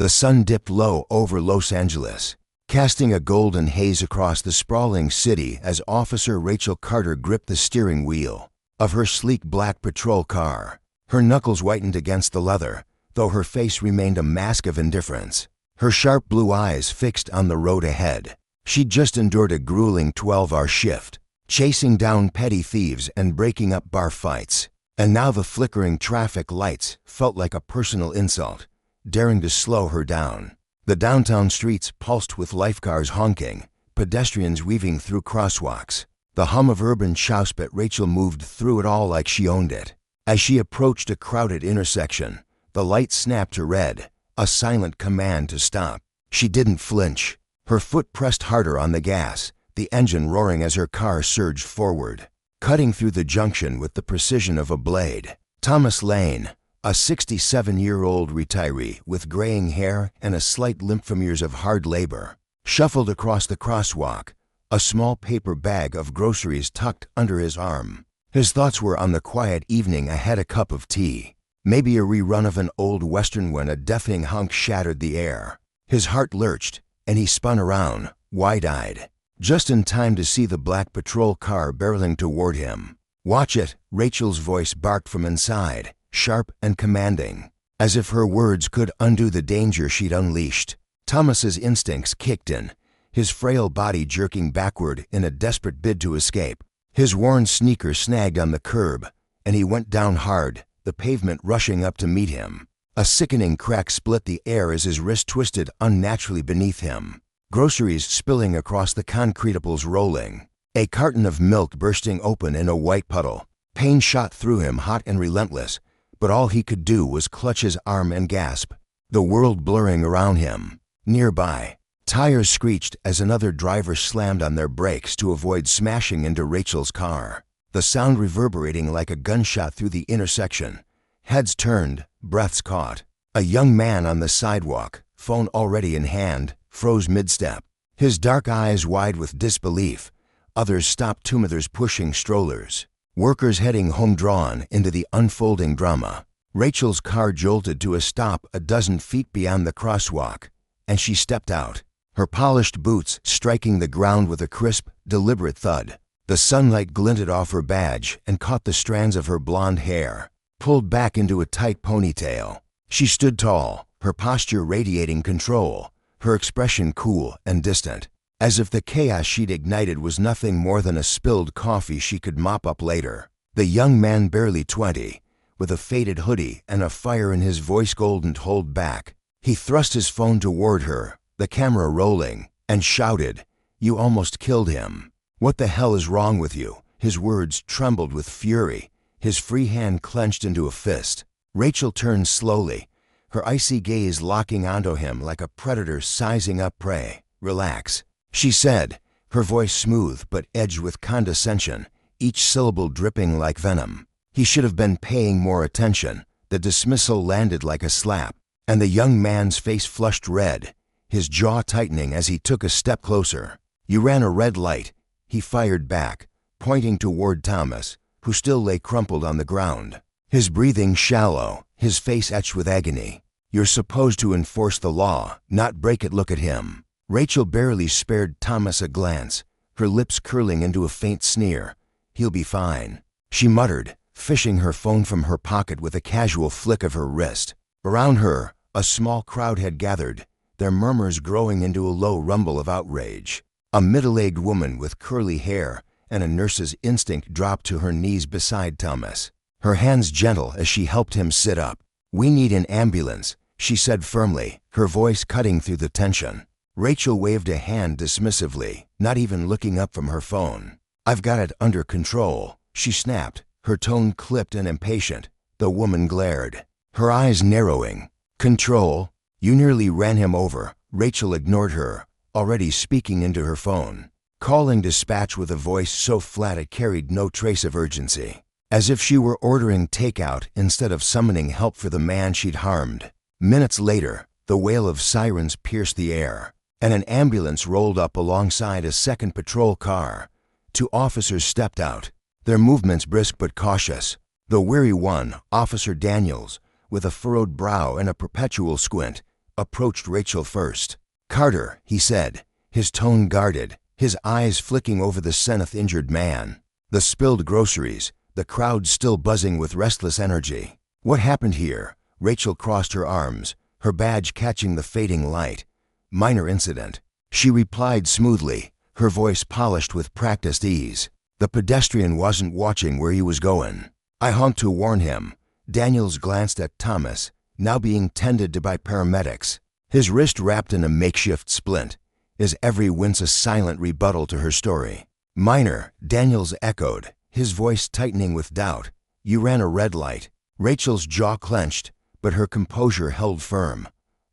The sun dipped low over Los Angeles, casting a golden haze across the sprawling city as Officer Rachel Carter gripped the steering wheel of her sleek black patrol car. Her knuckles whitened against the leather, though her face remained a mask of indifference. Her sharp blue eyes fixed on the road ahead. She'd just endured a grueling 12-hour shift, chasing down petty thieves and breaking up bar fights. And now the flickering traffic lights felt like a personal insult, daring to slow her down. The downtown streets pulsed with lifecars honking, pedestrians weaving through crosswalks. The hum of urban chaos, but Rachel moved through it all like she owned it. As she approached a crowded intersection, the light snapped to red, a silent command to stop. She didn't flinch. Her foot pressed harder on the gas, the engine roaring as her car surged forward, cutting through the junction with the precision of a blade. Thomas Lane, a 67-year-old retiree with graying hair and a slight limp from years of hard labor, shuffled across the crosswalk, a small paper bag of groceries tucked under his arm. His thoughts were on the quiet evening ahead, a cup of tea, maybe a rerun of an old western when a deafening honk shattered the air. His heart lurched, and he spun around, wide-eyed, just in time to see the black patrol car barreling toward him. "Watch it," Rachel's voice barked from inside, sharp and commanding, as if her words could undo the danger she'd unleashed. Thomas's instincts kicked in, his frail body jerking backward in a desperate bid to escape. His worn sneaker snagged on the curb, and he went down hard, the pavement rushing up to meet him. A sickening crack split the air as his wrist twisted unnaturally beneath him. Groceries spilling across the concretables, rolling. A carton of milk bursting open in a white puddle. Pain shot through him, hot and relentless, but all he could do was clutch his arm and gasp. The world blurring around him. Nearby, tires screeched as another driver slammed on their brakes to avoid smashing into Rachel's car, the sound reverberating like a gunshot through the intersection. Heads turned, breaths caught. A young man on the sidewalk, phone already in hand, froze mid-step, his dark eyes wide with disbelief. Others stopped, two others pushing strollers. Workers heading home, drawn into the unfolding drama. Rachel's car jolted to a stop a dozen feet beyond the crosswalk, and she stepped out, her polished boots striking the ground with a crisp, deliberate thud. The sunlight glinted off her badge and caught the strands of her blonde hair, pulled back into a tight ponytail. She stood tall, her posture radiating control, her expression cool and distant, as if the chaos she'd ignited was nothing more than a spilled coffee she could mop up later. The young man, barely 20, with a faded hoodie and a fire in his voice golden hold back. He thrust his phone toward her, the camera rolling, and shouted, "You almost killed him. What the hell is wrong with you?" His words trembled with fury, his free hand clenched into a fist. Rachel turned slowly, her icy gaze locking onto him like a predator sizing up prey. "Relax," she said, her voice smooth but edged with condescension, each syllable dripping like venom. He should have been paying more attention. The dismissal landed like a slap, and the young man's face flushed red, his jaw tightening as he took a step closer. "You ran a red light," he fired back, pointing toward Thomas, who still lay crumpled on the ground, his breathing shallow, his face etched with agony. "You're supposed to enforce the law, not break it." "Look at him." Rachel barely spared Thomas a glance, her lips curling into a faint sneer. "He'll be fine," she muttered, fishing her phone from her pocket with a casual flick of her wrist. Around her, a small crowd had gathered, their murmurs growing into a low rumble of outrage. A middle-aged woman with curly hair and a nurse's instinct dropped to her knees beside Thomas, her hands gentle as she helped him sit up. "We need an ambulance," she said firmly, her voice cutting through the tension. Rachel waved a hand dismissively, not even looking up from her phone. "I've got it under control," she snapped, her tone clipped and impatient. The woman glared, her eyes narrowing. "Control? You nearly ran him over." Rachel ignored her, already speaking into her phone, calling dispatch with a voice so flat it carried no trace of urgency, as if she were ordering takeout instead of summoning help for the man she'd harmed. Minutes later, the wail of sirens pierced the air, and an ambulance rolled up alongside a second patrol car. Two officers stepped out, their movements brisk but cautious. The weary one, Officer Daniels, with a furrowed brow and a perpetual squint, approached Rachel first. "Carter," he said, his tone guarded, his eyes flicking over the Seneth-injured man. The spilled groceries, the crowd still buzzing with restless energy. "What happened here?" Rachel crossed her arms, her badge catching the fading light. "Minor incident," she replied smoothly, her voice polished with practiced ease. "The pedestrian wasn't watching where he was going. I honked to warn him." Daniels glanced at Thomas, now being tended to by paramedics, his wrist wrapped in a makeshift splint, his every wince a silent rebuttal to her story. "Minor," Daniels echoed, his voice tightening with doubt. "You ran a red light." Rachel's jaw clenched, but her composure held firm.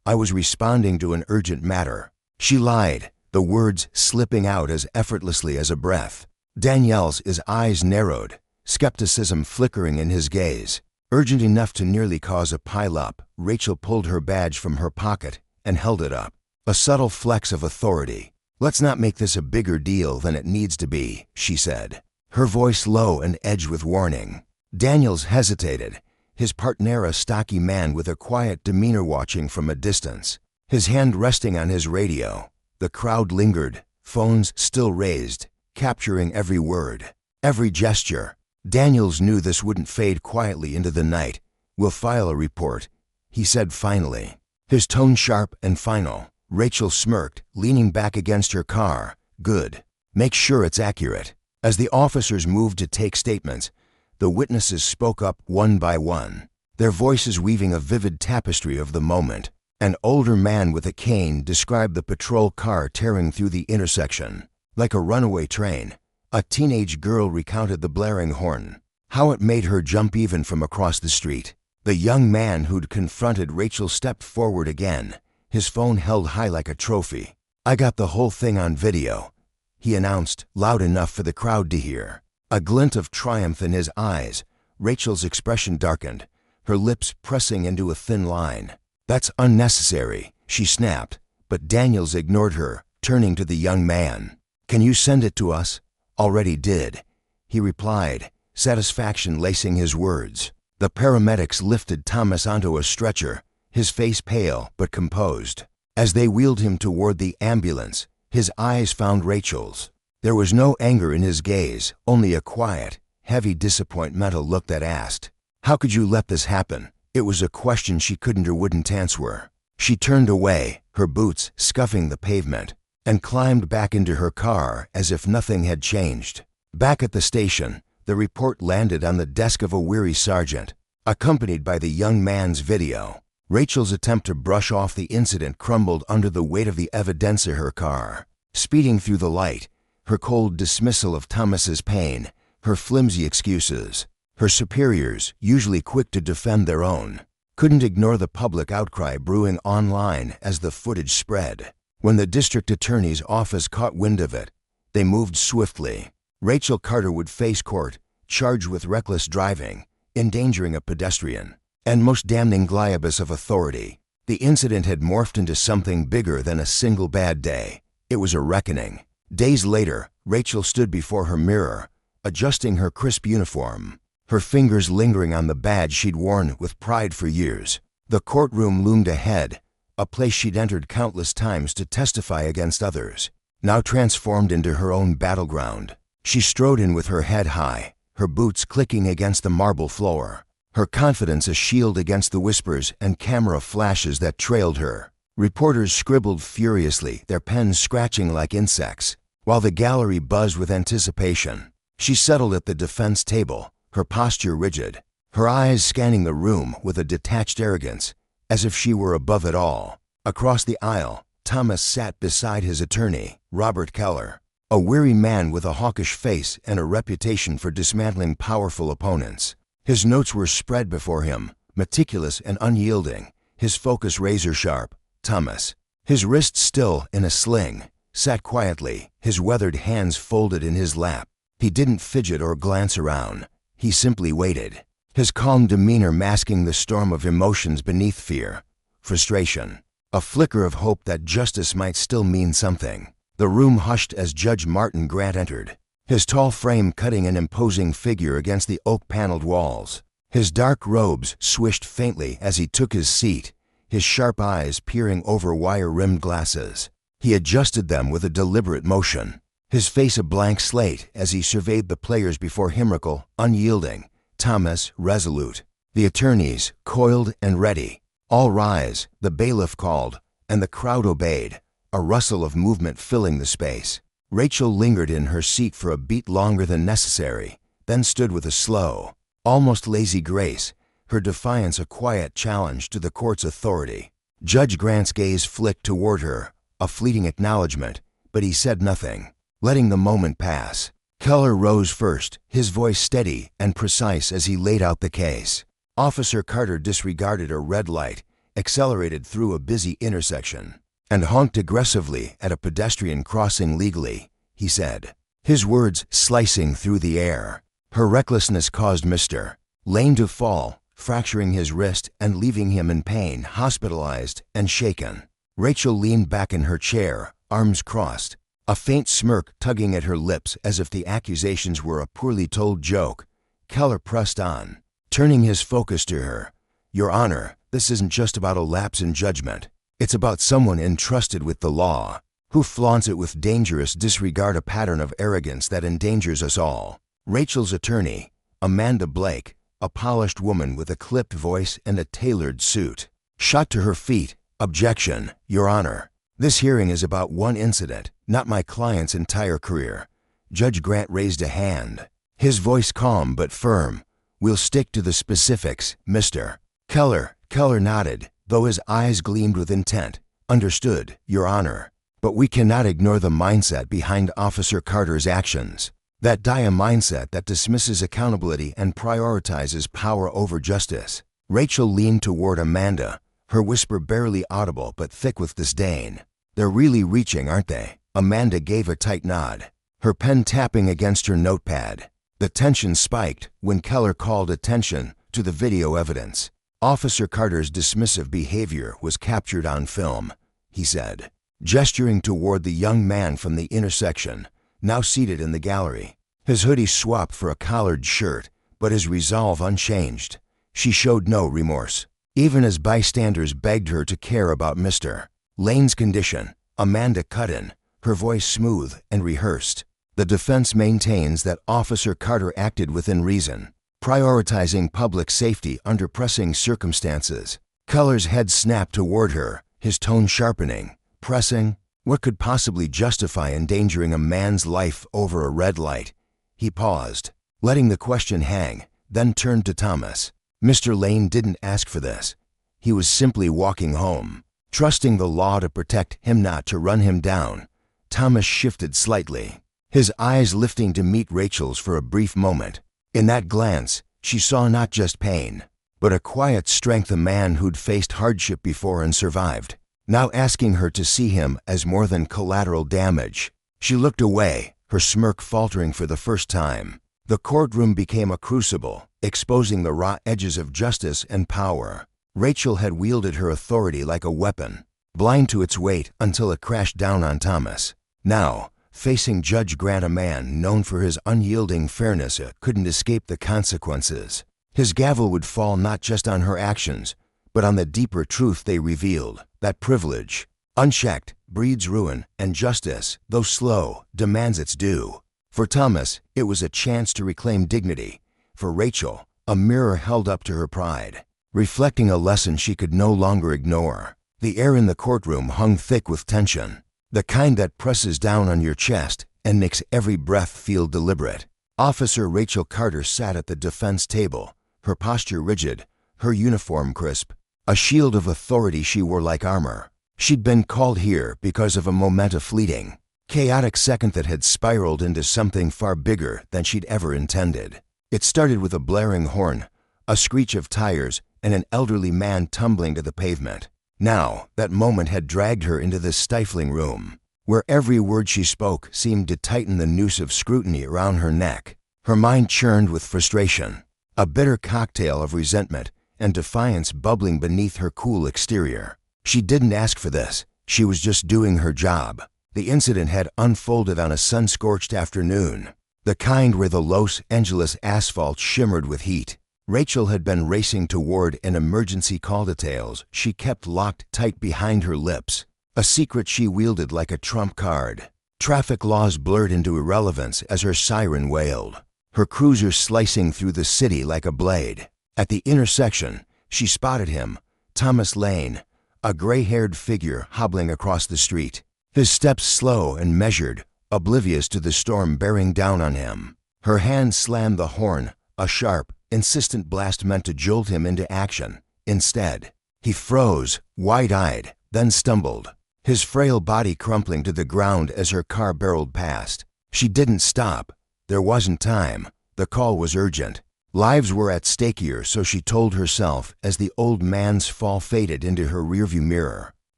"I was responding to an urgent matter." She lied, the words slipping out as effortlessly as a breath. Daniel's eyes narrowed, skepticism flickering in his gaze. Urgent enough to nearly cause a pile-up, Rachel pulled her badge from her pocket and held it up. A subtle flex of authority. "Let's not make this a bigger deal than it needs to be," she said, her voice low and edged with warning. Daniels hesitated, his partner a stocky man with a quiet demeanor watching from a distance, his hand resting on his radio. The crowd lingered, phones still raised, capturing every word, every gesture. Daniels knew this wouldn't fade quietly into the night. "We'll file a report," he said finally, his tone sharp and final. Rachel smirked, leaning back against her car. "Good. Make sure it's accurate." As the officers moved to take statements, the witnesses spoke up one by one, their voices weaving a vivid tapestry of the moment. An older man with a cane described the patrol car tearing through the intersection, like a runaway train. A teenage girl recounted the blaring horn, how it made her jump even from across the street. The young man who'd confronted Rachel stepped forward again, his phone held high like a trophy. "I got the whole thing on video," he announced, loud enough for the crowd to hear. A glint of triumph in his eyes, Rachel's expression darkened, her lips pressing into a thin line. "That's unnecessary," she snapped, but Daniels ignored her, turning to the young man. "Can you send it to us?" "Already did," he replied, satisfaction lacing his words. The paramedics lifted Thomas onto a stretcher, his face pale but composed. As they wheeled him toward the ambulance, his eyes found Rachel's. There was no anger in his gaze, only a quiet, heavy disappointmental look that asked, "How could you let this happen?" It was a question she couldn't or wouldn't answer. She turned away, her boots scuffing the pavement, and climbed back into her car as if nothing had changed. Back at the station, the report landed on the desk of a weary sergeant, accompanied by the young man's video. Rachel's attempt to brush off the incident crumbled under the weight of the evidence in her car. Speeding through the light, her cold dismissal of Thomas's pain, her flimsy excuses. Her superiors, usually quick to defend their own, couldn't ignore the public outcry brewing online as the footage spread. When the district attorney's office caught wind of it, they moved swiftly. Rachel Carter would face court, charged with reckless driving, endangering a pedestrian, and most damning glibus of authority. The incident had morphed into something bigger than a single bad day. It was a reckoning. Days later, Rachel stood before her mirror, adjusting her crisp uniform, her fingers lingering on the badge she'd worn with pride for years. The courtroom loomed ahead, a place she'd entered countless times to testify against others, now transformed into her own battleground. She strode in with her head high, her boots clicking against the marble floor, her confidence a shield against the whispers and camera flashes that trailed her. Reporters scribbled furiously, their pens scratching like insects, while the gallery buzzed with anticipation. She settled at the defense table, her posture rigid, her eyes scanning the room with a detached arrogance, as if she were above it all. Across the aisle, Thomas sat beside his attorney, Robert Keller, a weary man with a hawkish face and a reputation for dismantling powerful opponents. His notes were spread before him, meticulous and unyielding, his focus razor-sharp. Thomas, his wrists still in a sling, sat quietly, his weathered hands folded in his lap. He didn't fidget or glance around. He simply waited, his calm demeanor masking the storm of emotions beneath fear, frustration, a flicker of hope that justice might still mean something. The room hushed as Judge Martin Grant entered, his tall frame cutting an imposing figure against the oak-paneled walls. His dark robes swished faintly as he took his seat, his sharp eyes peering over wire-rimmed glasses. He adjusted them with a deliberate motion, his face a blank slate as he surveyed the players before him. Unyielding, Thomas resolute, the attorneys coiled and ready. "All rise," the bailiff called, and the crowd obeyed, a rustle of movement filling the space. Rachel lingered in her seat for a beat longer than necessary, then stood with a slow, almost lazy grace, her defiance a quiet challenge to the court's authority. Judge Grant's gaze flicked toward her, a fleeting acknowledgement, but he said nothing, letting the moment pass. Keller rose first, his voice steady and precise as he laid out the case. Officer Carter disregarded a red light, accelerated through a busy intersection, and honked aggressively at a pedestrian crossing legally, he said, his words slicing through the air. Her recklessness caused Mr. Lane to fall, fracturing his wrist and leaving him in pain, hospitalized and shaken. Rachel leaned back in her chair, arms crossed, a faint smirk tugging at her lips as if the accusations were a poorly told joke. Keller pressed on, turning his focus to her. "Your Honor, this isn't just about a lapse in judgment. It's about someone entrusted with the law, who flaunts it with dangerous disregard, a pattern of arrogance that endangers us all." Rachel's attorney, Amanda Blake, a polished woman with a clipped voice and a tailored suit, shot to her feet. "Objection, Your Honor. This hearing is about one incident, not my client's entire career." Judge Grant raised a hand, his voice calm but firm. "We'll stick to the specifics, Mr. Keller." Keller nodded, though his eyes gleamed with intent. "Understood, Your Honor. But we cannot ignore the mindset behind Officer Carter's actions. That dire mindset that dismisses accountability and prioritizes power over justice." Rachel leaned toward Amanda, her whisper barely audible but thick with disdain. "They're really reaching, aren't they?" Amanda gave a tight nod, her pen tapping against her notepad. The tension spiked when Keller called attention to the video evidence. "Officer Carter's dismissive behavior was captured on film," he said, gesturing toward the young man from the intersection, now seated in the gallery. His hoodie swapped for a collared shirt, but his resolve unchanged. She showed no remorse, even as bystanders begged her to care about Mr. Lane's condition. Amanda cut in, her voice smooth and rehearsed. "The defense maintains that Officer Carter acted within reason, prioritizing public safety under pressing circumstances." Keller's head snapped toward her, his tone sharpening. "Pressing? What could possibly justify endangering a man's life over a red light?" He paused, letting the question hang, then turned to Thomas. "Mr. Lane didn't ask for this. He was simply walking home, trusting the law to protect him, not to run him down." Thomas shifted slightly, his eyes lifting to meet Rachel's for a brief moment. In that glance, she saw not just pain, but a quiet strength, a man who'd faced hardship before and survived, now asking her to see him as more than collateral damage. She looked away, her smirk faltering for the first time. The courtroom became a crucible, exposing the raw edges of justice and power. Rachel had wielded her authority like a weapon, blind to its weight until it crashed down on Thomas. Now, facing Judge Grant, a man known for his unyielding fairness, couldn't escape the consequences. His gavel would fall not just on her actions, but on the deeper truth they revealed, that privilege, unchecked, breeds ruin, and justice, though slow, demands its due. For Thomas, it was a chance to reclaim dignity. For Rachel, a mirror held up to her pride, reflecting a lesson she could no longer ignore. The air in the courtroom hung thick with tension, the kind that presses down on your chest and makes every breath feel deliberate. Officer Rachel Carter sat at the defense table, her posture rigid, her uniform crisp, a shield of authority she wore like armor. She'd been called here because of a fleeting, chaotic second that had spiraled into something far bigger than she'd ever intended. It started with a blaring horn, a screech of tires, and an elderly man tumbling to the pavement. Now, that moment had dragged her into this stifling room, where every word she spoke seemed to tighten the noose of scrutiny around her neck. Her mind churned with frustration, a bitter cocktail of resentment and defiance bubbling beneath her cool exterior. She didn't ask for this. She was just doing her job. The incident had unfolded on a sun-scorched afternoon, the kind where the Los Angeles asphalt shimmered with heat. Rachel had been racing toward an emergency call details she kept locked tight behind her lips, a secret she wielded like a trump card. Traffic laws blurred into irrelevance as her siren wailed, her cruiser slicing through the city like a blade. At the intersection, she spotted him, Thomas Lane, a gray-haired figure hobbling across the street, his steps slow and measured, oblivious to the storm bearing down on him. Her hand slammed the horn, a sharp, insistent blast meant to jolt him into action. Instead, he froze, wide-eyed, then stumbled, his frail body crumpling to the ground as her car barreled past. She didn't stop. There wasn't time. The call was urgent. Lives were at stake here, so she told herself as the old man's fall faded into her rearview mirror.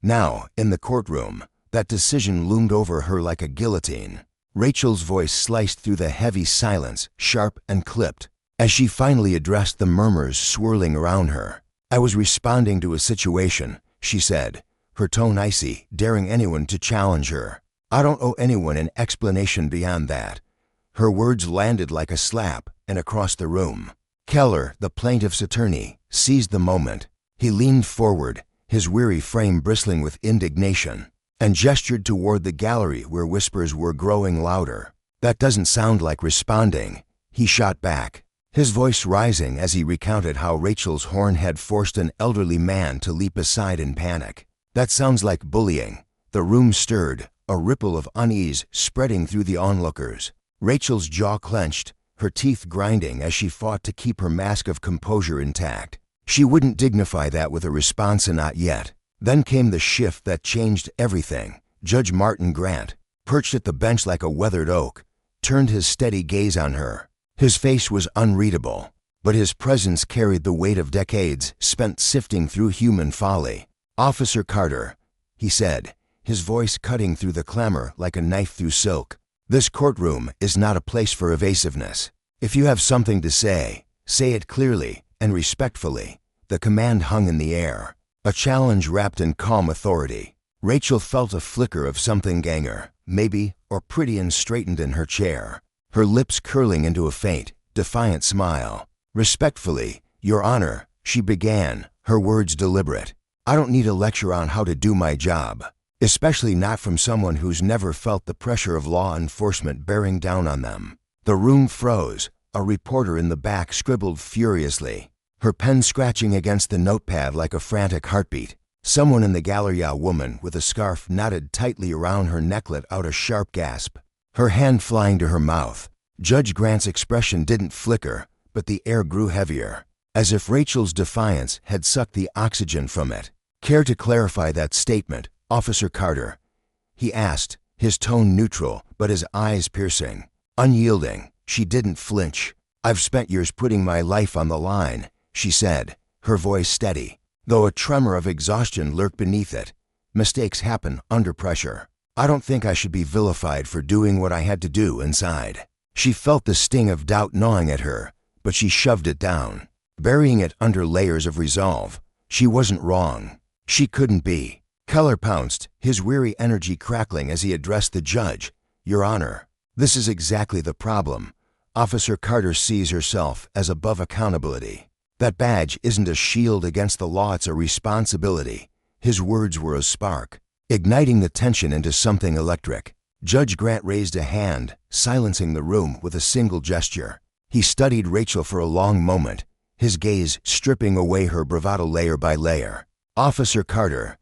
Now, in the courtroom, that decision loomed over her like a guillotine. Rachel's voice sliced through the heavy silence, sharp and clipped, as she finally addressed the murmurs swirling around her. "I was responding to a situation," she said, her tone icy, daring anyone to challenge her. "I don't owe anyone an explanation beyond that." Her words landed like a slap, and across the room, Keller, the plaintiff's attorney, seized the moment. He leaned forward, his weary frame bristling with indignation, and gestured toward the gallery where whispers were growing louder. "That doesn't sound like responding," he shot back, his voice rising as he recounted how Rachel's horn had forced an elderly man to leap aside in panic. "That sounds like bullying." The room stirred, a ripple of unease spreading through the onlookers. Rachel's jaw clenched, her teeth grinding as she fought to keep her mask of composure intact. She wouldn't dignify that with a response, and not yet. Then came the shift that changed everything. Judge Martin Grant, perched at the bench like a weathered oak, turned his steady gaze on her. His face was unreadable, but his presence carried the weight of decades spent sifting through human folly. "Officer Carter," he said, his voice cutting through the clamor like a knife through silk, "this courtroom is not a place for evasiveness. If you have something to say it clearly and respectfully." The command hung in the air, a challenge wrapped in calm authority. Rachel felt a flicker of something ganger, maybe, or pretty, and straightened in her chair, her lips curling into a faint, defiant smile. "Respectfully, Your Honor," she began, her words deliberate. "I don't need a lecture on how to do my job, especially not from someone who's never felt the pressure of law enforcement bearing down on them." The room froze. A reporter in the back scribbled furiously, her pen scratching against the notepad like a frantic heartbeat. Someone in the gallery, a woman with a scarf knotted tightly around her neck, let out a sharp gasp, her hand flying to her mouth. Judge Grant's expression didn't flicker, but the air grew heavier, as if Rachel's defiance had sucked the oxygen from it. "Care to clarify that statement, Officer Carter?" he asked, his tone neutral but his eyes piercing. Unyielding, she didn't flinch. "I've spent years putting my life on the line," she said, her voice steady, though a tremor of exhaustion lurked beneath it. "Mistakes happen under pressure. I don't think I should be vilified for doing what I had to do inside." She felt the sting of doubt gnawing at her, but she shoved it down, burying it under layers of resolve. She wasn't wrong. She couldn't be. Keller pounced, his weary energy crackling as he addressed the judge. "Your Honor, this is exactly the problem. Officer Carter sees herself as above accountability. That badge isn't a shield against the law, it's a responsibility." His words were a spark, igniting the tension into something electric. Judge Grant raised a hand, silencing the room with a single gesture. He studied Rachel for a long moment, his gaze stripping away her bravado layer by layer. "Officer Carter,"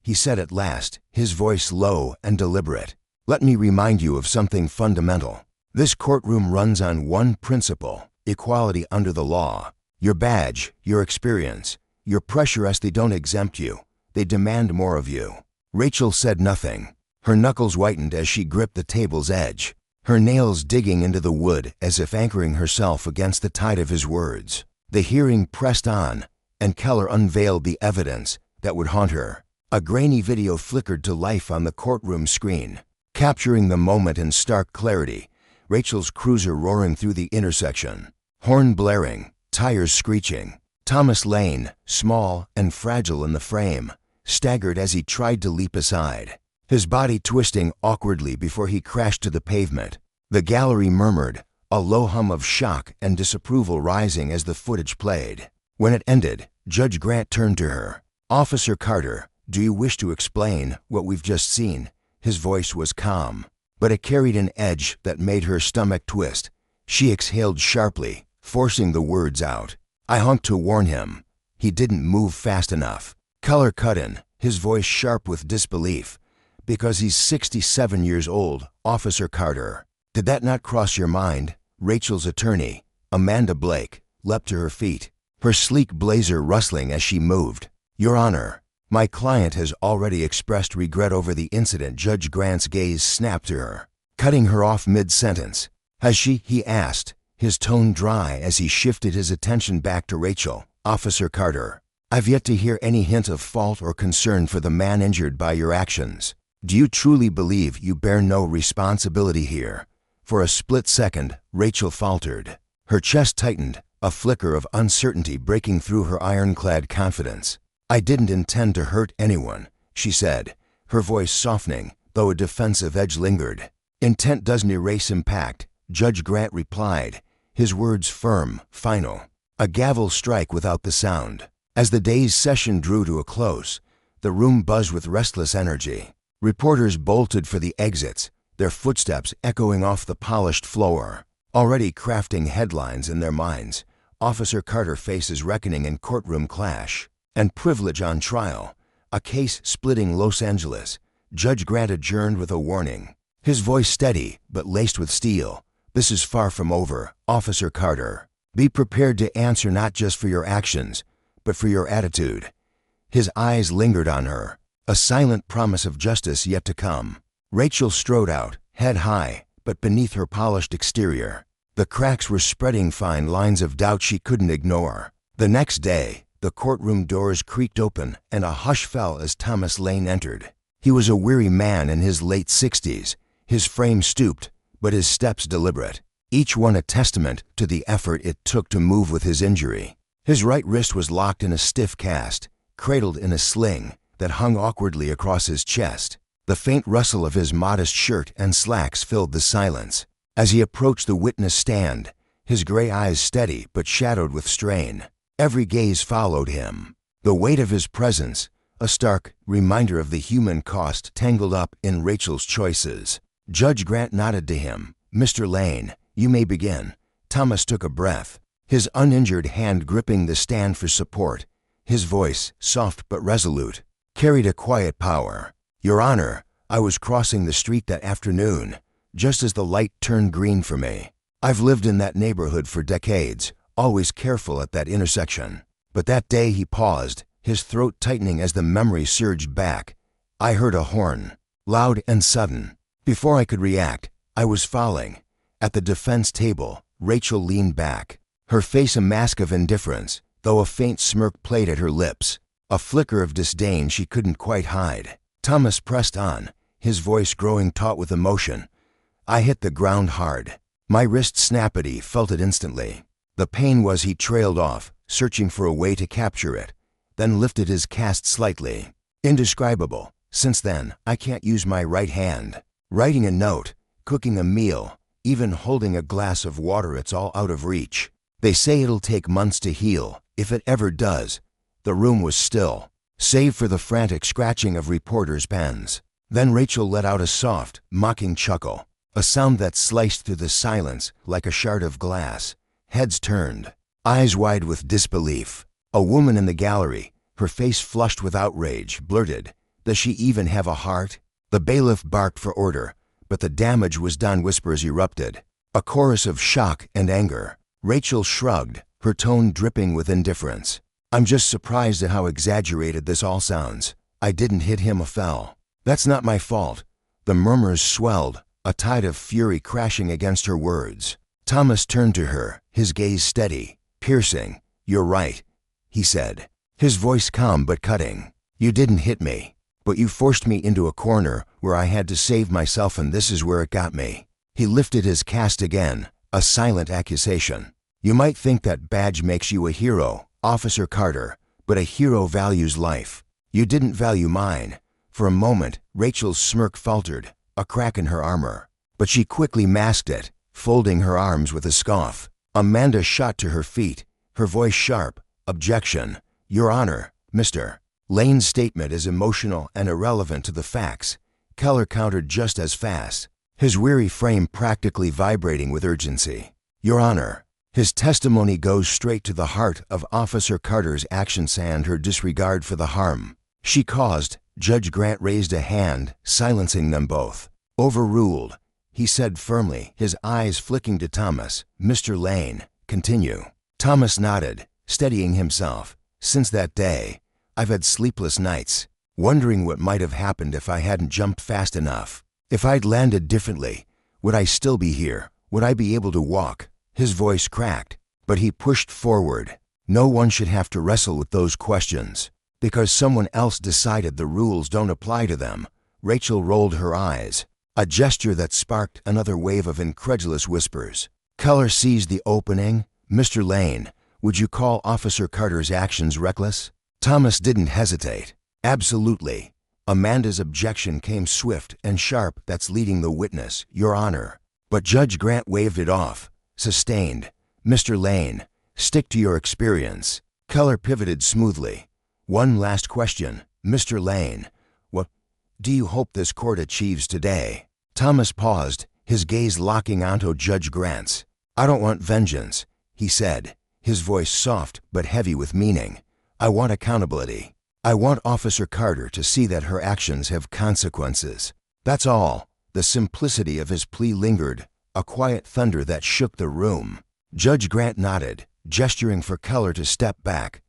he said at last, his voice low and deliberate, "let me remind you of something fundamental. This courtroom runs on one principle: equality under the law. Your badge, your experience, your pressure, they don't exempt you. They demand more of you." Rachel said nothing. Her knuckles whitened as she gripped the table's edge, her nails digging into the wood as if anchoring herself against the tide of his words. The hearing pressed on, and Keller unveiled the evidence that would haunt her. A grainy video flickered to life on the courtroom screen, capturing the moment in stark clarity. Rachel's cruiser roaring through the intersection, horn blaring, tires screeching. Thomas Lane, small and fragile in the frame, staggered as he tried to leap aside, his body twisting awkwardly before he crashed to the pavement. The gallery murmured, a low hum of shock and disapproval rising as the footage played. When it ended, Judge Grant turned to her. "Officer Carter, do you wish to explain what we've just seen?" His voice was calm, but it carried an edge that made her stomach twist. She exhaled sharply, forcing the words out. I honked to warn him. He didn't move fast enough. Color cut in, his voice sharp with disbelief. "Because he's 67 years old, Officer Carter." "Did that not cross your mind?" Rachel's attorney, Amanda Blake, leapt to her feet, her sleek blazer rustling as she moved. "Your Honor, my client has already expressed regret over the incident." Judge Grant's gaze snapped to her, cutting her off mid-sentence. "Has she?" he asked, his tone dry as he shifted his attention back to Rachel. "Officer Carter, I've yet to hear any hint of fault or concern for the man injured by your actions. Do you truly believe you bear no responsibility here?" For a split second, Rachel faltered. Her chest tightened, a flicker of uncertainty breaking through her ironclad confidence. "I didn't intend to hurt anyone," she said, her voice softening, though a defensive edge lingered. "Intent doesn't erase impact," Judge Grant replied, his words firm, final. A gavel strike without the sound. As the day's session drew to a close, the room buzzed with restless energy. Reporters bolted for the exits, their footsteps echoing off the polished floor. Already crafting headlines in their minds, Officer Carter faces reckoning in courtroom clash, and privilege on trial, a case splitting Los Angeles. Judge Grant adjourned with a warning, his voice steady but laced with steel. "This is far from over, Officer Carter. Be prepared to answer not just for your actions, but for your attitude." His eyes lingered on her, a silent promise of justice yet to come. Rachel strode out, head high, but beneath her polished exterior, the cracks were spreading fine lines of doubt she couldn't ignore. The next day, the courtroom doors creaked open and a hush fell as Thomas Lane entered. He was a weary man in his late 60s, his frame stooped, but his steps deliberate, each one a testament to the effort it took to move with his injury. His right wrist was locked in a stiff cast, cradled in a sling that hung awkwardly across his chest. The faint rustle of his modest shirt and slacks filled the silence. As he approached the witness stand, his gray eyes steady but shadowed with strain, every gaze followed him. The weight of his presence, a stark reminder of the human cost tangled up in Rachel's choices. Judge Grant nodded to him. "Mr. Lane, you may begin." Thomas took a breath, his uninjured hand gripping the stand for support. His voice, soft but resolute, carried a quiet power. "Your Honor, I was crossing the street that afternoon, just as the light turned green for me. I've lived in that neighborhood for decades, always careful at that intersection. But that day," he paused, his throat tightening as the memory surged back. "I heard a horn, loud and sudden. Before I could react, I was falling." At the defense table, Rachel leaned back, her face a mask of indifference, though a faint smirk played at her lips, a flicker of disdain she couldn't quite hide. Thomas pressed on, his voice growing taut with emotion. "I hit the ground hard. My wrist snapped, felt it instantly. The pain was." He trailed off, searching for a way to capture it, then lifted his cast slightly. "Indescribable. Since then, I can't use my right hand. Writing a note, cooking a meal, even holding a glass of water, it's all out of reach. They say it'll take months to heal, if it ever does." The room was still, save for the frantic scratching of reporters' pens. Then Rachel let out a soft, mocking chuckle, a sound that sliced through the silence like a shard of glass. Heads turned, eyes wide with disbelief. A woman in the gallery, her face flushed with outrage, blurted, "Does she even have a heart?" The bailiff barked for order, but the damage was done. Whispers erupted, a chorus of shock and anger. Rachel shrugged, her tone dripping with indifference. "I'm just surprised at how exaggerated this all sounds. I didn't hit him, I fell. That's not my fault." The murmurs swelled, a tide of fury crashing against her words. Thomas turned to her, his gaze steady, piercing. "You're right," he said, his voice calm but cutting. "You didn't hit me, but you forced me into a corner where I had to save myself, and this is where it got me." He lifted his cast again, a silent accusation. "You might think that badge makes you a hero, Officer Carter, but a hero values life. You didn't value mine." For a moment, Rachel's smirk faltered, a crack in her armor, but she quickly masked it, folding her arms with a scoff. Amanda shot to her feet, her voice sharp. Objection. Your Honor, Mr. Lane's statement is emotional and irrelevant to the facts. Keller countered just as fast, his weary frame practically vibrating with urgency. Your Honor, his testimony goes straight to the heart of Officer Carter's actions and her disregard for the harm she caused. Judge Grant raised a hand, silencing them both. Overruled, he said firmly, his eyes flicking to Thomas. Mr. Lane, continue. Thomas nodded, steadying himself. Since that day, I've had sleepless nights, wondering what might have happened if I hadn't jumped fast enough. If I'd landed differently, would I still be here? Would I be able to walk? His voice cracked, but he pushed forward. No one should have to wrestle with those questions because someone else decided the rules don't apply to them. Rachel rolled her eyes, a gesture that sparked another wave of incredulous whispers. Keller seized the opening. Mr. Lane, would you call Officer Carter's actions reckless? Thomas didn't hesitate. Absolutely. Amanda's objection came swift and sharp. That's leading the witness, Your Honor. But Judge Grant waved it off. Sustained. Mr. Lane, stick to your experience. Keller pivoted smoothly. One last question. Mr. Lane, what do you hope this court achieves today? Thomas paused, his gaze locking onto Judge Grant's. I don't want vengeance, he said, his voice soft but heavy with meaning. I want accountability. I want Officer Carter to see that her actions have consequences. That's all. The simplicity of his plea lingered, a quiet thunder that shook the room. Judge Grant nodded, gesturing for Keller to step back.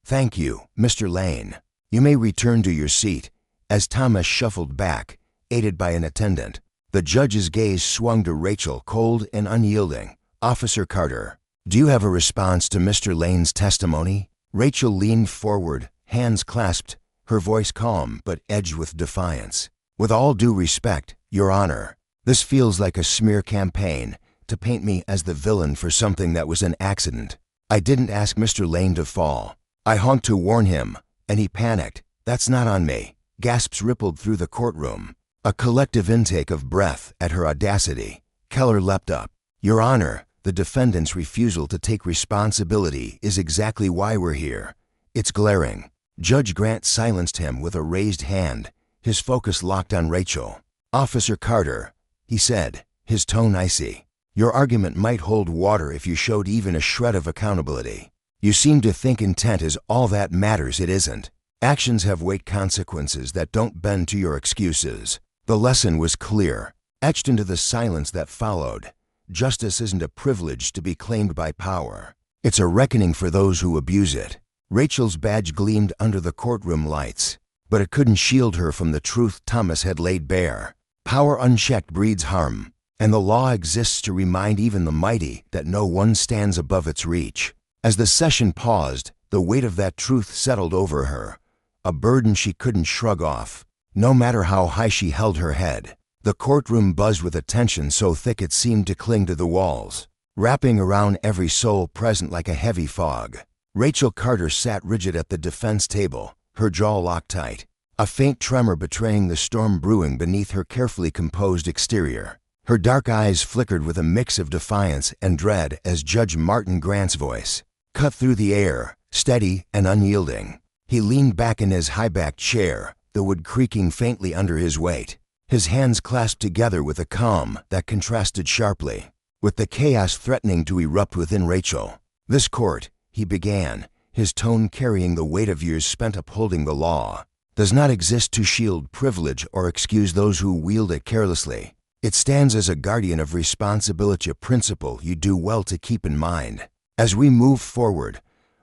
Thank you, Mr. Lane. You may return to your seat. As Thomas shuffled back, aided by an attendant, the judge's gaze swung to Rachel, cold and unyielding. Officer Carter, do you have a response to Mr. Lane's testimony? Rachel leaned forward, hands clasped, her voice calm but edged with defiance. With all due respect, Your Honor, this feels like a smear campaign to paint me as the villain for something that was an accident. I didn't ask Mr. Lane to fall. I honked to warn him, and he panicked. That's not on me. Gasps rippled through the courtroom, a collective intake of breath at her audacity. Keller leapt up. Your Honor, the defendant's refusal to take responsibility is exactly why we're here. It's glaring. Judge Grant silenced him with a raised hand, his focus locked on Rachel. Officer Carter, he said, his tone icy. Your argument might hold water if you showed even a shred of accountability. You seem to think intent is all that matters. It isn't. Actions have weight, consequences that don't bend to your excuses. The lesson was clear, etched into the silence that followed. Justice isn't a privilege to be claimed by power. It's a reckoning for those who abuse it. Rachel's badge gleamed under the courtroom lights, but it couldn't shield her from the truth Thomas had laid bare. Power unchecked breeds harm, and the law exists to remind even the mighty that no one stands above its reach. As the session paused, the weight of that truth settled over her, a burden she couldn't shrug off, no matter how high she held her head. The courtroom buzzed with a tension so thick it seemed to cling to the walls, wrapping around every soul present like a heavy fog. Rachel Carter sat rigid at the defense table, her jaw locked tight, a faint tremor betraying the storm brewing beneath her carefully composed exterior. Her dark eyes flickered with a mix of defiance and dread as Judge Martin Grant's voice cut through the air, steady and unyielding. He leaned back in his high-backed chair, the wood creaking faintly under his weight, his hands clasped together with a calm that contrasted sharply with the chaos threatening to erupt within Rachel. This court, he began, his tone carrying the weight of years spent upholding the law, does not exist to shield privilege or excuse those who wield it carelessly. It stands as a guardian of responsibility, a principle you do well to keep in mind. As we moved forward,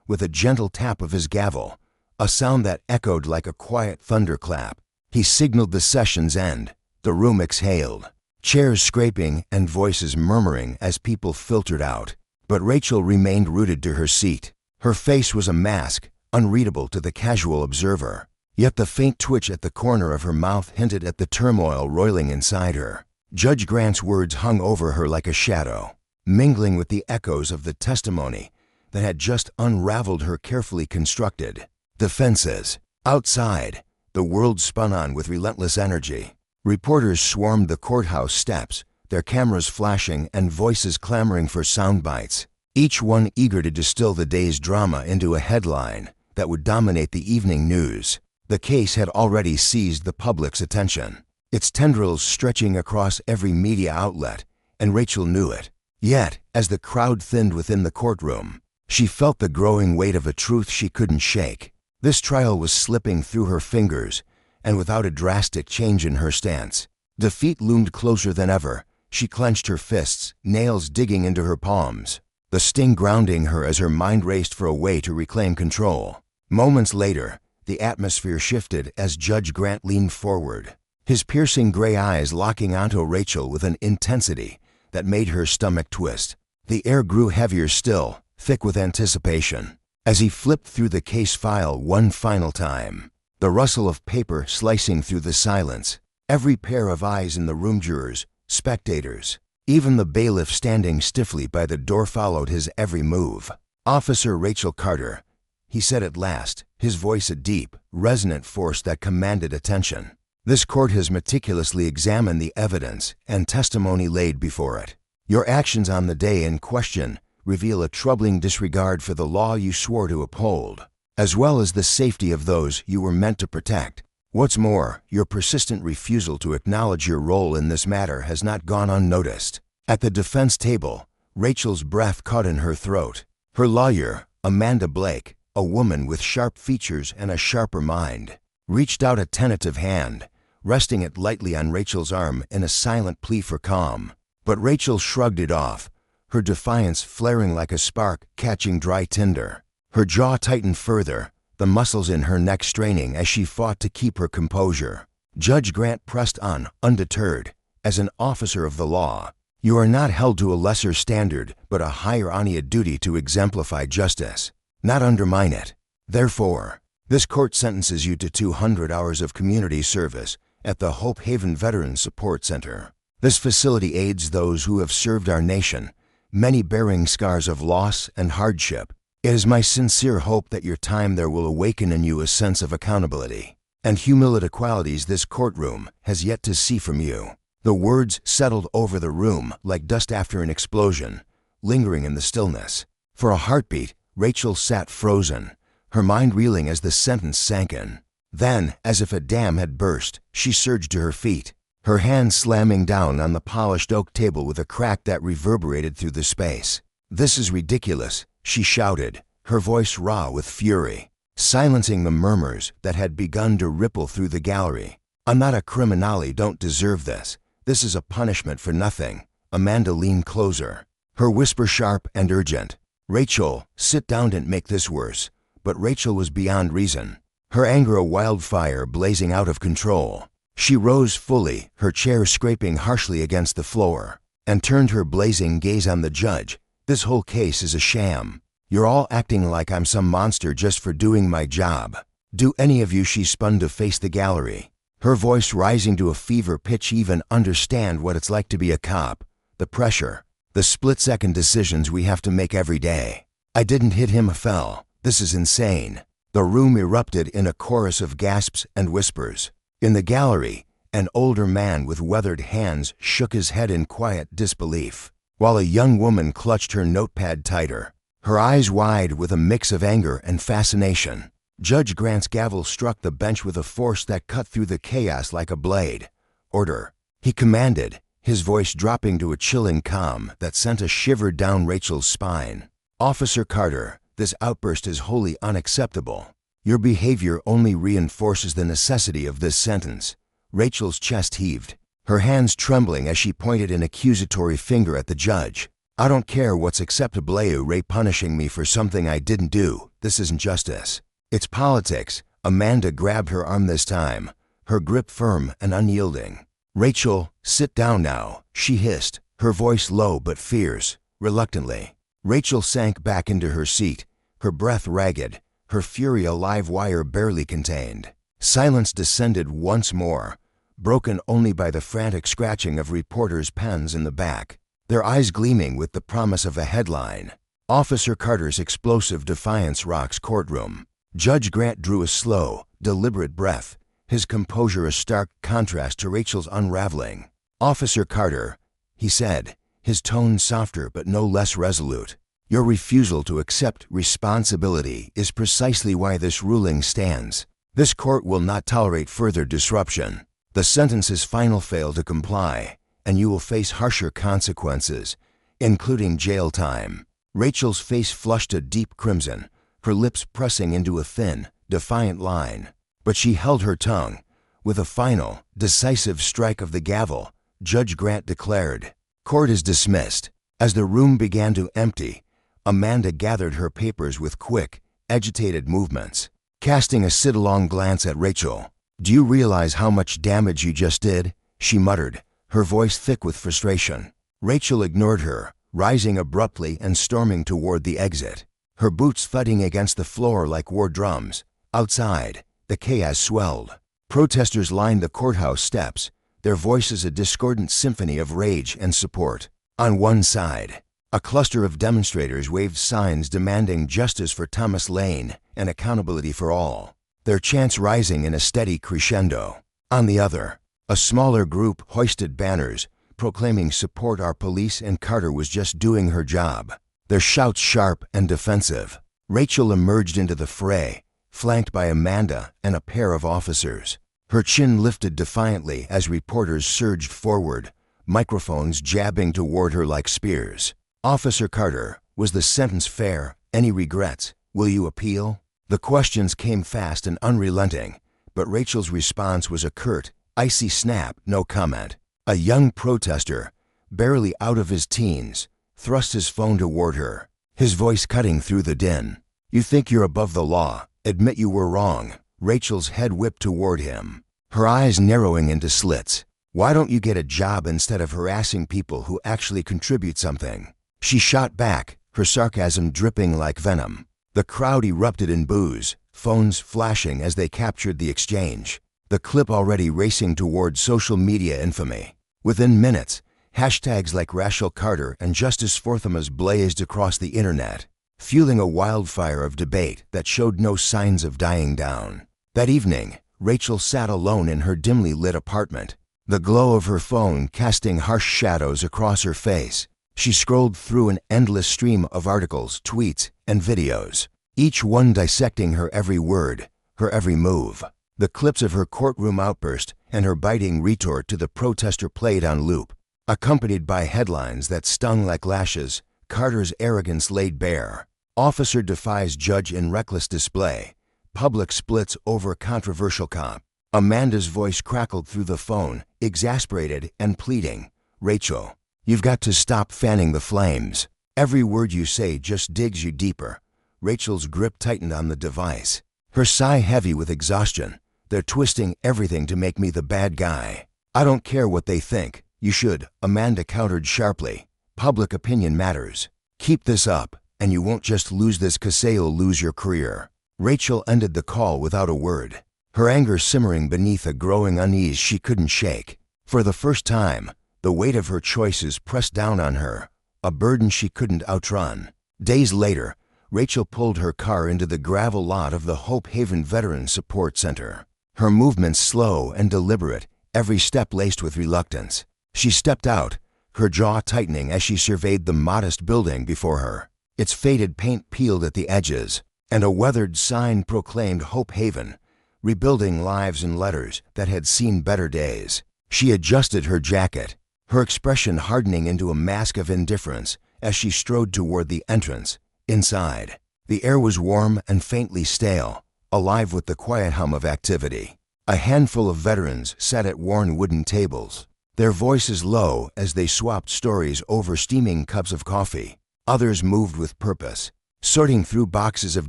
with a gentle tap of his gavel, a sound that echoed like a quiet thunderclap, he signaled the session's end. The room exhaled, chairs scraping and voices murmuring as people filtered out. But Rachel remained rooted to her seat. Her face was a mask, unreadable to the casual observer, yet the faint twitch at the corner of her mouth hinted at the turmoil roiling inside her. Judge Grant's words hung over her like a shadow, mingling with the echoes of the testimony that had just unraveled her carefully constructed defenses. Outside, the world spun on with relentless energy. Reporters swarmed the courthouse steps, their cameras flashing and voices clamoring for sound bites, each one eager to distill the day's drama into a headline that would dominate the evening news. The case had already seized the public's attention, its tendrils stretching across every media outlet, and Rachel knew it. Yet, as the crowd thinned within the courtroom, she felt the growing weight of a truth she couldn't shake. This trial was slipping through her fingers, and without a drastic change in her stance, defeat loomed closer than ever. She clenched her fists, nails digging into her palms, the sting grounding her as her mind raced for a way to reclaim control. Moments later, the atmosphere shifted as Judge Grant leaned forward, his piercing gray eyes locking onto Rachel with an intensity that made her stomach twist. The air grew heavier still, thick with anticipation, as he flipped through the case file one final time, the rustle of paper slicing through the silence, every pair of eyes in the room, jurors, spectators, even the bailiff standing stiffly by the door followed his every move. "Officer Rachel Carter," he said at last, his voice a deep, resonant force that commanded attention. "This court has meticulously examined the evidence and testimony laid before it. Your actions on the day in question reveal a troubling disregard for the law you swore to uphold, as well as the safety of those you were meant to protect. What's more, your persistent refusal to acknowledge your role in this matter has not gone unnoticed." At the defense table, Rachel's breath caught in her throat. Her lawyer, Amanda Blake, a woman with sharp features and a sharper mind, reached out a tentative hand, resting it lightly on Rachel's arm in a silent plea for calm. But Rachel shrugged it off, her defiance flaring like a spark catching dry tinder. Her jaw tightened further, the muscles in her neck straining as she fought to keep her composure. Judge Grant pressed on, undeterred. "As an officer of the law, you are not held to a lesser standard, but a higher on a duty to exemplify justice, not undermine it. Therefore, this court sentences you to 200 hours of community service at the Hope Haven Veterans Support Center. This facility aids those who have served our nation, many bearing scars of loss and hardship. It is my sincere hope that your time there will awaken in you a sense of accountability and humility, qualities this courtroom has yet to see from you." The words settled over the room like dust after an explosion, lingering in the stillness. For a heartbeat, Rachel sat frozen, her mind reeling as the sentence sank in. Then, as if a dam had burst, she surged to her feet, her hand slamming down on the polished oak table with a crack that reverberated through the space. "This is ridiculous," she shouted, her voice raw with fury, silencing the murmurs that had begun to ripple through the gallery. "I'm not a criminal, don't deserve this. This is a punishment for nothing." Amanda leaned closer, her whisper sharp and urgent. "Rachel, sit down, don't make this worse." But Rachel was beyond reason, her anger a wildfire blazing out of control. She rose fully, her chair scraping harshly against the floor, and turned her blazing gaze on the judge. "This whole case is a sham. You're all acting like I'm some monster just for doing my job. Do any of you," she spun to face the gallery, her voice rising to a fever pitch, "even understand what it's like to be a cop? The pressure, the split-second decisions we have to make every day. I didn't hit him, fell. This is insane." The room erupted in a chorus of gasps and whispers. In the gallery, an older man with weathered hands shook his head in quiet disbelief, while a young woman clutched her notepad tighter, her eyes wide with a mix of anger and fascination. Judge Grant's gavel struck the bench with a force that cut through the chaos like a blade. "Order," he commanded, his voice dropping to a chilling calm that sent a shiver down Rachel's spine. "Officer Carter, this outburst is wholly unacceptable. Your behavior only reinforces the necessity of this sentence." Rachel's chest heaved, her hands trembling as she pointed an accusatory finger at the judge. "I don't care what's acceptable, Ray, punishing me for something I didn't do. This isn't justice. It's politics." Amanda grabbed her arm this time, her grip firm and unyielding. "Rachel, sit down now," she hissed, her voice low but fierce. Reluctantly, Rachel sank back into her seat, her breath ragged, her fury a live wire barely contained. Silence descended once more, broken only by the frantic scratching of reporters' pens in the back, their eyes gleaming with the promise of a headline. Officer Carter's explosive defiance rocks courtroom. Judge Grant drew a slow, deliberate breath, his composure a stark contrast to Rachel's unraveling. "Officer Carter," he said, his tone softer but no less resolute. Your refusal to accept responsibility is precisely why this ruling stands. This court will not tolerate further disruption. The sentence is final. Fail to comply, and you will face harsher consequences, including jail time. Rachel's face flushed a deep crimson, her lips pressing into a thin, defiant line. But she held her tongue. With a final, decisive strike of the gavel, Judge Grant declared, "Court is dismissed." As the room began to empty, Amanda gathered her papers with quick, agitated movements. Casting a sidelong glance at Rachel, "Do you realize how much damage you just did?" she muttered, her voice thick with frustration. Rachel ignored her, rising abruptly and storming toward the exit, her boots thudding against the floor like war drums. Outside, the chaos swelled. Protesters lined the courthouse steps, their voices a discordant symphony of rage and support. On one side, a cluster of demonstrators waved signs demanding justice for Thomas Lane and accountability for all, their chants rising in a steady crescendo. On the other, a smaller group hoisted banners proclaiming support. Our police and Carter was just doing her job, their shouts sharp and defensive. Rachel emerged into the fray, flanked by Amanda and a pair of officers. Her chin lifted defiantly as reporters surged forward, microphones jabbing toward her like spears. "Officer Carter, was the sentence fair? Any regrets? Will you appeal?" The questions came fast and unrelenting, but Rachel's response was a curt, icy snap. No comment. A young protester, barely out of his teens, thrust his phone toward her, his voice cutting through the din. "You think you're above the law? Admit you were wrong." Rachel's head whipped toward him, her eyes narrowing into slits. "Why don't you get a job instead of harassing people who actually contribute something?" She shot back, her sarcasm dripping like venom. The crowd erupted in boos, phones flashing as they captured the exchange, the clip already racing toward social media infamy. Within minutes, hashtags like Rachel Carter and Justice Forthamas blazed across the internet, fueling a wildfire of debate that showed no signs of dying down. That evening, Rachel sat alone in her dimly lit apartment, the glow of her phone casting harsh shadows across her face. She scrolled through an endless stream of articles, tweets, and videos, each one dissecting her every word, her every move. The clips of her courtroom outburst and her biting retort to the protester played on loop, accompanied by headlines that stung like lashes. Carter's arrogance laid bare. Officer defies judge in reckless display. Public splits over controversial cop. Amanda's voice crackled through the phone, exasperated and pleading. "Rachel, you've got to stop fanning the flames. Every word you say just digs you deeper." Rachel's grip tightened on the device, her sigh heavy with exhaustion. "They're twisting everything to make me the bad guy." "I don't care what they think. You should," Amanda countered sharply. "Public opinion matters. Keep this up, and you won't just lose this case, you'll lose your career." Rachel ended the call without a word, her anger simmering beneath a growing unease she couldn't shake. For the first time, the weight of her choices pressed down on her, a burden she couldn't outrun. Days later, Rachel pulled her car into the gravel lot of the Hope Haven Veteran Support Center, her movements slow and deliberate, every step laced with reluctance. She stepped out, her jaw tightening as she surveyed the modest building before her, its faded paint peeled at the edges, and a weathered sign proclaimed Hope Haven, rebuilding lives in letters that had seen better days. She adjusted her jacket, her expression hardening into a mask of indifference as she strode toward the entrance. Inside, the air was warm and faintly stale, alive with the quiet hum of activity. A handful of veterans sat at worn wooden tables, their voices low as they swapped stories over steaming cups of coffee. Others moved with purpose, sorting through boxes of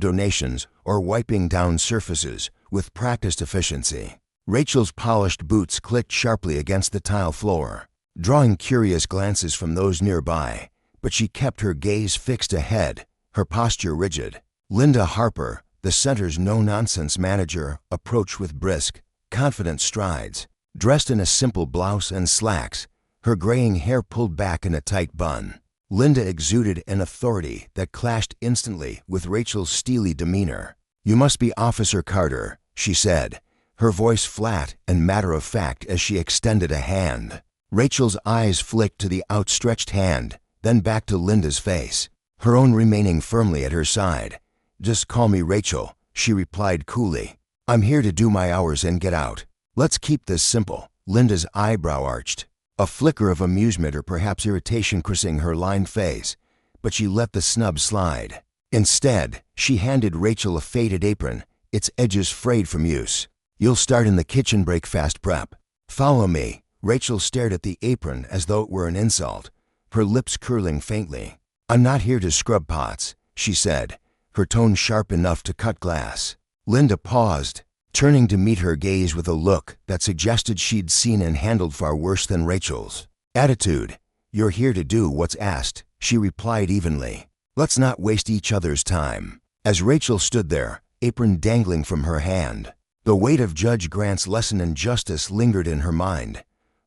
donations or wiping down surfaces with practiced efficiency. Rachel's polished boots clicked sharply against the tile floor, drawing curious glances from those nearby, but she kept her gaze fixed ahead, her posture rigid. Linda Harper, the center's no-nonsense manager, approached with brisk, confident strides, dressed in a simple blouse and slacks, her graying hair pulled back in a tight bun. Linda exuded an authority that clashed instantly with Rachel's steely demeanor. "You must be Officer Carter," she said, her voice flat and matter-of-fact as she extended a hand. Rachel's eyes flicked to the outstretched hand, then back to Linda's face, her own remaining firmly at her side. "Just call me Rachel," she replied coolly. "I'm here to do my hours and get out. Let's keep this simple." Linda's eyebrow arched, a flicker of amusement or perhaps irritation crossing her lined face, but she let the snub slide. Instead, she handed Rachel a faded apron, its edges frayed from use. "You'll start in the kitchen, break fast prep. Follow me." Rachel stared at the apron as though it were an insult, her lips curling faintly. "I'm not here to scrub pots," she said, her tone sharp enough to cut glass. Linda paused, turning to meet her gaze with a look that suggested she'd seen and handled far worse than Rachel's attitude. "You're here to do what's asked," she replied evenly. "Let's not waste each other's time." As Rachel stood there, apron dangling from her hand, the weight of Judge Grant's lesson in justice lingered in her mind.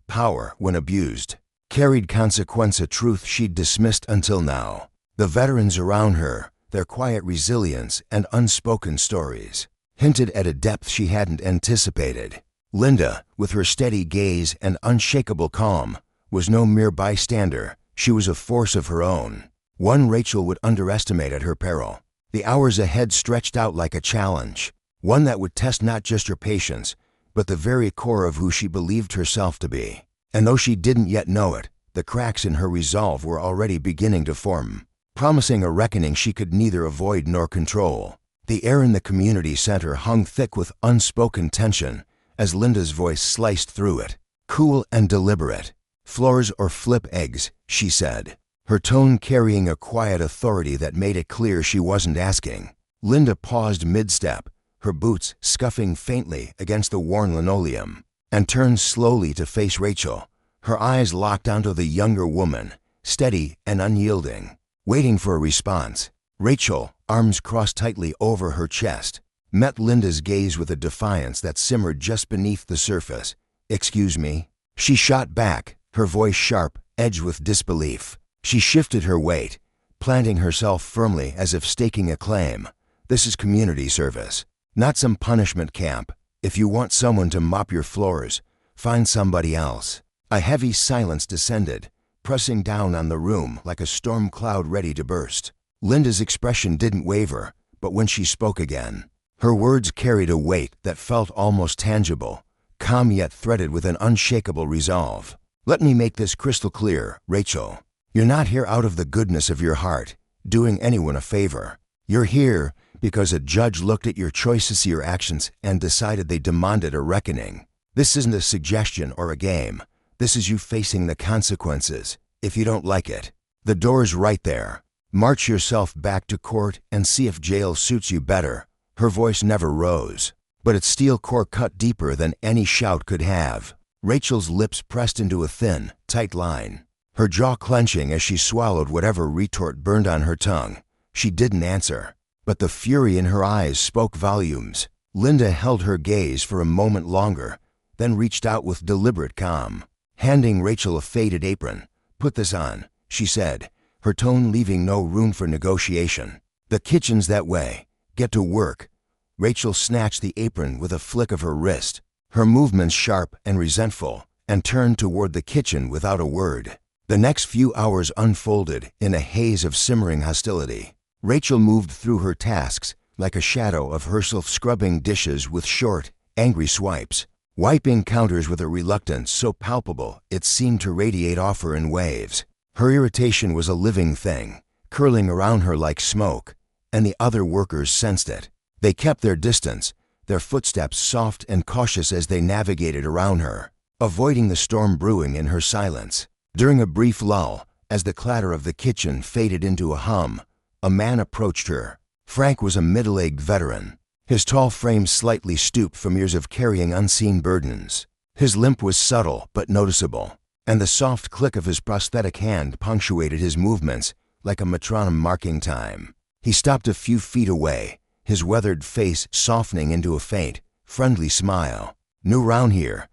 Power, when abused, carried consequence, a truth she'd dismissed until now. The veterans around her, their quiet resilience and unspoken stories, hinted at a depth she hadn't anticipated. Linda, with her steady gaze and unshakable calm, was no mere bystander. She was a force of her own, one Rachel would underestimate at her peril. The hours ahead stretched out like a challenge, one that would test not just her patience, but the very core of who she believed herself to be. And though she didn't yet know it, the cracks in her resolve were already beginning to form, promising a reckoning she could neither avoid nor control. The air in the community center hung thick with unspoken tension as Linda's voice sliced through it, cool and deliberate. "Floors or flip eggs," she said, her tone carrying a quiet authority that made it clear she wasn't asking. Linda paused mid-step, her boots scuffing faintly against the worn linoleum, and turned slowly to face Rachel, her eyes locked onto the younger woman, steady and unyielding, waiting for a response. Rachel, arms crossed tightly over her chest, met Linda's gaze with a defiance that simmered just beneath the surface. "Excuse me?" She shot back, her voice sharp, edged with disbelief. She shifted her weight, planting herself firmly as if staking a claim. "This is community service, not some punishment camp. If you want someone to mop your floors, find somebody else." A heavy silence descended, pressing down on the room like a storm cloud ready to burst. Linda's expression didn't waver, but when she spoke again, her words carried a weight that felt almost tangible, calm yet threaded with an unshakable resolve. "Let me make this crystal clear, Rachel. You're not here out of the goodness of your heart, doing anyone a favor. You're here because a judge looked at your choices, your actions, and decided they demanded a reckoning. This isn't a suggestion or a game. This is you facing the consequences, if you don't like it. The door's right there. March yourself back to court and see if jail suits you better." Her voice never rose, but its steel core cut deeper than any shout could have. Rachel's lips pressed into a thin, tight line, her jaw clenching as she swallowed whatever retort burned on her tongue. She didn't answer, but the fury in her eyes spoke volumes. Linda held her gaze for a moment longer, then reached out with deliberate calm, handing Rachel a faded apron. "Put this on," she said, her tone leaving no room for negotiation. "The kitchen's that way. Get to work." Rachel snatched the apron with a flick of her wrist, her movements sharp and resentful, and turned toward the kitchen without a word. The next few hours unfolded in a haze of simmering hostility. Rachel moved through her tasks like a shadow of herself, scrubbing dishes with short, angry swipes, wiping counters with a reluctance so palpable it seemed to radiate off her in waves. Her irritation was a living thing, curling around her like smoke, and the other workers sensed it. They kept their distance, their footsteps soft and cautious as they navigated around her, avoiding the storm brewing in her silence. During a brief lull, as the clatter of the kitchen faded into a hum, a man approached her. Frank was a middle-aged veteran, his tall frame slightly stooped from years of carrying unseen burdens. His limp was subtle but noticeable, and the soft click of his prosthetic hand punctuated his movements like a metronome marking time. He stopped a few feet away, his weathered face softening into a faint, friendly smile. "New round here?"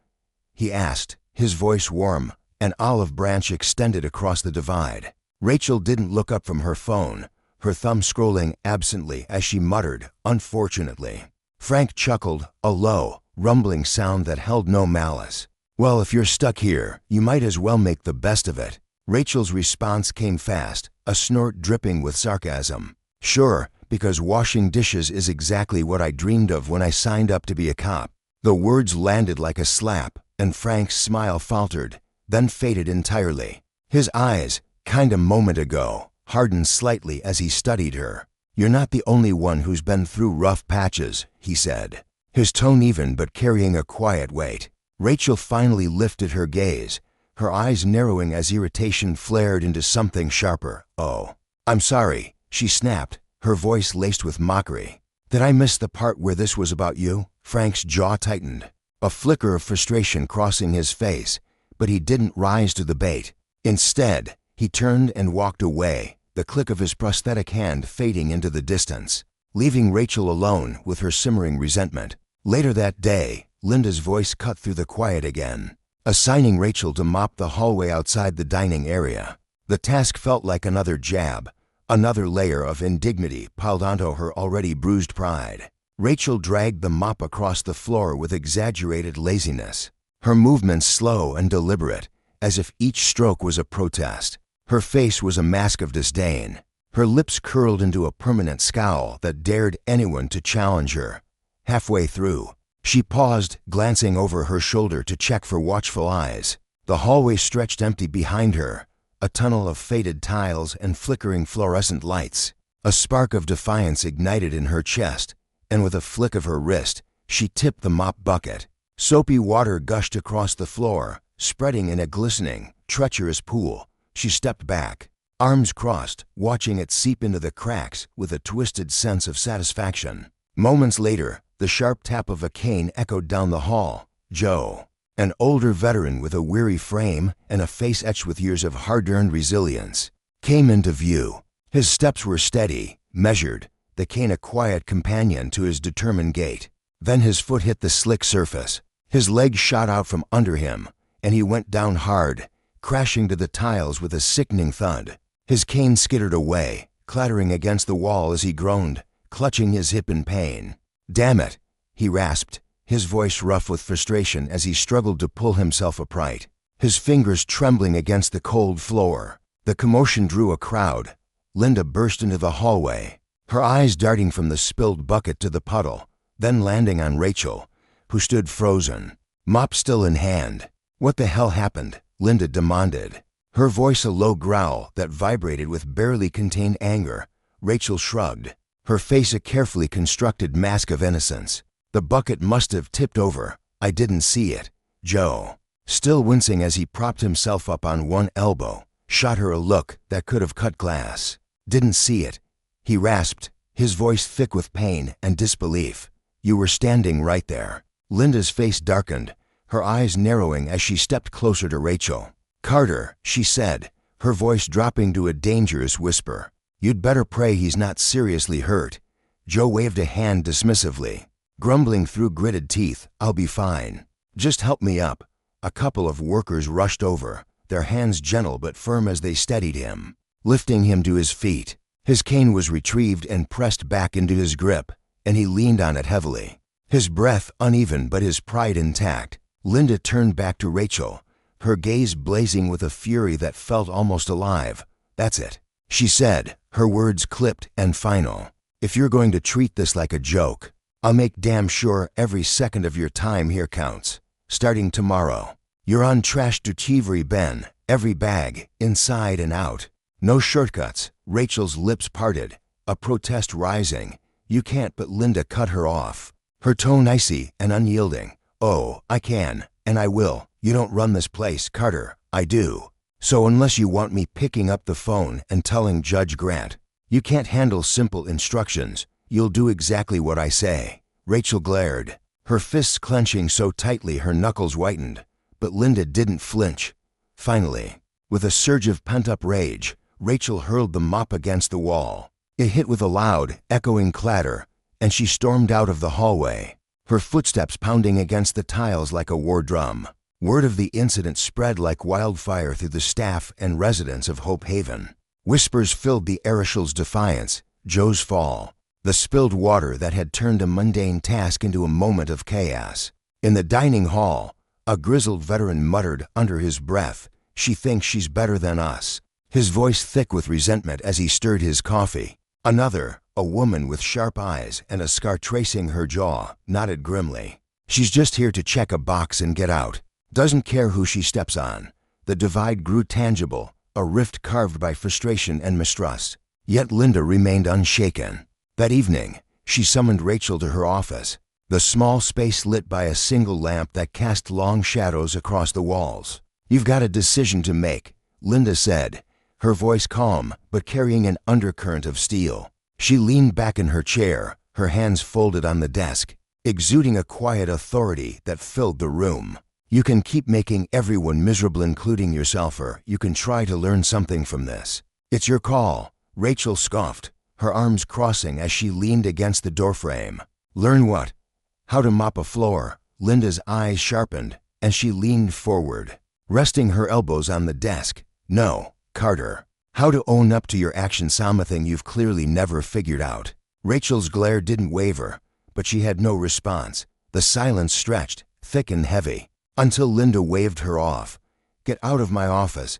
he asked, his voice warm, an olive branch extended across the divide. Rachel didn't look up from her phone, her thumb scrolling absently as she muttered, "Unfortunately." Frank chuckled, a low, rumbling sound that held no malice. Well, if you're stuck here, you might as well make the best of it. Rachel's response came fast, a snort dripping with sarcasm. Sure, because washing dishes is exactly what I dreamed of when I signed up to be a cop. The words landed like a slap, and Frank's smile faltered, then faded entirely. His eyes, kind a moment ago, hardened slightly as he studied her. You're not the only one who's been through rough patches, he said, his tone even but carrying a quiet weight. Rachel finally lifted her gaze, her eyes narrowing as irritation flared into something sharper. Oh, I'm sorry, she snapped, her voice laced with mockery. Did I miss the part where this was about you? Frank's jaw tightened, a flicker of frustration crossing his face, but he didn't rise to the bait. Instead, he turned and walked away, the click of his prosthetic hand fading into the distance, leaving Rachel alone with her simmering resentment. Later that day, Linda's voice cut through the quiet again, assigning Rachel to mop the hallway outside the dining area. The task felt like another jab, another layer of indignity piled onto her already bruised pride. Rachel dragged the mop across the floor with exaggerated laziness, her movements slow and deliberate, as if each stroke was a protest. Her face was a mask of disdain, her lips curled into a permanent scowl that dared anyone to challenge her. Halfway through, she paused, glancing over her shoulder to check for watchful eyes. The hallway stretched empty behind her, a tunnel of faded tiles and flickering fluorescent lights. A spark of defiance ignited in her chest, and with a flick of her wrist, she tipped the mop bucket. Soapy water gushed across the floor, spreading in a glistening, treacherous pool. She stepped back, arms crossed, watching it seep into the cracks with a twisted sense of satisfaction. Moments later, the sharp tap of a cane echoed down the hall. Joe, an older veteran with a weary frame and a face etched with years of hard-earned resilience, came into view. His steps were steady, measured, the cane a quiet companion to his determined gait. Then his foot hit the slick surface. His leg shot out from under him, and he went down hard, crashing to the tiles with a sickening thud. His cane skittered away, clattering against the wall as he groaned, clutching his hip in pain. "Damn it," he rasped, his voice rough with frustration as he struggled to pull himself upright, his fingers trembling against the cold floor. The commotion drew a crowd. Linda burst into the hallway, her eyes darting from the spilled bucket to the puddle, then landing on Rachel, who stood frozen, mop still in hand. "What the hell happened?" Linda demanded, her voice a low growl that vibrated with barely contained anger. Rachel shrugged, her face a carefully constructed mask of innocence. "The bucket must have tipped over. I didn't see it." Joe, still wincing as he propped himself up on one elbow, shot her a look that could have cut glass. "Didn't see it," he rasped, his voice thick with pain and disbelief. "You were standing right there." Linda's face darkened, her eyes narrowing as she stepped closer to Rachel. "Carter," she said, her voice dropping to a dangerous whisper. "You'd better pray he's not seriously hurt." Joe waved a hand dismissively, grumbling through gritted teeth, "I'll be fine. Just help me up." A couple of workers rushed over, their hands gentle but firm as they steadied him, lifting him to his feet. His cane was retrieved and pressed back into his grip, and he leaned on it heavily, his breath uneven but his pride intact. Linda turned back to Rachel, her gaze blazing with a fury that felt almost alive. "That's it," she said, her words clipped and final. "If you're going to treat this like a joke, I'll make damn sure every second of your time here counts. Starting tomorrow, you're on trash duty, Ben, every bag, inside and out. No shortcuts." Rachel's lips parted, a protest rising. "You can't," but Linda cut her off, her tone icy and unyielding. "Oh, I can, and I will. You don't run this place, Carter. I do. So unless you want me picking up the phone and telling Judge Grant you can't handle simple instructions, you'll do exactly what I say." Rachel glared, her fists clenching so tightly her knuckles whitened, but Linda didn't flinch. Finally, with a surge of pent-up rage, Rachel hurled the mop against the wall. It hit with a loud, echoing clatter, and she stormed out of the hallway, her footsteps pounding against the tiles like a war drum. Word of the incident spread like wildfire through the staff and residents of Hope Haven. Whispers filled the Arishal's defiance, Joe's fall, the spilled water that had turned a mundane task into a moment of chaos. In the dining hall, A grizzled veteran muttered under his breath, "She thinks she's better than us," his voice thick with resentment as he stirred his coffee. Another, a woman with sharp eyes and a scar tracing her jaw, nodded grimly. "She's just here to check a box and get out. Doesn't care who she steps on." The divide grew tangible, a rift carved by frustration and mistrust. Yet Linda remained unshaken. That evening, she summoned Rachel to her office, the small space lit by a single lamp that cast long shadows across the walls. "You've got a decision to make," Linda said, her voice calm but carrying an undercurrent of steel. She leaned back in her chair, her hands folded on the desk, exuding a quiet authority that filled the room. "You can keep making everyone miserable, including yourself, or you can try to learn something from this. It's your call," Rachel scoffed, her arms crossing as she leaned against the doorframe. "Learn what?" "How to mop a floor." Linda's eyes sharpened, and she leaned forward, resting her elbows on the desk. "No, Carter. How to own up to your actions, something you've clearly never figured out." Rachel's glare didn't waver, but she had no response. The silence stretched, thick and heavy, until Linda waved her off. "Get out of my office.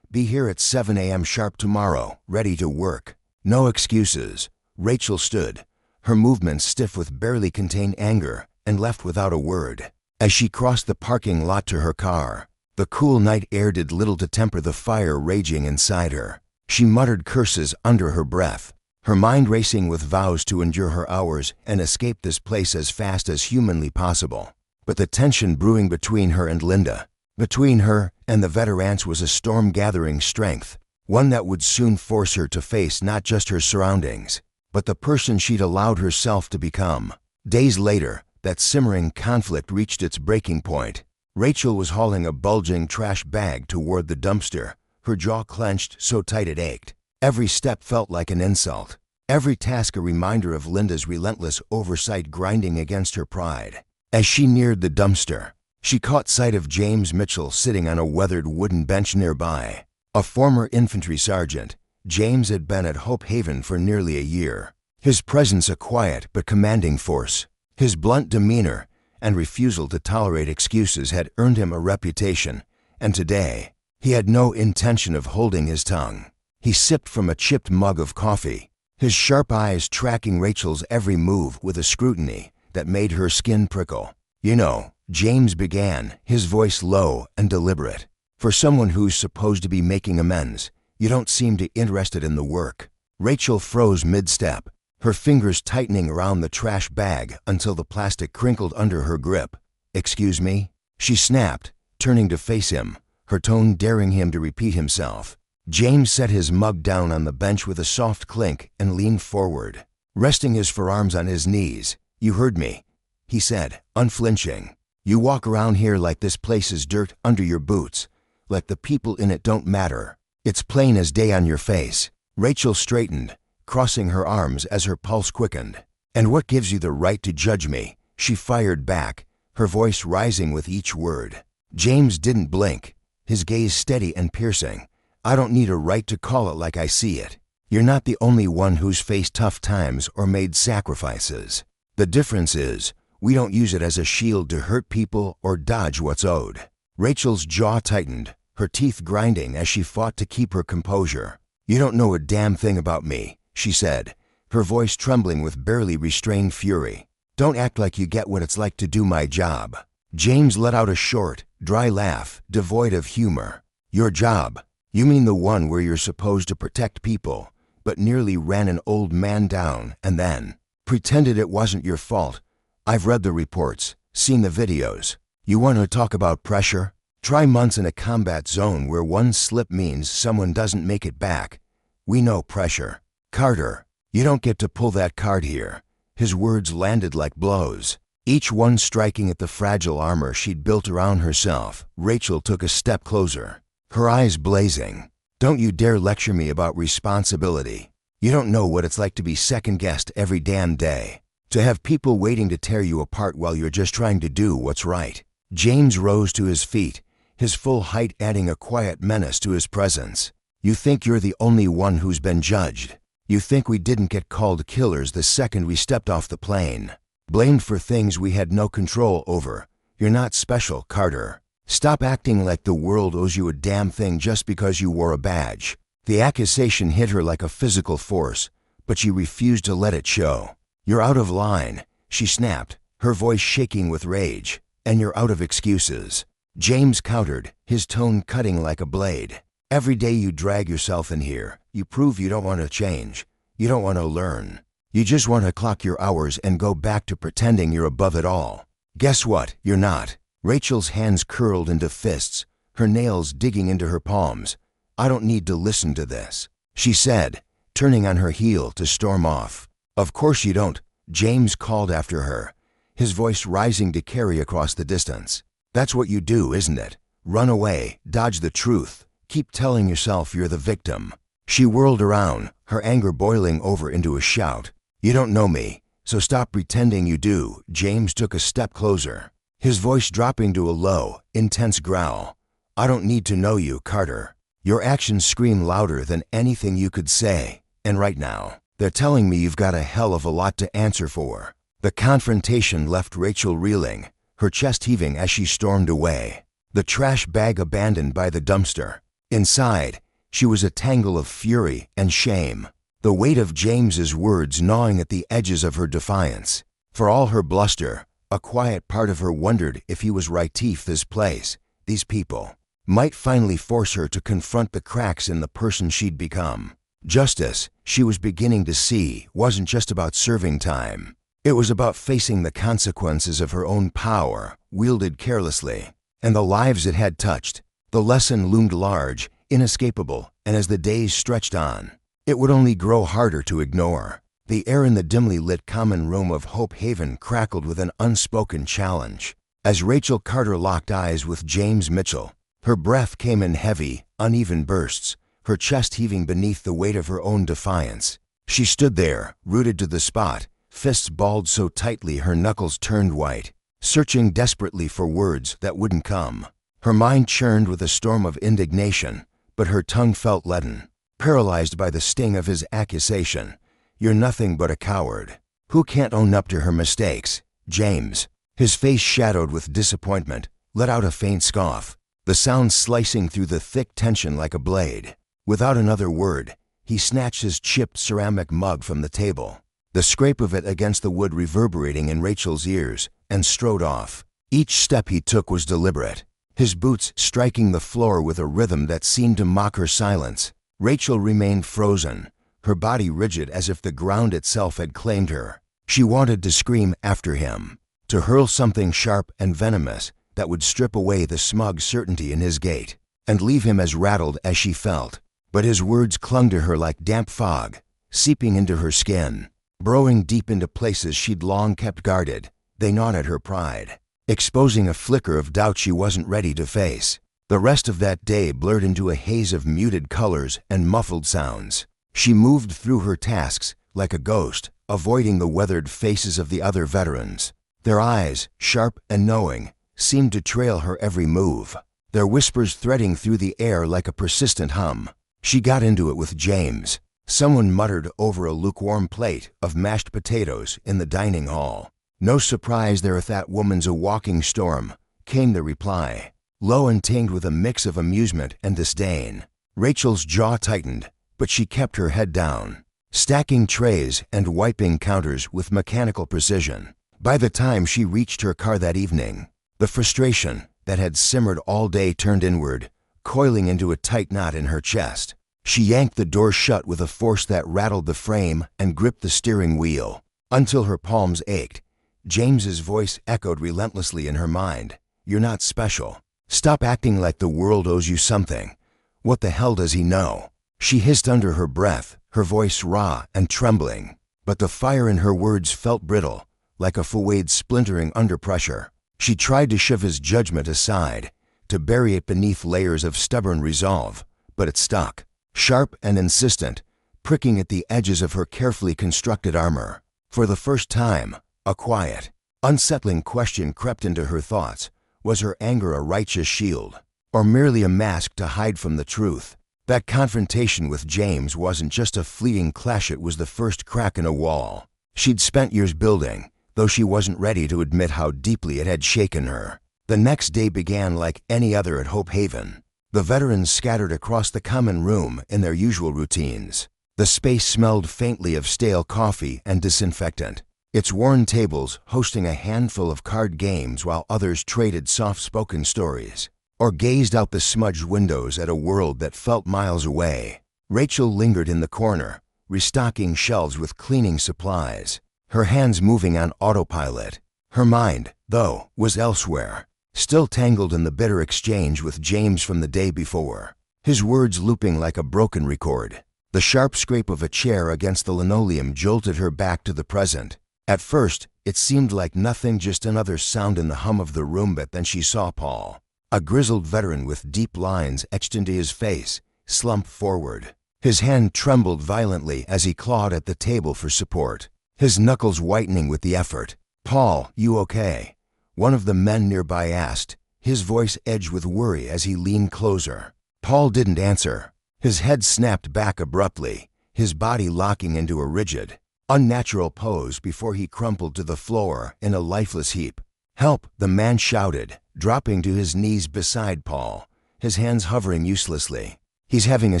Be here at 7 a.m. sharp tomorrow, ready to work. No excuses." Rachel stood, her movements stiff with barely contained anger, and left without a word. As she crossed the parking lot to her car, the cool night air did little to temper the fire raging inside her. She muttered curses under her breath, her mind racing with vows to endure her hours and escape this place as fast as humanly possible. But the tension brewing between her and Linda, between her and the veterans, was a storm gathering strength, one that would soon force her to face not just her surroundings, but the person she'd allowed herself to become. Days later, that simmering conflict reached its breaking point. Rachel was hauling a bulging trash bag toward the dumpster, her jaw clenched so tight it ached. Every step felt like an insult, every task a reminder of Linda's relentless oversight grinding against her pride. As she neared the dumpster, she caught sight of James Mitchell sitting on a weathered wooden bench nearby. A former infantry sergeant, James had been at Hope Haven for nearly a year. His presence a quiet but commanding force. His blunt demeanor and refusal to tolerate excuses had earned him a reputation, and today, he had no intention of holding his tongue. He sipped from a chipped mug of coffee, his sharp eyes tracking Rachel's every move with a scrutiny that made her skin prickle. "You know," James began, his voice low and deliberate, "for someone who's supposed to be making amends, you don't seem too interested in the work." Rachel froze mid-step, her fingers tightening around the trash bag until the plastic crinkled under her grip. "Excuse me?" she snapped, turning to face him, her tone daring him to repeat himself. James set his mug down on the bench with a soft clink and leaned forward, resting his forearms on his knees. "You heard me," he said, unflinching. "You walk around here like this place is dirt under your boots, like the people in it don't matter. It's plain as day on your face." Rachel straightened, crossing her arms as her pulse quickened. "And what gives you the right to judge me?" she fired back, her voice rising with each word. James didn't blink, his gaze steady and piercing. "I don't need a right to call it like I see it. You're not the only one who's faced tough times or made sacrifices. The difference is, we don't use it as a shield to hurt people or dodge what's owed." Rachel's jaw tightened, her teeth grinding as she fought to keep her composure. "You don't know a damn thing about me," she said, her voice trembling with barely restrained fury. "Don't act like you get what it's like to do my job." James let out a short, dry laugh, devoid of humor. "Your job? You mean the one where you're supposed to protect people, but nearly ran an old man down and then pretended it wasn't your fault? I've read the reports, seen the videos. You want to talk about pressure? Try months in a combat zone where one slip means someone doesn't make it back. We know pressure. Carter, you don't get to pull that card here." His words landed like blows, each one striking at the fragile armor she'd built around herself. Rachel took a step closer, her eyes blazing. "Don't you dare lecture me about responsibility. You don't know what it's like to be second-guessed every damn day, to have people waiting to tear you apart while you're just trying to do what's right." James rose to his feet, his full height adding a quiet menace to his presence. "You think you're the only one who's been judged. You think we didn't get called killers the second we stepped off the plane, blamed for things we had no control over. You're not special, Carter. Stop acting like the world owes you a damn thing just because you wore a badge. The accusation hit her like a physical force, but she refused to let it show. You're out of line, she snapped, her voice shaking with rage. And you're out of excuses. James countered, his tone cutting like a blade. Every day you drag yourself in here, you prove you don't want to change. You don't want to learn. You just want to clock your hours and go back to pretending you're above it all. Guess what? You're not. Rachel's hands curled into fists, her nails digging into her palms. I don't need to listen to this, she said, turning on her heel to storm off. Of course you don't, James called after her, his voice rising to carry across the distance. That's what you do, isn't it? Run away, dodge the truth, keep telling yourself you're the victim. She whirled around, her anger boiling over into a shout. You don't know me, so stop pretending you do. James took a step closer, his voice dropping to a low, intense growl. I don't need to know you, Carter. Your actions scream louder than anything you could say, and right now, they're telling me you've got a hell of a lot to answer for. The confrontation left Rachel reeling, her chest heaving as she stormed away, the trash bag abandoned by the dumpster. Inside, she was a tangle of fury and shame, the weight of James's words gnawing at the edges of her defiance. For all her bluster, a quiet part of her wondered if he was right. This place, these people, might finally force her to confront the cracks in the person she'd become. Justice, she was beginning to see, wasn't just about serving time. It was about facing the consequences of her own power, wielded carelessly, and the lives it had touched. The lesson loomed large, inescapable, and as the days stretched on, it would only grow harder to ignore. The air in the dimly lit common room of Hope Haven crackled with an unspoken challenge. As Rachel Carter locked eyes with James Mitchell, her breath came in heavy, uneven bursts, her chest heaving beneath the weight of her own defiance. She stood there, rooted to the spot, fists balled so tightly her knuckles turned white, searching desperately for words that wouldn't come. Her mind churned with a storm of indignation, but her tongue felt leaden, paralyzed by the sting of his accusation. You're nothing but a coward, who can't own up to her mistakes. James, his face shadowed with disappointment, let out a faint scoff, the sound slicing through the thick tension like a blade. Without another word, he snatched his chipped ceramic mug from the table, the scrape of it against the wood reverberating in Rachel's ears, and strode off. Each step he took was deliberate, his boots striking the floor with a rhythm that seemed to mock her silence. Rachel remained frozen, her body rigid as if the ground itself had claimed her. She wanted to scream after him, to hurl something sharp and venomous that would strip away the smug certainty in his gait, and leave him as rattled as she felt. But his words clung to her like damp fog, seeping into her skin, burrowing deep into places she'd long kept guarded. They gnawed at her pride, exposing a flicker of doubt she wasn't ready to face. The rest of that day blurred into a haze of muted colors and muffled sounds. She moved through her tasks like a ghost, avoiding the weathered faces of the other veterans. Their eyes, sharp and knowing, seemed to trail her every move, their whispers threading through the air like a persistent hum. She got into it with James. Someone muttered over a lukewarm plate of mashed potatoes in the dining hall. No surprise there if that woman's a walking storm, came the reply, low and tinged with a mix of amusement and disdain. Rachel's jaw tightened, but she kept her head down, stacking trays and wiping counters with mechanical precision. By the time she reached her car that evening, the frustration that had simmered all day turned inward, coiling into a tight knot in her chest. She yanked the door shut with a force that rattled the frame and gripped the steering wheel until her palms ached. James's voice echoed relentlessly in her mind. You're not special. Stop acting like the world owes you something. What the hell does he know? She hissed under her breath, her voice raw and trembling, but the fire in her words felt brittle, like a fouet splintering under pressure. She tried to shove his judgment aside, to bury it beneath layers of stubborn resolve, but it stuck, sharp and insistent, pricking at the edges of her carefully constructed armor. For the first time, a quiet, unsettling question crept into her thoughts. Was her anger a righteous shield, or merely a mask to hide from the truth? That confrontation with James wasn't just a fleeting clash, it was the first crack in a wall she'd spent years building, though she wasn't ready to admit how deeply it had shaken her. The next day began like any other at Hope Haven. The veterans scattered across the common room in their usual routines. The space smelled faintly of stale coffee and disinfectant, its worn tables hosting a handful of card games while others traded soft-spoken stories, or gazed out the smudged windows at a world that felt miles away. Rachel lingered in the corner, restocking shelves with cleaning supplies, her hands moving on autopilot. Her mind, though, was elsewhere, still tangled in the bitter exchange with James from the day before, his words looping like a broken record. The sharp scrape of a chair against the linoleum jolted her back to the present. At first, it seemed like nothing, just another sound in the hum of the room, but then she saw Paul, a grizzled veteran with deep lines etched into his face, slump forward. His hand trembled violently as he clawed at the table for support, his knuckles whitening with the effort. "Paul, you okay?" one of the men nearby asked, his voice edged with worry as he leaned closer. Paul didn't answer. His head snapped back abruptly, his body locking into a rigid, unnatural pose before he crumpled to the floor in a lifeless heap. "Help!" the man shouted, dropping to his knees beside Paul, his hands hovering uselessly. "He's having a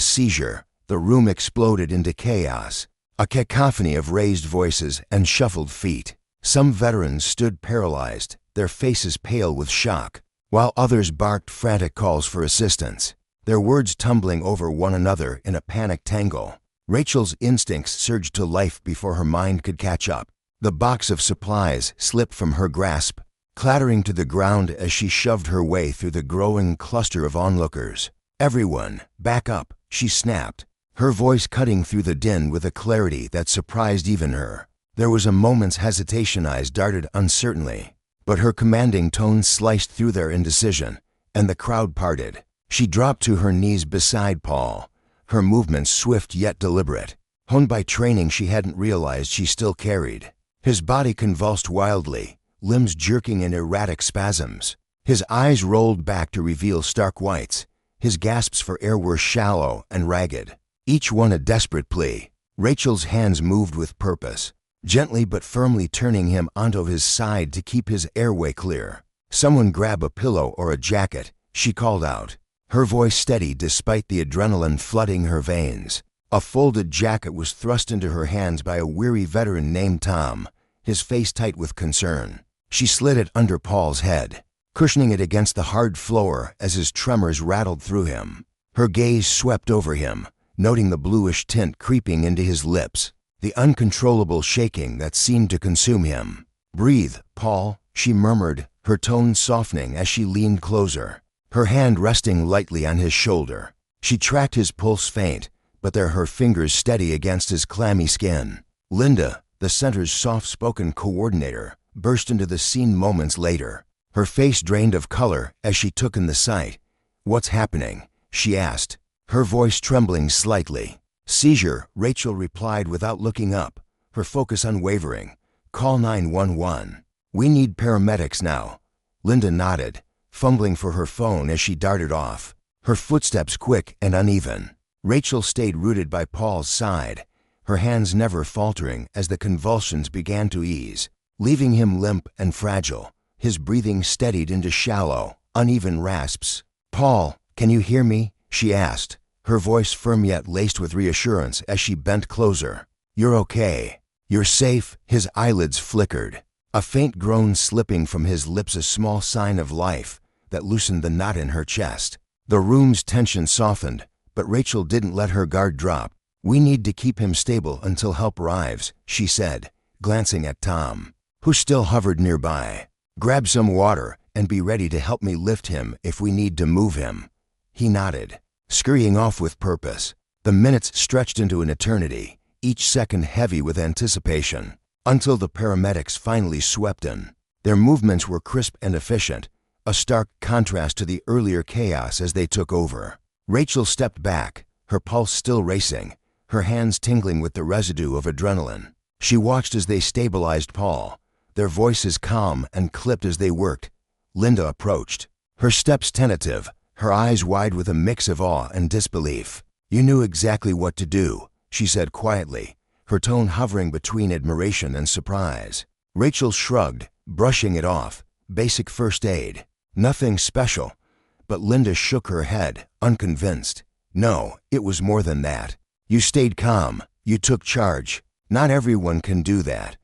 seizure." The room exploded into chaos, a cacophony of raised voices and shuffled feet. Some veterans stood paralyzed, their faces pale with shock, while others barked frantic calls for assistance, their words tumbling over one another in a panic tangle. Rachel's instincts surged to life before her mind could catch up. The box of supplies slipped from her grasp, clattering to the ground as she shoved her way through the growing cluster of onlookers. "Everyone, back up," she snapped, her voice cutting through the din with a clarity that surprised even her. There was a moment's hesitation, eyes darted uncertainly, but her commanding tone sliced through their indecision, and the crowd parted. She dropped to her knees beside Paul, her movements swift yet deliberate, honed by training she hadn't realized she still carried. His body convulsed wildly, limbs jerking in erratic spasms. His eyes rolled back to reveal stark whites. His gasps for air were shallow and ragged, each one a desperate plea. Rachel's hands moved with purpose, gently but firmly turning him onto his side to keep his airway clear. "Someone grab a pillow or a jacket," she called out, her voice steady despite the adrenaline flooding her veins. A folded jacket was thrust into her hands by a weary veteran named Tom, his face tight with concern. She slid it under Paul's head, cushioning it against the hard floor as his tremors rattled through him. Her gaze swept over him, noting the bluish tint creeping into his lips, the uncontrollable shaking that seemed to consume him. "Breathe, Paul," she murmured, her tone softening as she leaned closer, her hand resting lightly on his shoulder. She tracked his pulse faint, but there her fingers steady against his clammy skin. Linda, the center's soft-spoken coordinator, burst into the scene moments later, her face drained of color as she took in the sight. "What's happening?" she asked, her voice trembling slightly. "Seizure," Rachel replied without looking up, her focus unwavering. "Call 911. We need paramedics now." Linda nodded, fumbling for her phone as she darted off, her footsteps quick and uneven. Rachel stayed rooted by Paul's side, her hands never faltering as the convulsions began to ease, leaving him limp and fragile, his breathing steadied into shallow, uneven rasps. "Paul, can you hear me?" she asked, her voice firm yet laced with reassurance as she bent closer. "You're okay. You're safe." His eyelids flickered, a faint groan slipping from his lips, a small sign of life that loosened the knot in her chest. The room's tension softened, but Rachel didn't let her guard drop. "We need to keep him stable until help arrives," she said, glancing at Tom, who still hovered nearby. "Grab some water and be ready to help me lift him if we need to move him." He nodded, scurrying off with purpose. The minutes stretched into an eternity, each second heavy with anticipation, until the paramedics finally swept in. Their movements were crisp and efficient, a stark contrast to the earlier chaos as they took over. Rachel stepped back, her pulse still racing, her hands tingling with the residue of adrenaline. She watched as they stabilized Paul, their voices calm and clipped as they worked. Linda approached, her steps tentative, her eyes wide with a mix of awe and disbelief. "You knew exactly what to do," she said quietly, her tone hovering between admiration and surprise. Rachel shrugged, brushing it off. "Basic first aid." Nothing special. But Linda shook her head, unconvinced. No, it was more than that. You stayed calm. You took charge. Not everyone can do that.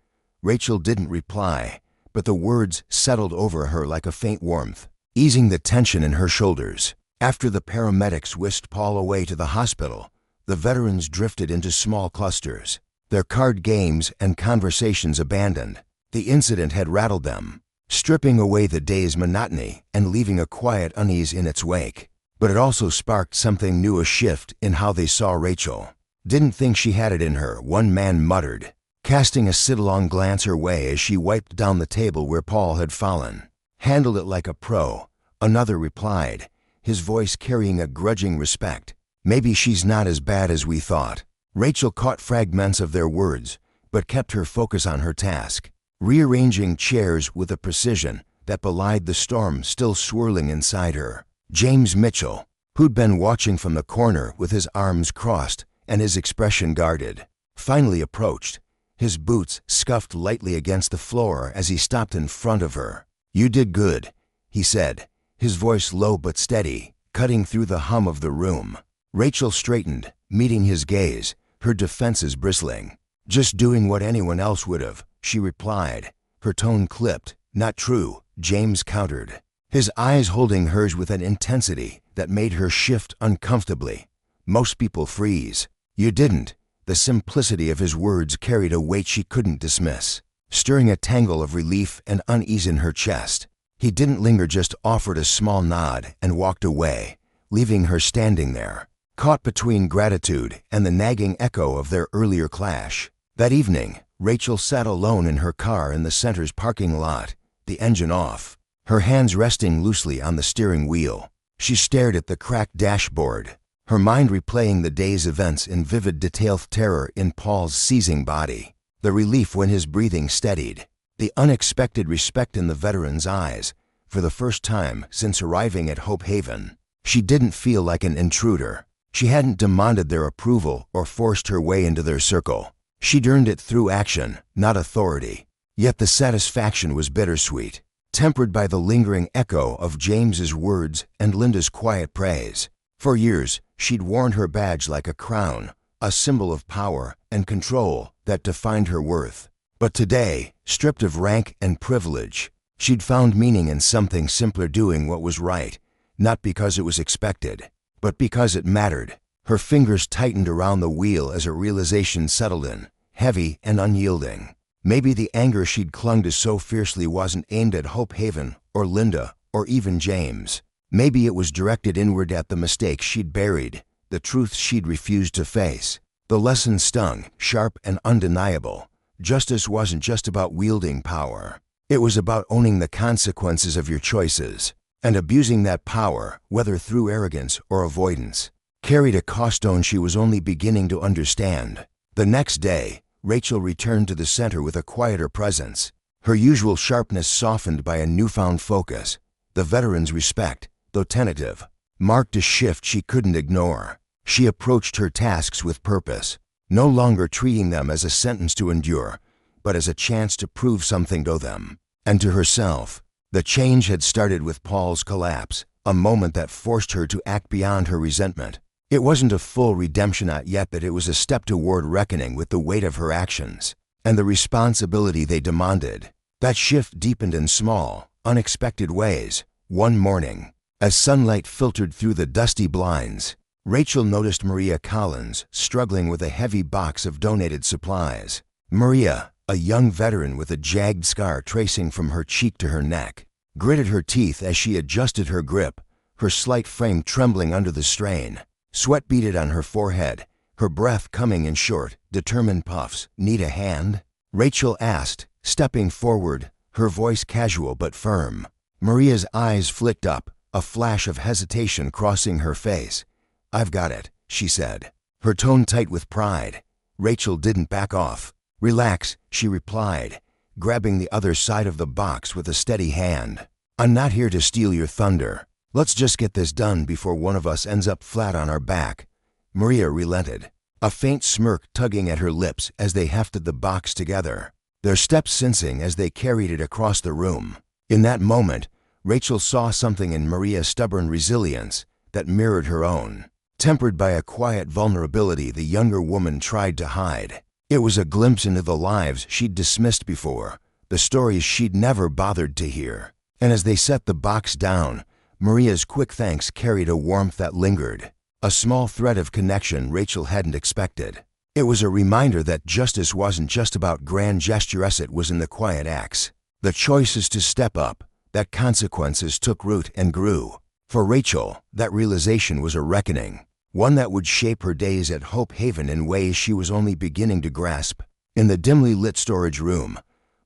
Rachel didn't reply, but the words settled over her like a faint warmth, easing the tension in her shoulders. After the paramedics whisked Paul away to the hospital, the veterans drifted into small clusters, their card games and conversations abandoned. The incident had rattled them, stripping away the day's monotony and leaving a quiet unease in its wake. But it also sparked something new, a shift in how they saw Rachel. Didn't think she had it in her, one man muttered, casting a sidelong glance her way as she wiped down the table where Paul had fallen. Handled it like a pro, another replied, his voice carrying a grudging respect. Maybe she's not as bad as we thought. Rachel caught fragments of their words, but kept her focus on her task, rearranging chairs with a precision that belied the storm still swirling inside her. James Mitchell, who'd been watching from the corner with his arms crossed and his expression guarded, finally approached. His boots scuffed lightly against the floor as he stopped in front of her. "You did good," he said, his voice low but steady, cutting through the hum of the room. Rachel straightened, meeting his gaze, her defenses bristling. "Just doing what anyone else would have," she replied. Her tone clipped. "Not true," James countered, his eyes holding hers with an intensity that made her shift uncomfortably. "Most people freeze. You didn't." The simplicity of his words carried a weight she couldn't dismiss, stirring a tangle of relief and unease in her chest. He didn't linger, just offered a small nod and walked away, leaving her standing there, caught between gratitude and the nagging echo of their earlier clash. That evening, Rachel sat alone in her car in the center's parking lot, the engine off, her hands resting loosely on the steering wheel. She stared at the cracked dashboard, her mind replaying the day's events in vivid detail, terror in Paul's seizing body, the relief when his breathing steadied, the unexpected respect in the veteran's eyes. For the first time since arriving at Hope Haven, she didn't feel like an intruder. She hadn't demanded their approval or forced her way into their circle. She'd earned it through action, not authority. Yet the satisfaction was bittersweet, tempered by the lingering echo of James's words and Linda's quiet praise. For years, she'd worn her badge like a crown, a symbol of power and control that defined her worth. But today, stripped of rank and privilege, she'd found meaning in something simpler, doing what was right, not because it was expected, but because it mattered. Her fingers tightened around the wheel as a realization settled in, heavy and unyielding. Maybe the anger she'd clung to so fiercely wasn't aimed at Hope Haven or Linda or even James. Maybe it was directed inward at the mistakes she'd buried, the truths she'd refused to face. The lesson stung, sharp and undeniable. Justice wasn't just about wielding power. It was about owning the consequences of your choices, and abusing that power, whether through arrogance or avoidance, carried a cost she was only beginning to understand. The next day, Rachel returned to the center with a quieter presence, her usual sharpness softened by a newfound focus. The veteran's respect, though tentative, marked a shift she couldn't ignore. She approached her tasks with purpose, no longer treating them as a sentence to endure, but as a chance to prove something to them and to herself. The change had started with Paul's collapse, a moment that forced her to act beyond her resentment. It wasn't a full redemption yet, but it was a step toward reckoning with the weight of her actions and the responsibility they demanded. That shift deepened in small, unexpected ways. One morning, as sunlight filtered through the dusty blinds, Rachel noticed Maria Collins struggling with a heavy box of donated supplies. Maria, a young veteran with a jagged scar tracing from her cheek to her neck, gritted her teeth as she adjusted her grip, her slight frame trembling under the strain. Sweat beaded on her forehead, her breath coming in short, determined puffs. "Need a hand?" Rachel asked, stepping forward, her voice casual but firm. Maria's eyes flicked up, a flash of hesitation crossing her face. "I've got it," she said, her tone tight with pride. Rachel didn't back off. "Relax," she replied, grabbing the other side of the box with a steady hand. "I'm not here to steal your thunder. Let's just get this done before one of us ends up flat on our back." Maria relented, a faint smirk tugging at her lips as they hefted the box together, their steps sensing as they carried it across the room. In that moment, Rachel saw something in Maria's stubborn resilience that mirrored her own, tempered by a quiet vulnerability the younger woman tried to hide. It was a glimpse into the lives she'd dismissed before, the stories she'd never bothered to hear. And as they set the box down, Maria's quick thanks carried a warmth that lingered, a small thread of connection Rachel hadn't expected. It was a reminder that justice wasn't just about grand gestures, it was in the quiet acts, the choices to step up, that consequences took root and grew. For Rachel, that realization was a reckoning, one that would shape her days at Hope Haven in ways she was only beginning to grasp. In the dimly lit storage room,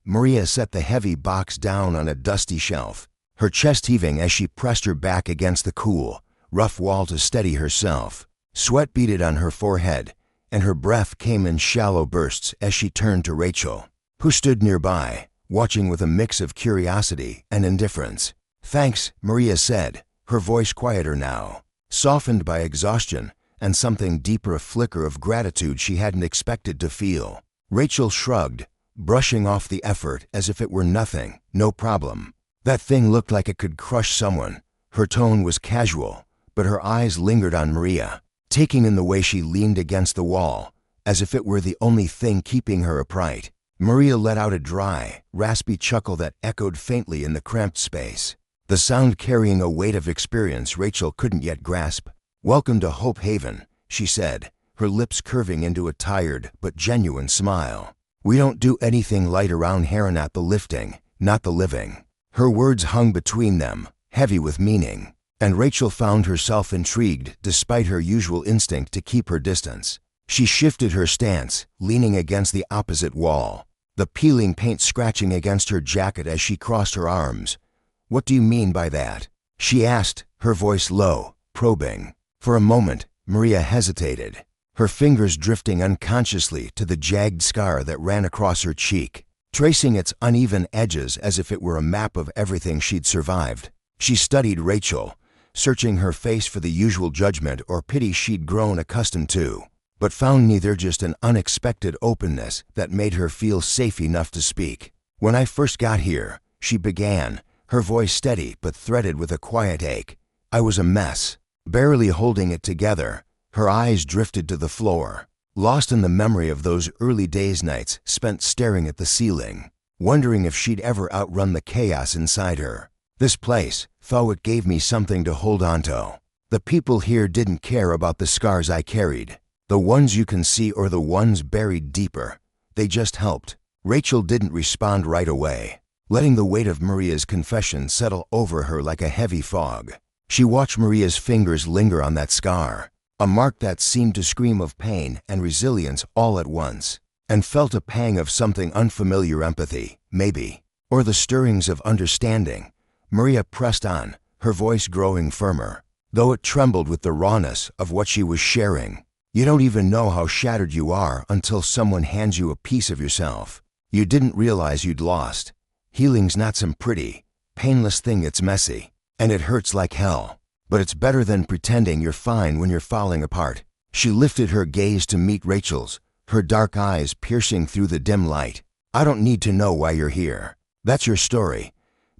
Maria set the heavy box down on a dusty shelf, her chest heaving as she pressed her back against the cool, rough wall to steady herself. Sweat beaded on her forehead, and her breath came in shallow bursts as she turned to Rachel, who stood nearby, watching with a mix of curiosity and indifference. "Thanks," Maria said, her voice quieter now, softened by exhaustion and something deeper, a flicker of gratitude she hadn't expected to feel. Rachel shrugged, brushing off the effort as if it were nothing. "No problem." That thing looked like it could crush someone. Her tone was casual, but her eyes lingered on Maria, taking in the way she leaned against the wall, as if it were the only thing keeping her upright. Maria let out a dry, raspy chuckle that echoed faintly in the cramped space, the sound carrying a weight of experience Rachel couldn't yet grasp. "Welcome to Hope Haven," she said, her lips curving into a tired but genuine smile. "We don't do anything light around here, not the lifting, not the living." Her words hung between them, heavy with meaning, and Rachel found herself intrigued despite her usual instinct to keep her distance. She shifted her stance, leaning against the opposite wall, the peeling paint scratching against her jacket as she crossed her arms. "What do you mean by that?" she asked, her voice low, probing. For a moment, Maria hesitated, her fingers drifting unconsciously to the jagged scar that ran across her cheek, tracing its uneven edges as if it were a map of everything she'd survived. She studied Rachel, searching her face for the usual judgment or pity she'd grown accustomed to, but found neither, just an unexpected openness that made her feel safe enough to speak. "When I first got here," she began, her voice steady but threaded with a quiet ache, "I was a mess." Barely holding it together, her eyes drifted to the floor, lost in the memory of those early days, nights spent staring at the ceiling, wondering if she'd ever outrun the chaos inside her. "This place, though, it gave me something to hold on to. The people here didn't care about the scars I carried, the ones you can see or the ones buried deeper. They just helped." Rachel didn't respond right away, letting the weight of Maria's confession settle over her like a heavy fog. She watched Maria's fingers linger on that scar, a mark that seemed to scream of pain and resilience all at once, and felt a pang of something unfamiliar, empathy, maybe, or the stirrings of understanding. Maria pressed on, her voice growing firmer, though it trembled with the rawness of what she was sharing. "You don't even know how shattered you are until someone hands you a piece of yourself. You didn't realize you'd lost. Healing's not some pretty, painless thing, it's messy, and it hurts like hell. But it's better than pretending you're fine when you're falling apart." She lifted her gaze to meet Rachel's, her dark eyes piercing through the dim light. "I don't need to know why you're here. That's your story.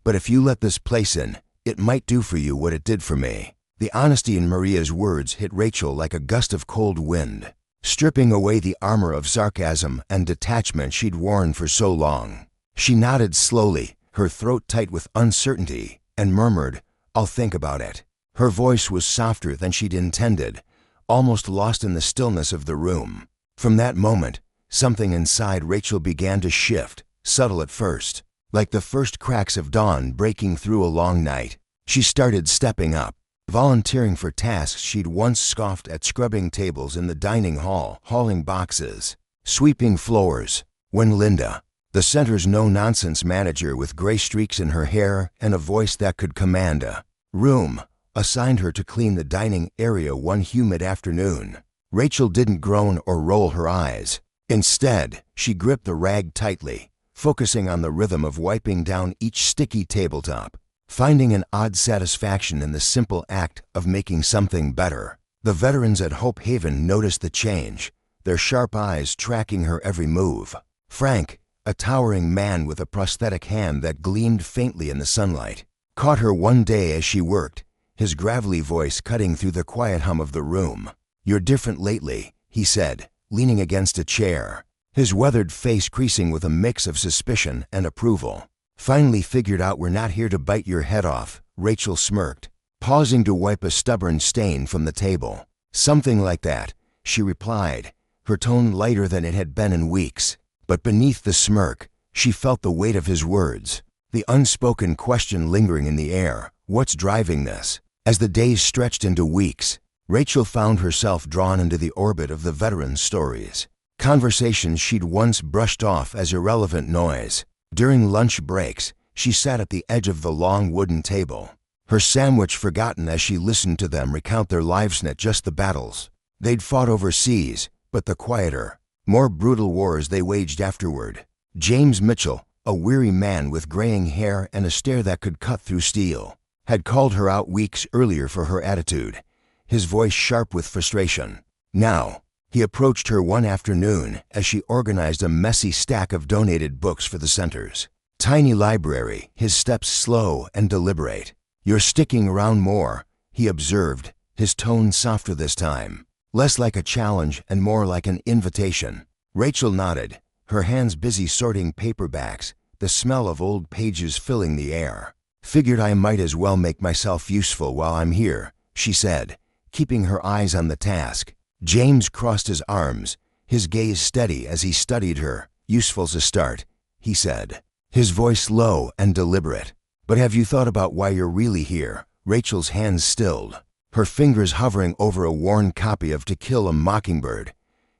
But if you let this place in, it might do for you what it did for me." The honesty in Maria's words hit Rachel like a gust of cold wind, stripping away the armor of sarcasm and detachment she'd worn for so long. She nodded slowly, her throat tight with uncertainty, and murmured, "I'll think about it." Her voice was softer than she'd intended, almost lost in the stillness of the room. From that moment, something inside Rachel began to shift, subtle at first, like the first cracks of dawn breaking through a long night. She started stepping up, volunteering for tasks she'd once scoffed at, scrubbing tables in the dining hall, hauling boxes, sweeping floors. When Linda, the center's no-nonsense manager with gray streaks in her hair and a voice that could command a room, assigned her to clean the dining area one humid afternoon, Rachel didn't groan or roll her eyes. Instead, she gripped the rag tightly, focusing on the rhythm of wiping down each sticky tabletop, finding an odd satisfaction in the simple act of making something better. The veterans at Hope Haven noticed the change, their sharp eyes tracking her every move. Frank, a towering man with a prosthetic hand that gleamed faintly in the sunlight, caught her one day as she worked, his gravelly voice cutting through the quiet hum of the room. "You're different lately," he said, leaning against a chair, his weathered face creasing with a mix of suspicion and approval. "Finally figured out we're not here to bite your head off," Rachel smirked, pausing to wipe a stubborn stain from the table. "Something like that," she replied, her tone lighter than it had been in weeks. But beneath the smirk, she felt the weight of his words, the unspoken question lingering in the air. What's driving this? As the days stretched into weeks, Rachel found herself drawn into the orbit of the veteran's stories. Conversations she'd once brushed off as irrelevant noise. During lunch breaks, she sat at the edge of the long wooden table, her sandwich forgotten as she listened to them recount their lives, not just the battles they'd fought overseas, but the quieter, more brutal wars they waged afterward. James Mitchell, a weary man with graying hair and a stare that could cut through steel, had called her out weeks earlier for her attitude, his voice sharp with frustration. Now, he approached her one afternoon as she organized a messy stack of donated books for the center's tiny library, his steps slow and deliberate. "You're sticking around more," he observed, his tone softer this time, less like a challenge and more like an invitation. Rachel nodded, her hands busy sorting paperbacks, the smell of old pages filling the air. "Figured I might as well make myself useful while I'm here," she said, keeping her eyes on the task. James crossed his arms, his gaze steady as he studied her. "Useful's a start," he said, his voice low and deliberate. "But have you thought about why you're really here?" Rachel's hands stilled, her fingers hovering over a worn copy of To Kill a Mockingbird.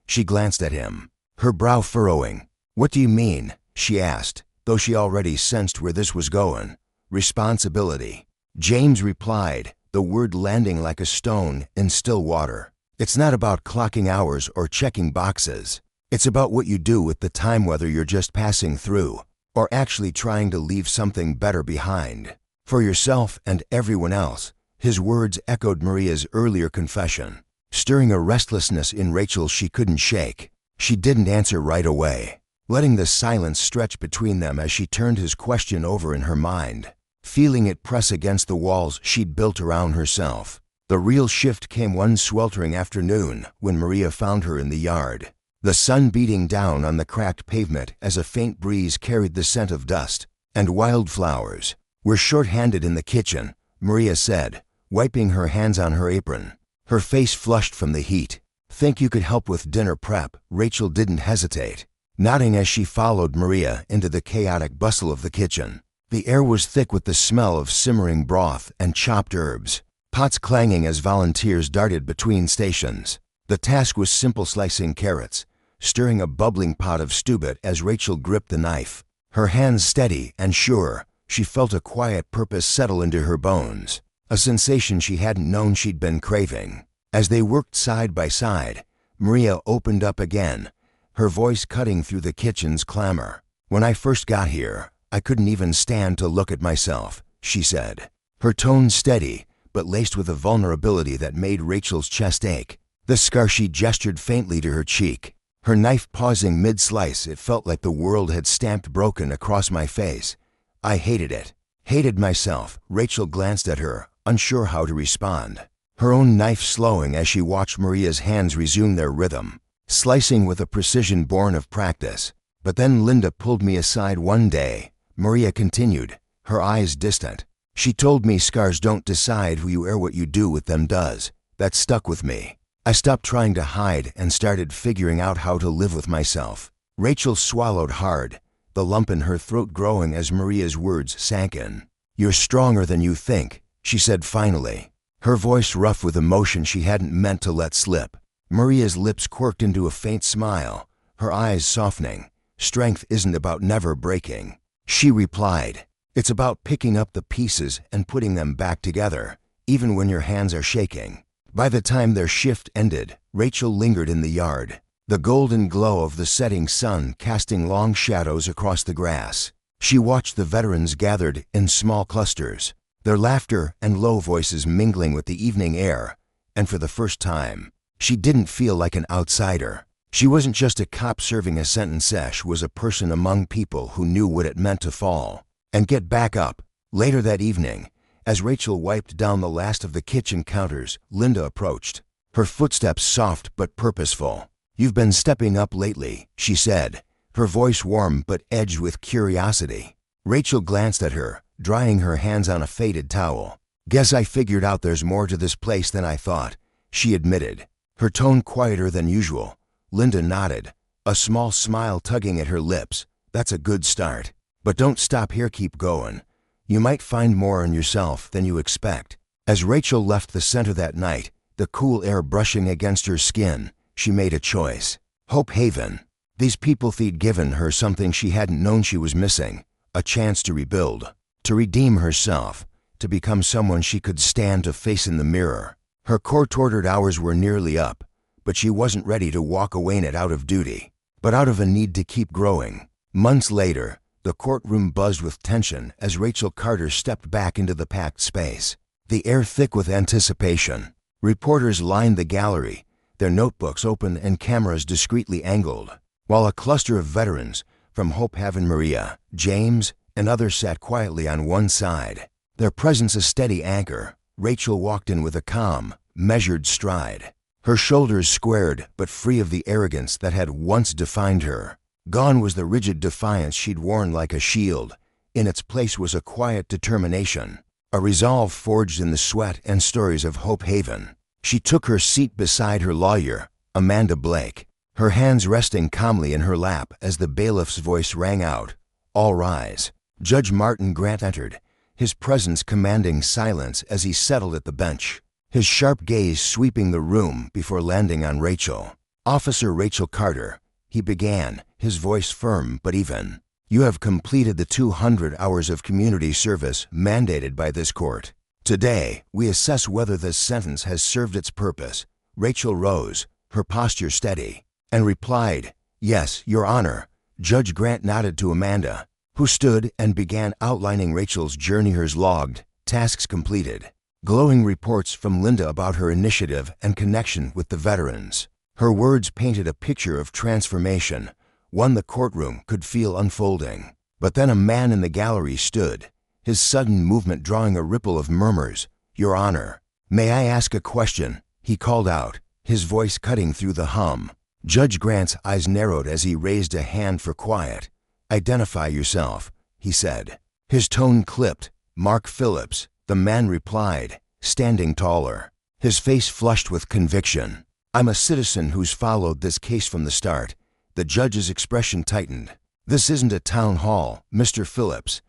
She glanced at him, her brow furrowing. "What do you mean?" she asked, though she already sensed where this was going. "Responsibility," James replied, the word landing like a stone in still water. "It's not about clocking hours or checking boxes. It's about what you do with the time, whether you're just passing through or actually trying to leave something better behind. For yourself and everyone else." His words echoed Maria's earlier confession, stirring a restlessness in Rachel she couldn't shake. She didn't answer right away, letting the silence stretch between them as she turned his question over in her mind, feeling it press against the walls she'd built around herself. The real shift came one sweltering afternoon when Maria found her in the yard, the sun beating down on the cracked pavement as a faint breeze carried the scent of dust and wildflowers. "We're short-handed in the kitchen," Maria said, wiping her hands on her apron, her face flushed from the heat. "Think you could help with dinner prep?" Rachel didn't hesitate, nodding as she followed Maria into the chaotic bustle of the kitchen. The air was thick with the smell of simmering broth and chopped herbs, pots clanging as volunteers darted between stations. The task was simple: slicing carrots, stirring a bubbling pot of stewbit as Rachel gripped the knife. Her hands steady and sure, she felt a quiet purpose settle into her bones, a sensation she hadn't known she'd been craving. As they worked side by side, Maria opened up again, her voice cutting through the kitchen's clamor. "When I first got here, I couldn't even stand to look at myself," she said, her tone steady but laced with a vulnerability that made Rachel's chest ache. The scar, she gestured faintly to her cheek, her knife pausing mid-slice. "It felt like the world had stamped broken across my face. I hated it. Hated myself." Rachel glanced at her, unsure how to respond, her own knife slowing as she watched Maria's hands resume their rhythm, slicing with a precision born of practice. "But then Linda pulled me aside one day," Maria continued, her eyes distant. "She told me scars don't decide who you are, what you do with them does. That stuck with me. I stopped trying to hide and started figuring out how to live with myself." Rachel swallowed hard, the lump in her throat growing as Maria's words sank in. "You're stronger than you think," she said finally, her voice rough with emotion she hadn't meant to let slip. Maria's lips quirked into a faint smile, her eyes softening. "Strength isn't about never breaking," she replied. "It's about picking up the pieces and putting them back together, even when your hands are shaking." By the time their shift ended, Rachel lingered in the yard, the golden glow of the setting sun casting long shadows across the grass. She watched the veterans gathered in small clusters, their laughter and low voices mingling with the evening air, and for the first time, she didn't feel like an outsider. She wasn't just a cop serving a sentence. She was a person among people who knew what it meant to fall and get back up, Later that evening, as Rachel wiped down the last of the kitchen counters, Linda approached, her footsteps soft but purposeful. "You've been stepping up lately," she said, her voice warm but edged with curiosity. Rachel glanced at her, drying her hands on a faded towel. "Guess I figured out there's more to this place than I thought," she admitted, her tone quieter than usual. Linda nodded, a small smile tugging at her lips. "That's a good start. But don't stop here, keep going. You might find more in yourself than you expect." As Rachel left the center that night, the cool air brushing against her skin, she made a choice. Hope Haven. These people had given her something she hadn't known she was missing, a chance to rebuild, to redeem herself, to become someone she could stand to face in the mirror. Her court-ordered hours were nearly up, but she wasn't ready to walk away in it out of duty, but out of a need to keep growing. Months later, the courtroom buzzed with tension as Rachel Carter stepped back into the packed space, the air thick with anticipation. Reporters lined the gallery, their notebooks open and cameras discreetly angled, while a cluster of veterans from Hope Haven, Maria, James, and others sat quietly on one side, their presence a steady anchor. Rachel walked in with a calm, measured stride, her shoulders squared but free of the arrogance that had once defined her. Gone was the rigid defiance she'd worn like a shield. In its place was a quiet determination, a resolve forged in the sweat and stories of Hope Haven. She took her seat beside her lawyer, Amanda Blake, her hands resting calmly in her lap as the bailiff's voice rang out, "All rise." Judge Martin Grant entered, his presence commanding silence as he settled at the bench, his sharp gaze sweeping the room before landing on Rachel. "Officer Rachel Carter," he began, his voice firm but even, "you have completed the 200 hours of community service mandated by this court. Today, we assess whether this sentence has served its purpose." Rachel rose, her posture steady, and replied, "Yes, Your Honor." Judge Grant nodded to Amanda, who stood and began outlining Rachel's journey, hers logged, tasks completed, glowing reports from Linda about her initiative and connection with the veterans. Her words painted a picture of transformation, one the courtroom could feel unfolding. But then a man in the gallery stood, his sudden movement drawing a ripple of murmurs. "Your Honor, may I ask a question?" he called out, his voice cutting through the hum. Judge Grant's eyes narrowed as he raised a hand for quiet. "Identify yourself," he said. His tone clipped. "Mark Phillips," the man replied, standing taller, his face flushed with conviction. "I'm a citizen who's followed this case from the start." The judge's expression tightened. "This isn't a town hall, Mr. Phillips."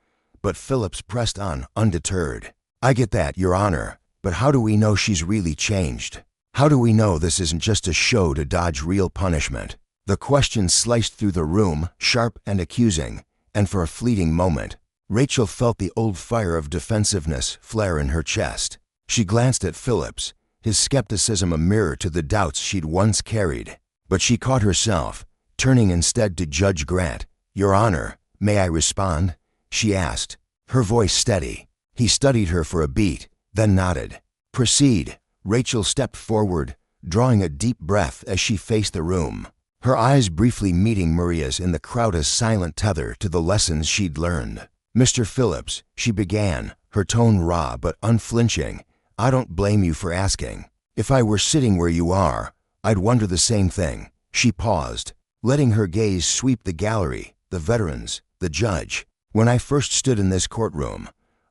But Phillips pressed on, undeterred. "I get that, Your Honor, but how do we know she's really changed? How do we know this isn't just a show to dodge real punishment?" The question sliced through the room, sharp and accusing, and for a fleeting moment, Rachel felt the old fire of defensiveness flare in her chest. She glanced at Phillips, his skepticism a mirror to the doubts she'd once carried. But she caught herself, turning instead to Judge Grant. "Your Honor, may I respond?" she asked, her voice steady. He studied her for a beat, then nodded. "Proceed." Rachel stepped forward, drawing a deep breath as she faced the room, her eyes briefly meeting Maria's in the crowd, a silent tether to the lessons she'd learned. "Mr. Phillips," she began, her tone raw but unflinching, "I don't blame you for asking. If I were sitting where you are, I'd wonder the same thing." She paused, letting her gaze sweep the gallery, the veterans, the judge. "When I first stood in this courtroom,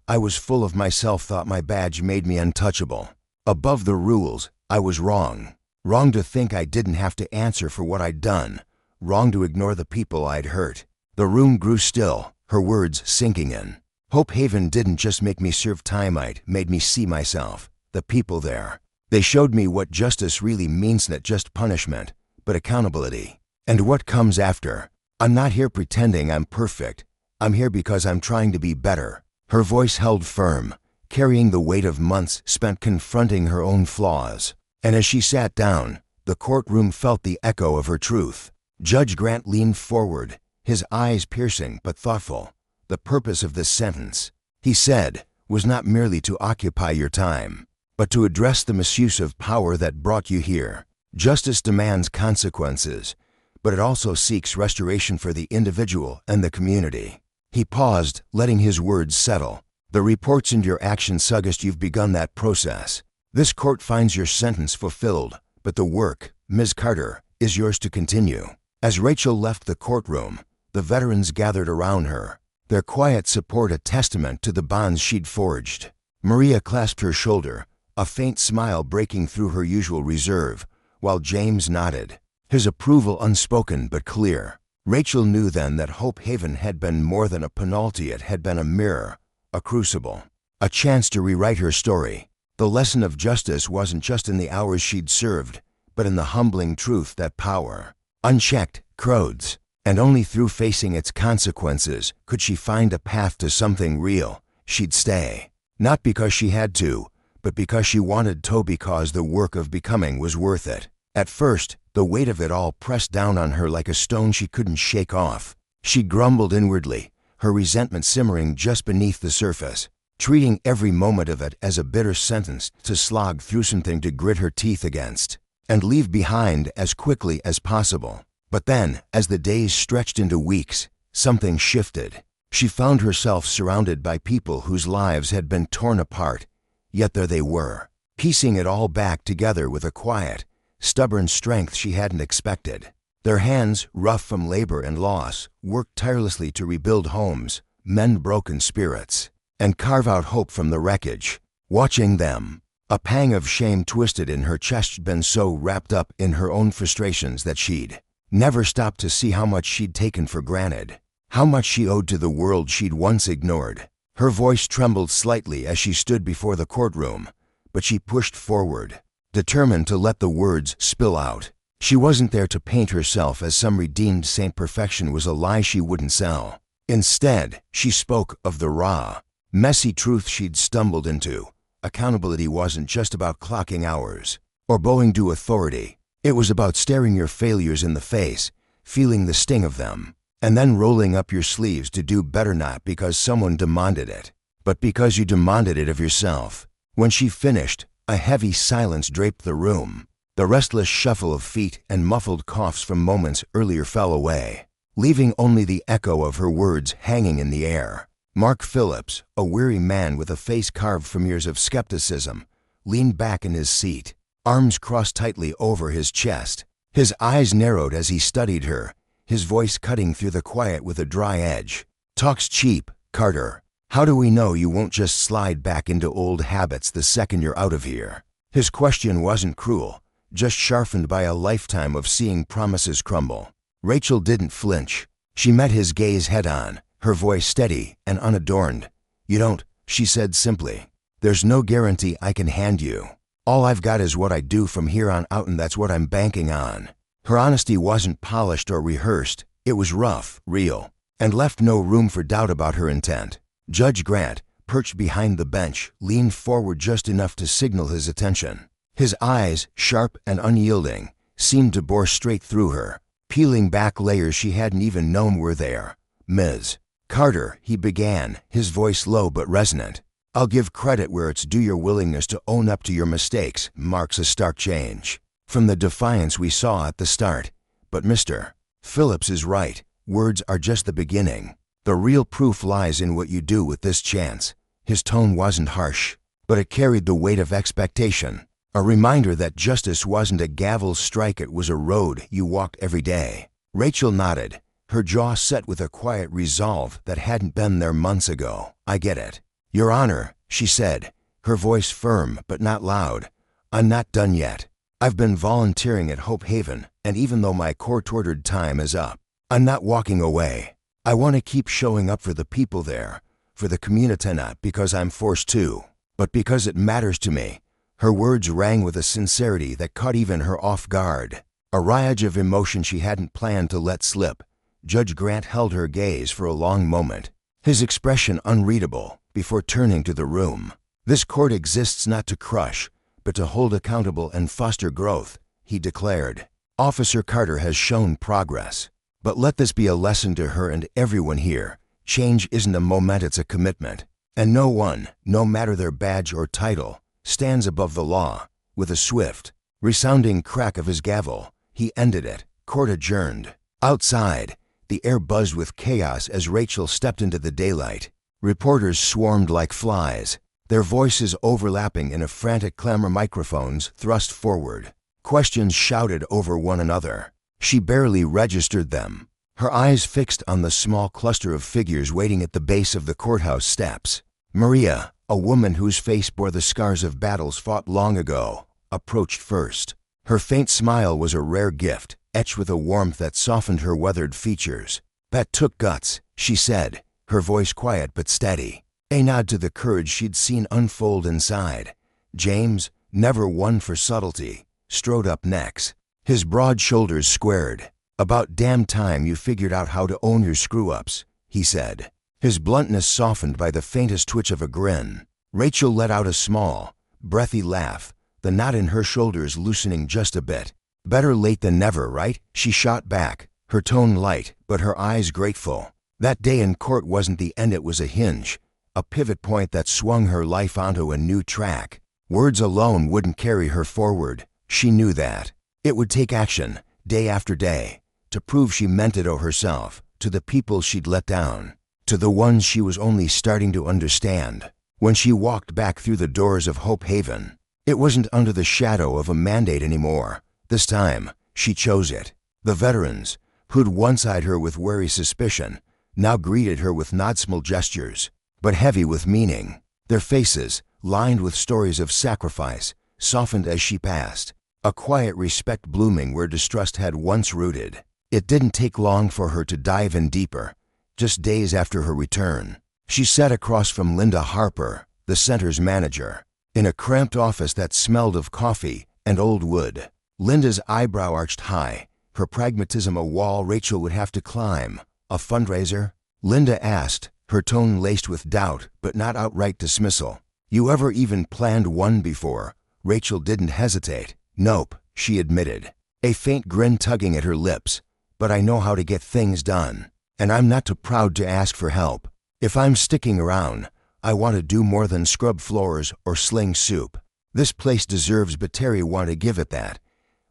I was full of myself, thought my badge made me untouchable. Above the rules. I was wrong. Wrong to think I didn't have to answer for what I'd done. Wrong to ignore the people I'd hurt." The room grew still, her words sinking in. "Hope Haven didn't just make me serve time, it made me see myself, the people there. They showed me what justice really means, not just punishment, but accountability. And what comes after. I'm not here pretending I'm perfect. I'm here because I'm trying to be better." Her voice held firm, carrying the weight of months spent confronting her own flaws. And as she sat down, the courtroom felt the echo of her truth. Judge Grant leaned forward, his eyes piercing but thoughtful. "The purpose of this sentence," he said, "was not merely to occupy your time, but to address the misuse of power that brought you here. Justice demands consequences, but it also seeks restoration for the individual and the community." He paused, letting his words settle. The reports and your actions suggest you've begun that process. This court finds your sentence fulfilled, but the work, Ms. Carter, is yours to continue." As Rachel left the courtroom, the veterans gathered around her, their quiet support a testament to the bonds she'd forged. Maria clasped her shoulder, a faint smile breaking through her usual reserve, while James nodded, his approval unspoken but clear. Rachel knew then that Hope Haven had been more than a penalty. It had been a mirror, a crucible, a chance to rewrite her story. The lesson of justice wasn't just in the hours she'd served, but in the humbling truth that power, unchecked, corrodes, and only through facing its consequences could she find a path to something real. She'd stay, not because she had to, but because she wanted to, because the work of becoming was worth it. At first, the weight of it all pressed down on her like a stone she couldn't shake off. She grumbled inwardly, her resentment simmering just beneath the surface, treating every moment of it as a bitter sentence to slog through, something to grit her teeth against and leave behind as quickly as possible. But then, as the days stretched into weeks, something shifted. She found herself surrounded by people whose lives had been torn apart, yet there they were, piecing it all back together with a quiet, stubborn strength she hadn't expected. Their hands, rough from labor and loss, worked tirelessly to rebuild homes, mend broken spirits, and carve out hope from the wreckage. Watching them, a pang of shame twisted in her chest. She'd been so wrapped up in her own frustrations that she'd never stopped to see how much she'd taken for granted, how much she owed to the world she'd once ignored. Her voice trembled slightly as she stood before the courtroom, but she pushed forward, determined to let the words spill out. She wasn't there to paint herself as some redeemed saint. Perfection was a lie she wouldn't sell. Instead, she spoke of the raw, messy truth she'd stumbled into. Accountability wasn't just about clocking hours or bowing to authority. It was about staring your failures in the face, feeling the sting of them, and then rolling up your sleeves to do better, not because someone demanded it, but because you demanded it of yourself. When she finished, a heavy silence draped the room. The restless shuffle of feet and muffled coughs from moments earlier fell away, leaving only the echo of her words hanging in the air. Mark Phillips, a weary man with a face carved from years of skepticism, leaned back in his seat, arms crossed tightly over his chest. His eyes narrowed as he studied her, his voice cutting through the quiet with a dry edge. "Talk's cheap, Carter. How do we know you won't just slide back into old habits the second you're out of here?" His question wasn't cruel, just sharpened by a lifetime of seeing promises crumble. Rachel didn't flinch. She met his gaze head-on, her voice steady and unadorned. "You don't," she said simply. "There's no guarantee I can hand you. All I've got is what I do from here on out, and that's what I'm banking on." Her honesty wasn't polished or rehearsed. It was rough, real, and left no room for doubt about her intent. Judge Grant, perched behind the bench, leaned forward just enough to signal his attention. His eyes, sharp and unyielding, seemed to bore straight through her, peeling back layers she hadn't even known were there. "Ms. Carter," he began, his voice low but resonant, "I'll give credit where it's due. Your willingness to own up to your mistakes marks a stark change from the defiance we saw at the start. But Mr. Phillips is right. Words are just the beginning. The real proof lies in what you do with this chance." His tone wasn't harsh, but it carried the weight of expectation, a reminder that justice wasn't a gavel strike, it was a road you walked every day. Rachel nodded, her jaw set with a quiet resolve that hadn't been there months ago. "I get it, Your Honor," she said, her voice firm but not loud. "I'm not done yet. I've been volunteering at Hope Haven, and even though my court-ordered time is up, I'm not walking away. I want to keep showing up for the people there, for the community, not because I'm forced to, but because it matters to me." Her words rang with a sincerity that caught even her off guard, a riot of emotion she hadn't planned to let slip. Judge Grant held her gaze for a long moment, his expression unreadable, before turning to the room. "This court exists not to crush, but to hold accountable and foster growth," he declared. "Officer Carter has shown progress, but let this be a lesson to her and everyone here. Change isn't a moment, it's a commitment. And no one, no matter their badge or title, stands above the law." With a swift, resounding crack of his gavel, he ended it. Court adjourned. Outside, the air buzzed with chaos as Rachel stepped into the daylight. Reporters swarmed like flies, their voices overlapping in a frantic clamor, microphones thrust forward, questions shouted over one another. She barely registered them, her eyes fixed on the small cluster of figures waiting at the base of the courthouse steps. Maria, a woman whose face bore the scars of battles fought long ago, approached first. Her faint smile was a rare gift, etched with a warmth that softened her weathered features. "That took guts," she said, her voice quiet but steady, a nod to the courage she'd seen unfold inside. James, never one for subtlety, strode up next, his broad shoulders squared. "About damn time you figured out how to own your screw-ups," he said, his bluntness softened by the faintest twitch of a grin. Rachel let out a small, breathy laugh, the knot in her shoulders loosening just a bit. "Better late than never, right?" she shot back, her tone light, but her eyes grateful. That day in court wasn't the end, it was a hinge, a pivot point that swung her life onto a new track. Words alone wouldn't carry her forward, she knew that. It would take action, day after day, to prove she meant it to herself, to the people she'd let down, to the ones she was only starting to understand. When she walked back through the doors of Hope Haven, it wasn't under the shadow of a mandate anymore. This time, she chose it. The veterans, who'd once eyed her with wary suspicion, now greeted her with nodsmall gestures, but heavy with meaning. Their faces, lined with stories of sacrifice, softened as she passed, a quiet respect blooming where distrust had once rooted. It didn't take long for her to dive in deeper. Just days after her return, she sat across from Linda Harper, the center's manager, in a cramped office that smelled of coffee and old wood. Linda's eyebrow arched high, her pragmatism a wall Rachel would have to climb. "A fundraiser?" Linda asked, her tone laced with doubt but not outright dismissal. "You ever even planned one before?" Rachel didn't hesitate. "Nope," she admitted, a faint grin tugging at her lips. "But I know how to get things done, and I'm not too proud to ask for help. If I'm sticking around, I want to do more than scrub floors or sling soup. This place deserves, but Terry want to give it that."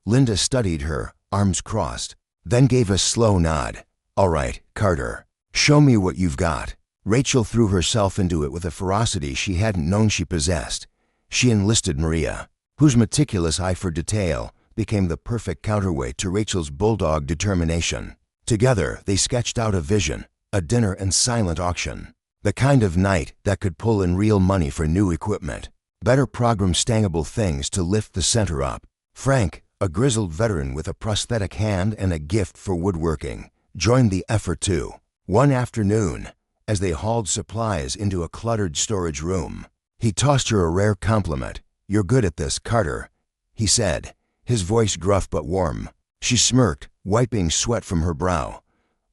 Linda studied her, arms crossed, then gave a slow nod. "All right, Carter, show me what you've got." Rachel threw herself into it with a ferocity she hadn't known she possessed. She enlisted Maria, whose meticulous eye for detail became the perfect counterweight to Rachel's bulldog determination. Together, they sketched out a vision, a dinner and silent auction, the kind of night that could pull in real money for new equipment, better program stangable things to lift the center up. Frank, a grizzled veteran with a prosthetic hand and a gift for woodworking, joined the effort too. One afternoon, as they hauled supplies into a cluttered storage room, he tossed her a rare compliment. "You're good at this, Carter," he said, his voice gruff but warm. She smirked, wiping sweat from her brow.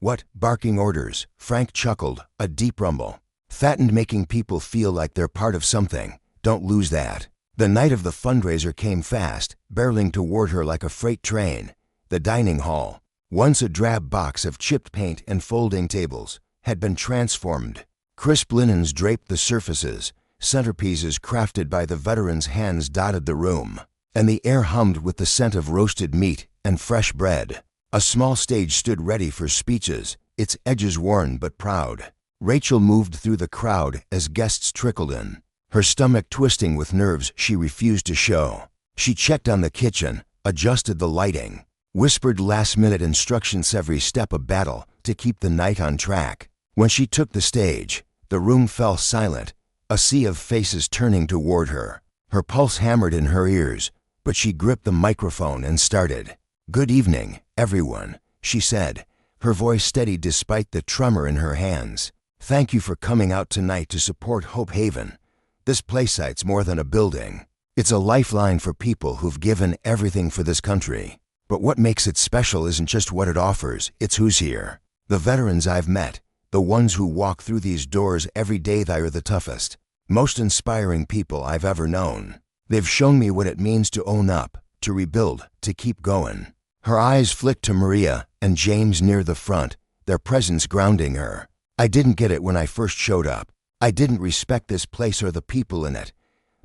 "What, barking orders?" Frank chuckled, a deep rumble. "Fattened, making people feel like they're part of something. Don't lose that." The night of the fundraiser came fast, barreling toward her like a freight train. The dining hall, once a drab box of chipped paint and folding tables, had been transformed. Crisp linens draped the surfaces, centerpieces crafted by the veterans' hands dotted the room, and the air hummed with the scent of roasted meat and fresh bread. A small stage stood ready for speeches, its edges worn but proud. Rachel moved through the crowd as guests trickled in, her stomach twisting with nerves she refused to show. She checked on the kitchen, adjusted the lighting, whispered last-minute instructions every step a battle to keep the night on track. When she took the stage, the room fell silent, a sea of faces turning toward her. Her pulse hammered in her ears, but she gripped the microphone and started. "Good evening, everyone," she said, her voice steady despite the tremor in her hands. "Thank you for coming out tonight to support Hope Haven. This playsite's more than a building. It's a lifeline for people who've given everything for this country. But what makes it special isn't just what it offers, it's who's here. The veterans I've met, the ones who walk through these doors every day, they're the toughest, most inspiring people I've ever known. They've shown me what it means to own up, to rebuild, to keep going." Her eyes flicked to Maria and James near the front, their presence grounding her. "I didn't get it when I first showed up. I didn't respect this place or the people in it.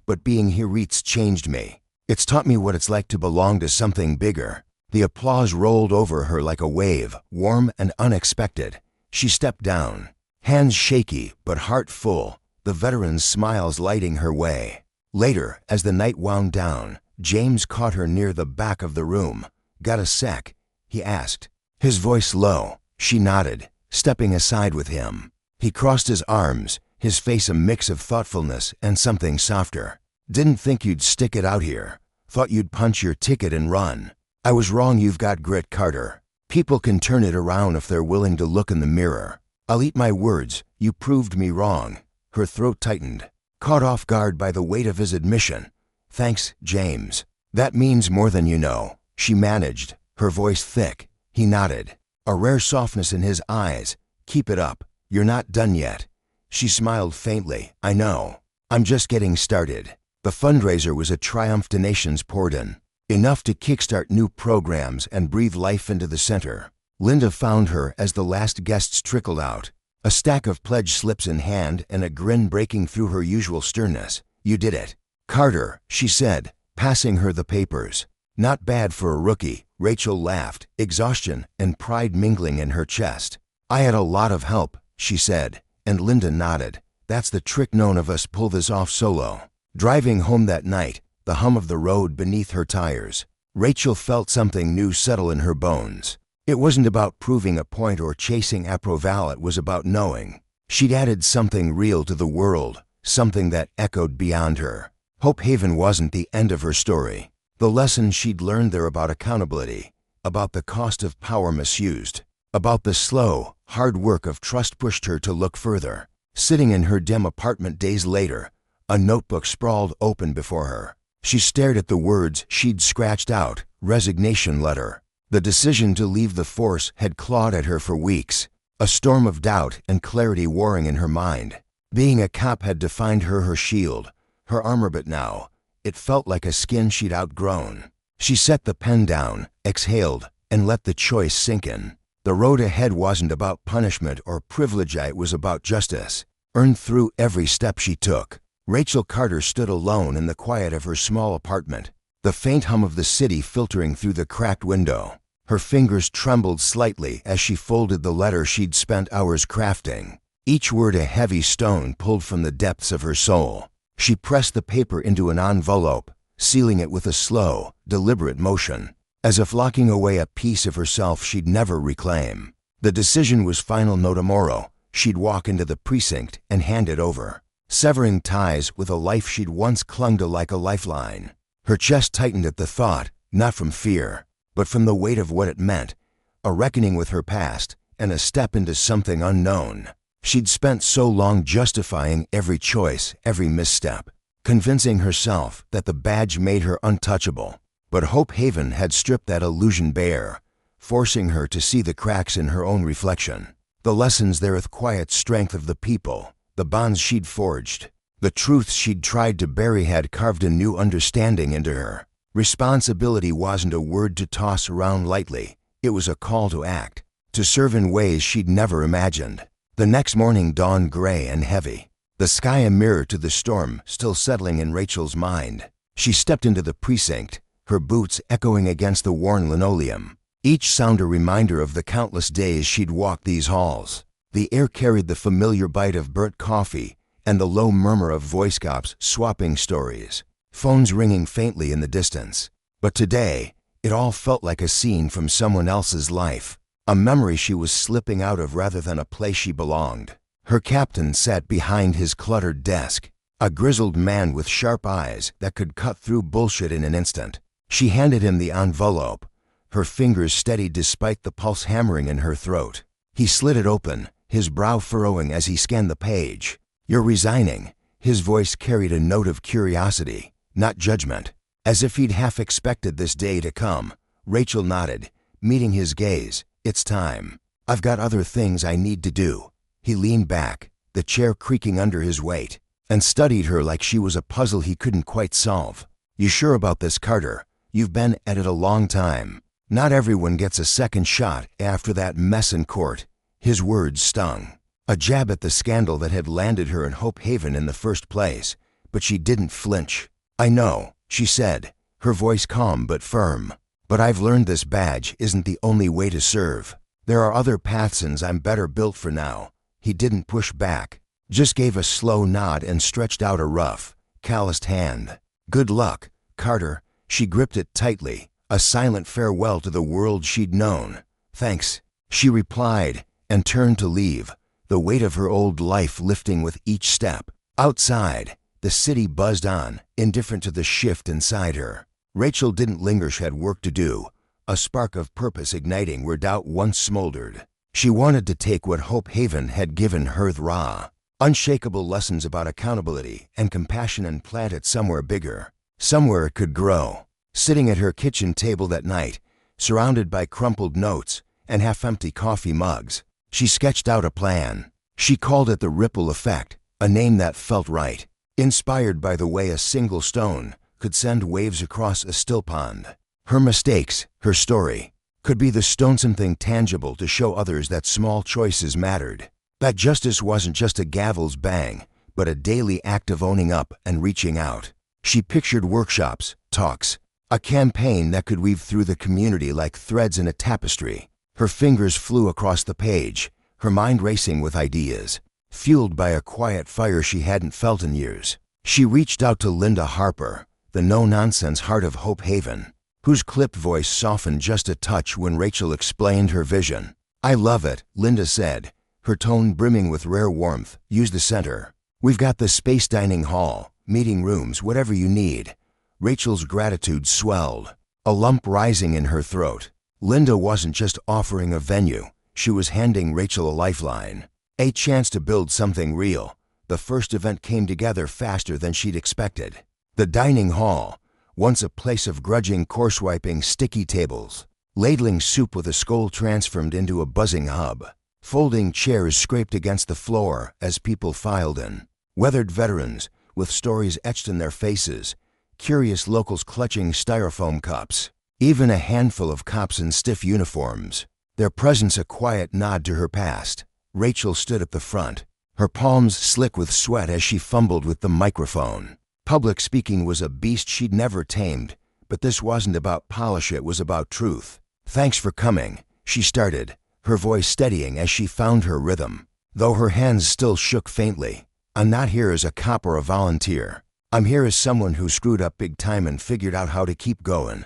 But being here it's changed me. It's taught me what it's like to belong to something bigger." The applause rolled over her like a wave, warm and unexpected. She stepped down, Hands shaky but heart full, the veteran's smiles lighting her way. Later, as the night wound down, James caught her near the back of the room. "Got a sec?" he asked. His voice low. She nodded, stepping aside with him. He crossed his arms, his face a mix of thoughtfulness and something softer. "Didn't think you'd stick it out here. Thought you'd punch your ticket and run. I was wrong. You've got grit, Carter. People can turn it around if they're willing to look in the mirror. I'll eat my words. You proved me wrong." Her throat tightened, caught off guard by the weight of his admission. "Thanks, James. That means more than you know," she managed, her voice thick. He nodded, a rare softness in his eyes. "Keep it up. You're not done yet." She smiled faintly. "I know. I'm just getting started." The fundraiser was a triumph. Donations poured in, enough to kickstart new programs and breathe life into the center. Linda found her as the last guests trickled out, a stack of pledge slips in hand and a grin breaking through her usual sternness. "You did it, Carter," she said, passing her the papers. "Not bad for a rookie." Rachel laughed, exhaustion and pride mingling in her chest. "I had a lot of help," she said, and Linda nodded. "That's the trick. None of us pull this off solo." Driving home that night, the hum of the road beneath her tires, Rachel felt something new settle in her bones. It wasn't about proving a point or chasing approval. It was about knowing she'd added something real to the world, something that echoed beyond her. Hope Haven wasn't the end of her story. The lessons she'd learned there about accountability, about the cost of power misused, about the slow, hard work of trust pushed her to look further. Sitting in her dim apartment days later, a notebook sprawled open before her. She stared at the words she'd scratched out. Resignation letter. The decision to leave the force had clawed at her for weeks, a storm of doubt and clarity warring in her mind. Being a cop had defined her shield, her armor, but now it felt like a skin she'd outgrown. She set the pen down, exhaled, and let the choice sink in. The road ahead wasn't about punishment or privilege. It was about justice, earned through every step she took. Rachel Carter stood alone in the quiet of her small apartment, the faint hum of the city filtering through the cracked window. Her fingers trembled slightly as she folded the letter she'd spent hours crafting, each word a heavy stone pulled from the depths of her soul. She pressed the paper into an envelope, sealing it with a slow, deliberate motion, as if locking away a piece of herself she'd never reclaim. The decision was final. No tomorrow. She'd walk into the precinct and hand it over, severing ties with a life she'd once clung to like a lifeline. Her chest tightened at the thought, not from fear, but from the weight of what it meant, a reckoning with her past and a step into something unknown. She'd spent so long justifying every choice, every misstep, convincing herself that the badge made her untouchable. But Hope Haven had stripped that illusion bare, forcing her to see the cracks in her own reflection. The lessons there, with quiet strength of the people, the bonds she'd forged, the truths she'd tried to bury had carved a new understanding into her. Responsibility wasn't a word to toss around lightly. It was a call to act, to serve in ways she'd never imagined. The next morning dawned gray and heavy, the sky a mirror to the storm still settling in Rachel's mind. She stepped into the precinct, her boots echoing against the worn linoleum, each sound a reminder of the countless days she'd walked these halls. The air carried the familiar bite of burnt coffee and the low murmur of voice cops swapping stories, phones ringing faintly in the distance. But today, it all felt like a scene from someone else's life, a memory she was slipping out of rather than a place she belonged. Her captain sat behind his cluttered desk, a grizzled man with sharp eyes that could cut through bullshit in an instant. She handed him the envelope, her fingers steady despite the pulse hammering in her throat. He slid it open, his brow furrowing as he scanned the page. "You're resigning." His voice carried a note of curiosity, not judgment, as if he'd half expected this day to come. Rachel nodded, meeting his gaze. "It's time. I've got other things I need to do." He leaned back, the chair creaking under his weight, and studied her like she was a puzzle he couldn't quite solve. "You sure about this, Carter? You've been at it a long time. Not everyone gets a second shot after that mess in court." His words stung, a jab at the scandal that had landed her in Hope Haven in the first place, but she didn't flinch. "I know," she said, her voice calm but firm, "but I've learned this badge isn't the only way to serve. There are other paths and I'm better built for now." He didn't push back, just gave a slow nod and stretched out a rough, calloused hand. "Good luck, Carter." She gripped it tightly, a silent farewell to the world she'd known. "Thanks," she replied, and turned to leave, the weight of her old life lifting with each step. Outside, the city buzzed on, indifferent to the shift inside her. Rachel didn't linger. She had work to do, a spark of purpose igniting where doubt once smoldered. She wanted to take what Hope Haven had given her, the raw, unshakable lessons about accountability and compassion, and plant it somewhere bigger, somewhere it could grow. Sitting at her kitchen table that night, surrounded by crumpled notes and half-empty coffee mugs, she sketched out a plan. She called it the ripple effect, a name that felt right, inspired by the way a single stone could send waves across a still pond. Her mistakes, her story, could be the stone, something tangible to show others that small choices mattered. That justice wasn't just a gavel's bang, but a daily act of owning up and reaching out. She pictured workshops, talks, a campaign that could weave through the community like threads in a tapestry. Her fingers flew across the page, her mind racing with ideas, fueled by a quiet fire she hadn't felt in years. She reached out to Linda Harper, the no-nonsense heart of Hope Haven, whose clipped voice softened just a touch when Rachel explained her vision. "I love it," Linda said, her tone brimming with rare warmth. "Use the center. We've got the space, dining hall, meeting rooms, whatever you need." Rachel's gratitude swelled, a lump rising in her throat. Linda wasn't just offering a venue, she was handing Rachel a lifeline, a chance to build something real. The first event came together faster than she'd expected. The dining hall, once a place of grudging course-wiping sticky tables, ladling soup with a skull, transformed into a buzzing hub. Folding chairs scraped against the floor as people filed in. Weathered veterans, with stories etched in their faces, curious locals clutching styrofoam cups, even a handful of cops in stiff uniforms, their presence a quiet nod to her past. Rachel stood at the front, her palms slick with sweat as she fumbled with the microphone. Public speaking was a beast she'd never tamed, but this wasn't about polish, it was about truth. "Thanks for coming," she started, her voice steadying as she found her rhythm, though her hands still shook faintly. "I'm not here as a cop or a volunteer. I'm here as someone who screwed up big time and figured out how to keep going.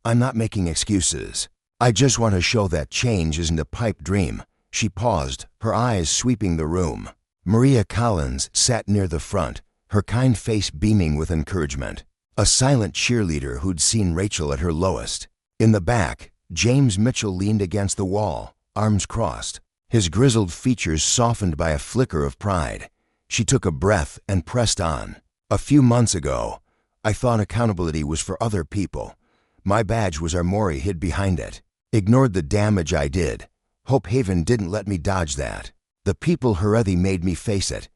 I'm not making excuses. I just want to show that change isn't a pipe dream." She paused, her eyes sweeping the room. Maria Collins sat near the front, her kind face beaming with encouragement, a silent cheerleader who'd seen Rachel at her lowest. In the back, James Mitchell leaned against the wall, arms crossed, his grizzled features softened by a flicker of pride. She took a breath and pressed on. "A few months ago, I thought accountability was for other people. My badge was armory hid behind it. Ignored the damage I did. Hope Haven didn't let me dodge that. The people Herethi made me face it.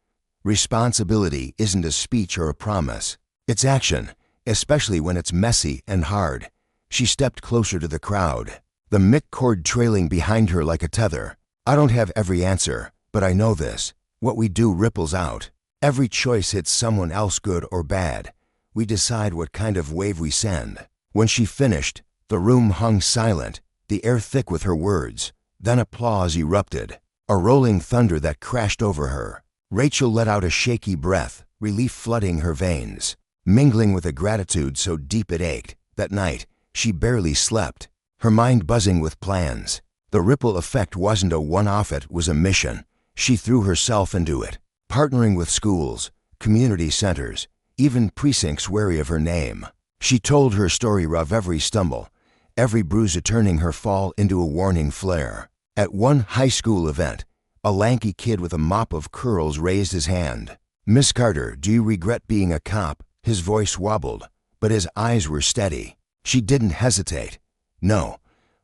Responsibility isn't a speech or a promise. It's action, especially when it's messy and hard." She stepped closer to the crowd, the mic cord trailing behind her like a tether. "I don't have every answer, but I know this. What we do ripples out. Every choice hits someone else, good or bad. We decide what kind of wave we send." When she finished, the room hung silent, the air thick with her words. Then applause erupted, a rolling thunder that crashed over her. Rachel let out a shaky breath, relief flooding her veins, mingling with a gratitude so deep it ached. That night, she barely slept, her mind buzzing with plans. The ripple effect wasn't a one-off, it was a mission. She threw herself into it, partnering with schools, community centers, even precincts wary of her name. She told her story of every stumble, every bruise turning her fall into a warning flare. At one high school event, a lanky kid with a mop of curls raised his hand. "Miss Carter, do you regret being a cop?" His voice wobbled, but his eyes were steady. She didn't hesitate. "No.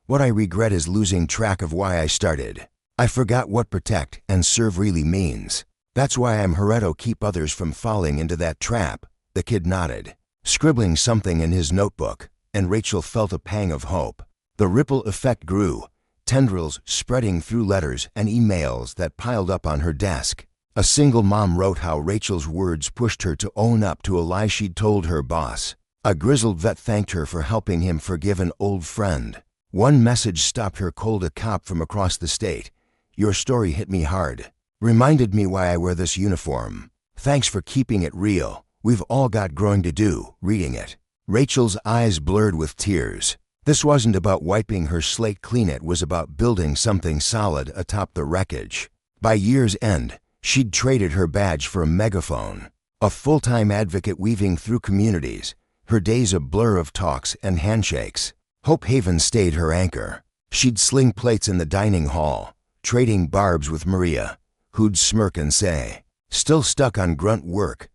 What I regret is losing track of why I started. I forgot what protect and serve really means. That's why I'm here to keep others from falling into that trap." The kid nodded, scribbling something in his notebook, and Rachel felt a pang of hope. The ripple effect grew, tendrils spreading through letters and emails that piled up on her desk. A single mom wrote how Rachel's words pushed her to own up to a lie she'd told her boss. A grizzled vet thanked her for helping him forgive an old friend. One message stopped her cold, a cop from across the state. "Your story hit me hard. Reminded me why I wear this uniform. Thanks for keeping it real. We've all got growing to do, reading it. Rachel's eyes blurred with tears. This wasn't about wiping her slate clean, it was about building something solid atop the wreckage. By year's end, she'd traded her badge for a megaphone. A full-time advocate weaving through communities, her days a blur of talks and handshakes. Hope Haven stayed her anchor. She'd sling plates in the dining hall, trading barbs with Maria, who'd smirk and say, "Still stuck on grunt work?"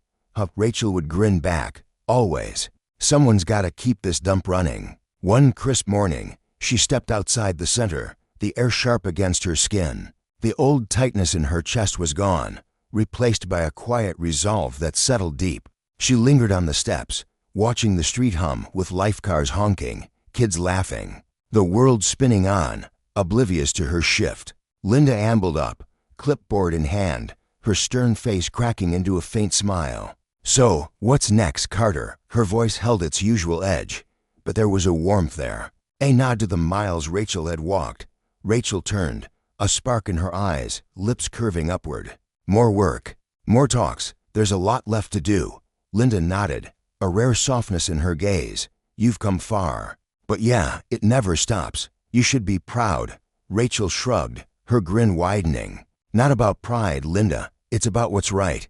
Rachel would grin back, "Always. Someone's gotta keep this dump running." One crisp morning, she stepped outside the center, the air sharp against her skin. The old tightness in her chest was gone, replaced by a quiet resolve that settled deep. She lingered on the steps, watching the street hum with life cars honking, kids laughing, the world spinning on, oblivious to her shift. Linda ambled up, clipboard in hand, her stern face cracking into a faint smile. "So, what's next, Carter?" Her voice held its usual edge, but there was a warmth there. A nod to the miles Rachel had walked. Rachel turned, a spark in her eyes, lips curving upward. "More work. More talks. There's a lot left to do." Linda nodded, a rare softness in her gaze. "You've come far. But yeah, it never stops. You should be proud." Rachel shrugged, her grin widening. "Not about pride, Linda. It's about what's right."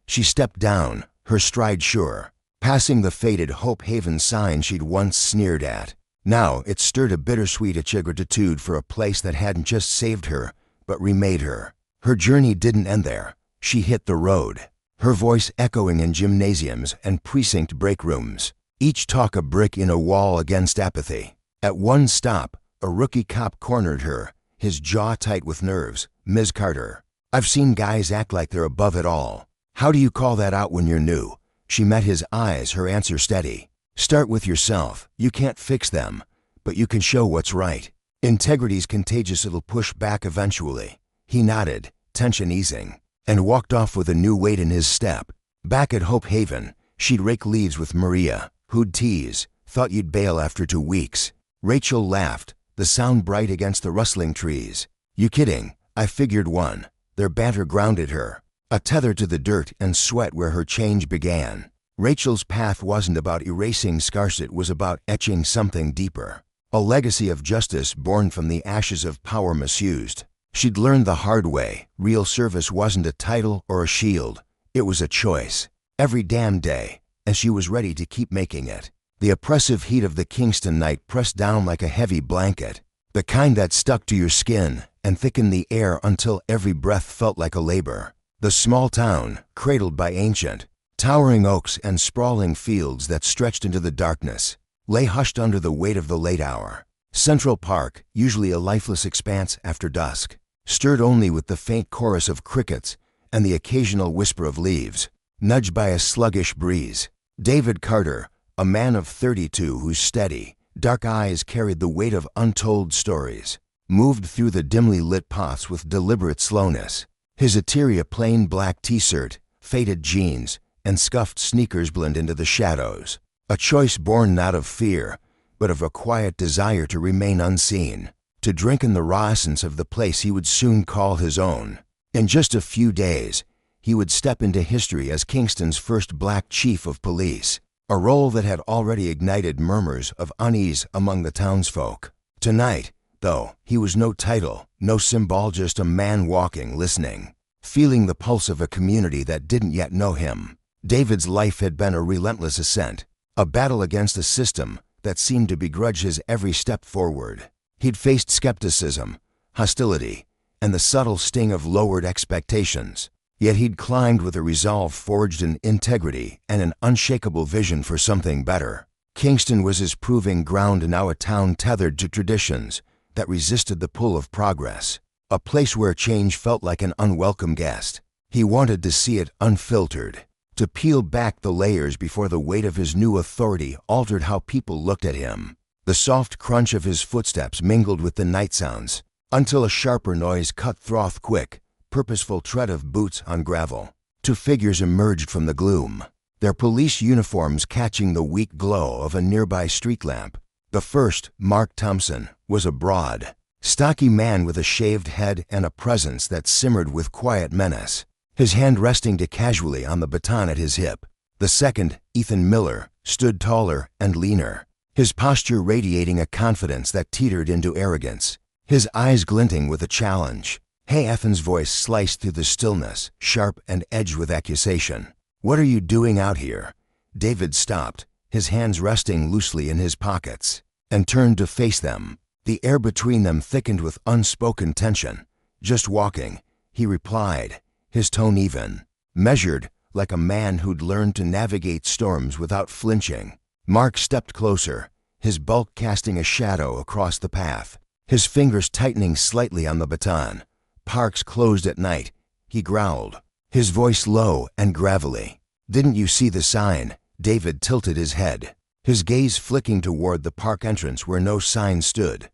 She stepped down, her stride sure, passing the faded Hope Haven sign she'd once sneered at. Now it stirred a bittersweet gratitude for a place that hadn't just saved her, but remade her. Her journey didn't end there. She hit the road, her voice echoing in gymnasiums and precinct break rooms, each talk a brick in a wall against apathy. At one stop, a rookie cop cornered her, his jaw tight with nerves. "Ms. Carter, I've seen guys act like they're above it all. How do you call that out when you're new?" She met his eyes, her answer steady. "Start with yourself. You can't fix them, but you can show what's right. Integrity's contagious, it'll push back eventually." He nodded, tension easing, and walked off with a new weight in his step. Back at Hope Haven, she'd rake leaves with Maria, who'd tease, "Thought you'd bail after 2 weeks." Rachel laughed, the sound bright against the rustling trees. "You kidding? I figured one." Their banter grounded her, a tether to the dirt and sweat where her change began. Rachel's path wasn't about erasing scars, it was about etching something deeper. A legacy of justice born from the ashes of power misused. She'd learned the hard way, real service wasn't a title or a shield. It was a choice. Every damn day, and she was ready to keep making it. The oppressive heat of the Kingston night pressed down like a heavy blanket, the kind that stuck to your skin and thickened the air until every breath felt like a labor. The small town, cradled by ancient, towering oaks and sprawling fields that stretched into the darkness, lay hushed under the weight of the late hour. Central Park, usually a lifeless expanse after dusk, stirred only with the faint chorus of crickets and the occasional whisper of leaves, nudged by a sluggish breeze. David Carter, a man of 32 whose steady, dark eyes carried the weight of untold stories, moved through the dimly lit paths with deliberate slowness. His exterior plain black t-shirt, faded jeans, and scuffed sneakers blend into the shadows, a choice born not of fear, but of a quiet desire to remain unseen, to drink in the raw essence of the place he would soon call his own. In just a few days, he would step into history as Kingston's first black chief of police, a role that had already ignited murmurs of unease among the townsfolk. Tonight, though, he was no title, no symbol, just a man walking, listening, feeling the pulse of a community that didn't yet know him. David's life had been a relentless ascent, a battle against a system that seemed to begrudge his every step forward. He'd faced skepticism, hostility, and the subtle sting of lowered expectations. Yet he'd climbed with a resolve forged in integrity and an unshakable vision for something better. Kingston was his proving ground, now a town tethered to traditions that resisted the pull of progress, a place where change felt like an unwelcome guest. He wanted to see it unfiltered, to peel back the layers before the weight of his new authority altered how people looked at him. The soft crunch of his footsteps mingled with the night sounds, until a sharper noise cut through quick, purposeful tread of boots on gravel. 2 figures emerged from the gloom, their police uniforms catching the weak glow of a nearby street lamp. The first, Mark Thompson, was a broad, Stocky man with a shaved head and a presence that simmered with quiet menace, his hand resting casually on the baton at his hip. The second, Ethan Miller, stood taller and leaner, his posture radiating a confidence that teetered into arrogance, his eyes glinting with a challenge. "Hey," Ethan's voice sliced through the stillness, sharp and edged with accusation. "What are you doing out here?" David stopped, his hands resting loosely in his pockets, and turned to face them. The air between them thickened with unspoken tension. "Just walking," he replied, his tone even, measured, like a man who'd learned to navigate storms without flinching. Mark stepped closer, his bulk casting a shadow across the path, his fingers tightening slightly on the baton. "Parks closed at night," he growled, his voice low and gravelly. "Didn't you see the sign?" David tilted his head, his gaze flicking toward the park entrance where no sign stood.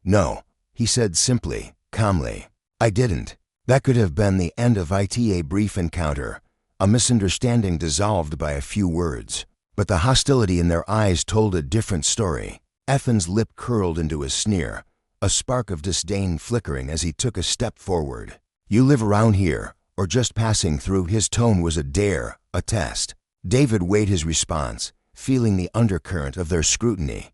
"No," he said simply, calmly. "I didn't." That could have been the end of a brief encounter, a misunderstanding dissolved by a few words. But the hostility in their eyes told a different story. Ethan's lip curled into a sneer, a spark of disdain flickering as he took a step forward. "You live around here, or just passing through?" His tone was a dare, a test. David weighed his response, feeling the undercurrent of their scrutiny.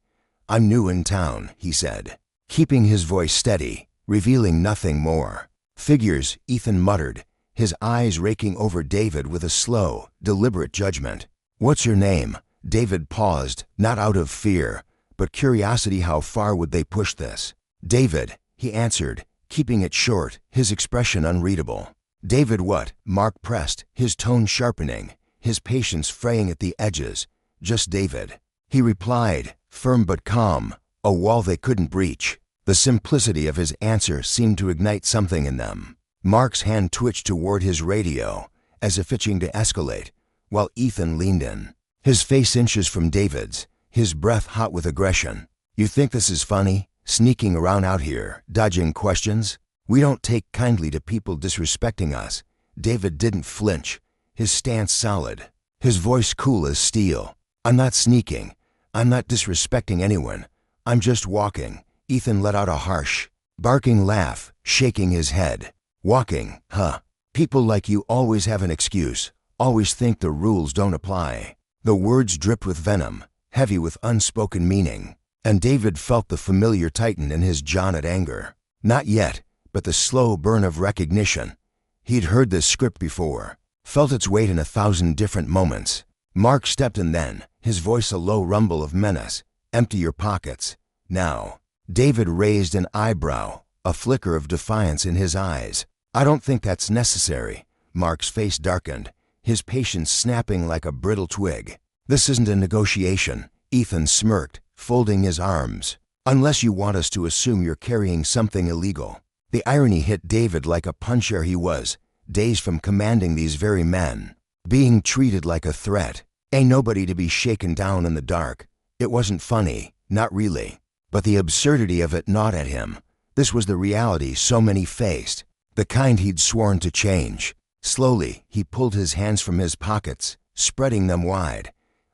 "I'm new in town," he said, keeping his voice steady, revealing nothing more. "Figures," Ethan muttered, his eyes raking over David with a slow, deliberate judgment. "What's your name?" David paused, not out of fear, but curiosity. How far would they push this? "David," he answered, keeping it short, his expression unreadable. "David what?" Mark pressed, his tone sharpening, his patience fraying at the edges. "Just David," he replied, firm but calm, a wall they couldn't breach. The simplicity of his answer seemed to ignite something in them. Mark's hand twitched toward his radio, as if itching to escalate, while Ethan leaned in, his face inches from David's, his breath hot with aggression. "You think this is funny? Sneaking around out here, dodging questions? We don't take kindly to people disrespecting us." David didn't flinch, his stance solid, his voice cool as steel. "I'm not sneaking. I'm not disrespecting anyone. I'm just walking." Ethan let out a harsh, barking laugh, shaking his head. "Walking, huh? People like you always have an excuse, always think the rules don't apply." The words dripped with venom, heavy with unspoken meaning, and David felt the familiar tighten in his jaw at anger. Not yet, but the slow burn of recognition. He'd heard this script before, felt its weight in 1,000 different moments. Mark stepped in then, his voice a low rumble of menace. "Empty your pockets, now." David raised an eyebrow, a flicker of defiance in his eyes. "I don't think that's necessary." Mark's face darkened, his patience snapping like a brittle twig. "This isn't a negotiation." Ethan smirked, folding his arms. "Unless you want us to assume you're carrying something illegal." The irony hit David like a puncher. He was, days from commanding these very men, being treated like a threat. Ain't nobody to be shaken down in the dark. It wasn't funny, not really. But the absurdity of it gnawed at him. This was the reality so many faced, the kind he'd sworn to change. Slowly, he pulled his hands from his pockets, spreading them wide.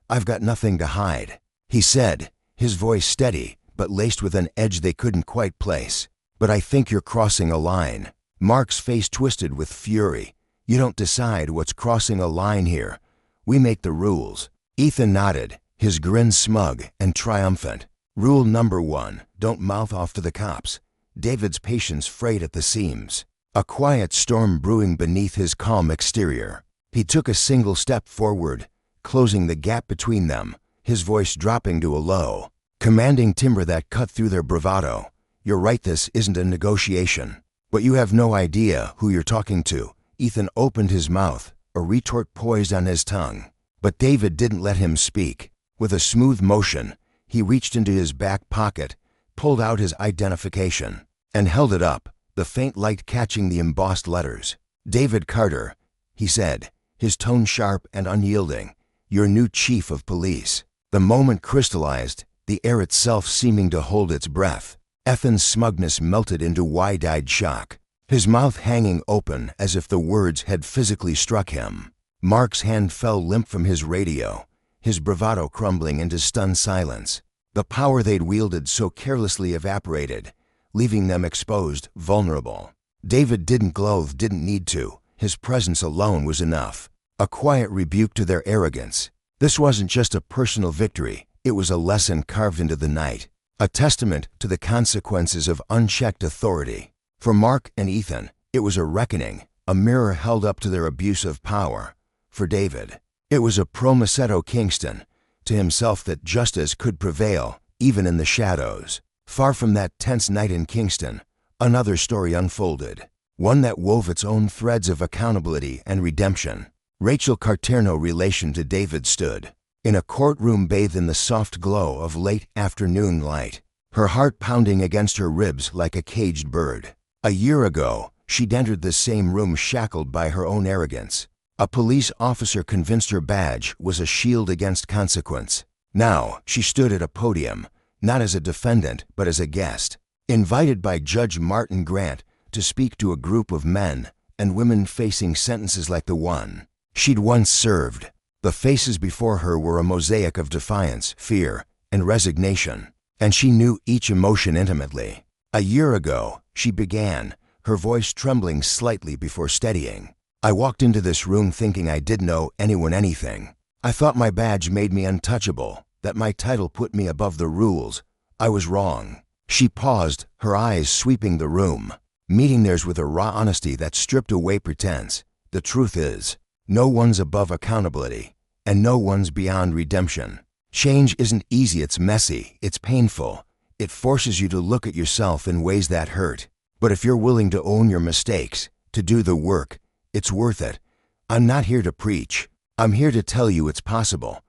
"I've got nothing to hide," he said, his voice steady, but laced with an edge they couldn't quite place. "But I think you're crossing a line." Mark's face twisted with fury. "You don't decide what's crossing a line here. We make the rules." Ethan nodded, his grin smug and triumphant. "Rule number 1, don't mouth off to the cops." David's patience frayed at the seams, a quiet storm brewing beneath his calm exterior. He took a single step forward, closing the gap between them, his voice dropping to a low, commanding timbre that cut through their bravado. "You're right, this isn't a negotiation. But you have no idea who you're talking to." Ethan opened his mouth, a retort poised on his tongue. But David didn't let him speak. With a smooth motion, he reached into his back pocket, pulled out his identification, and held it up, the faint light catching the embossed letters. "David Carter," he said, his tone sharp and unyielding. "Your new chief of police." The moment crystallized, the air itself seeming to hold its breath. Ethan's smugness melted into wide-eyed shock, his mouth hanging open as if the words had physically struck him. Mark's hand fell limp from his radio, his bravado crumbling into stunned silence. The power they'd wielded so carelessly evaporated, leaving them exposed, vulnerable. David didn't gloat, didn't need to. His presence alone was enough. A quiet rebuke to their arrogance. This wasn't just a personal victory, it was a lesson carved into the night. A testament to the consequences of unchecked authority. For Mark and Ethan, it was a reckoning, a mirror held up to their abuse of power. For David, it was a promissetto Kingston, to himself that justice could prevail, even in the shadows. Far from that tense night in Kingston, another story unfolded, one that wove its own threads of accountability and redemption. Rachel Carterno's relation to David stood in a courtroom bathed in the soft glow of late afternoon light, her heart pounding against her ribs like a caged bird. A year ago, she'd entered the same room shackled by her own arrogance. A police officer convinced her badge was a shield against consequence. Now, she stood at a podium, not as a defendant, but as a guest, invited by Judge Martin Grant to speak to a group of men and women facing sentences like the one she'd once served. The faces before her were a mosaic of defiance, fear, and resignation, and she knew each emotion intimately. A year ago, she began, her voice trembling slightly before steadying. I walked into this room thinking I didn't owe anyone anything. I thought my badge made me untouchable, that my title put me above the rules. I was wrong. She paused, her eyes sweeping the room, meeting theirs with a raw honesty that stripped away pretense. The truth is, no one's above accountability, and no one's beyond redemption. Change isn't easy, it's messy, it's painful. It forces you to look at yourself in ways that hurt. But if you're willing to own your mistakes, to do the work, it's worth it. I'm not here to preach. I'm here to tell you it's possible.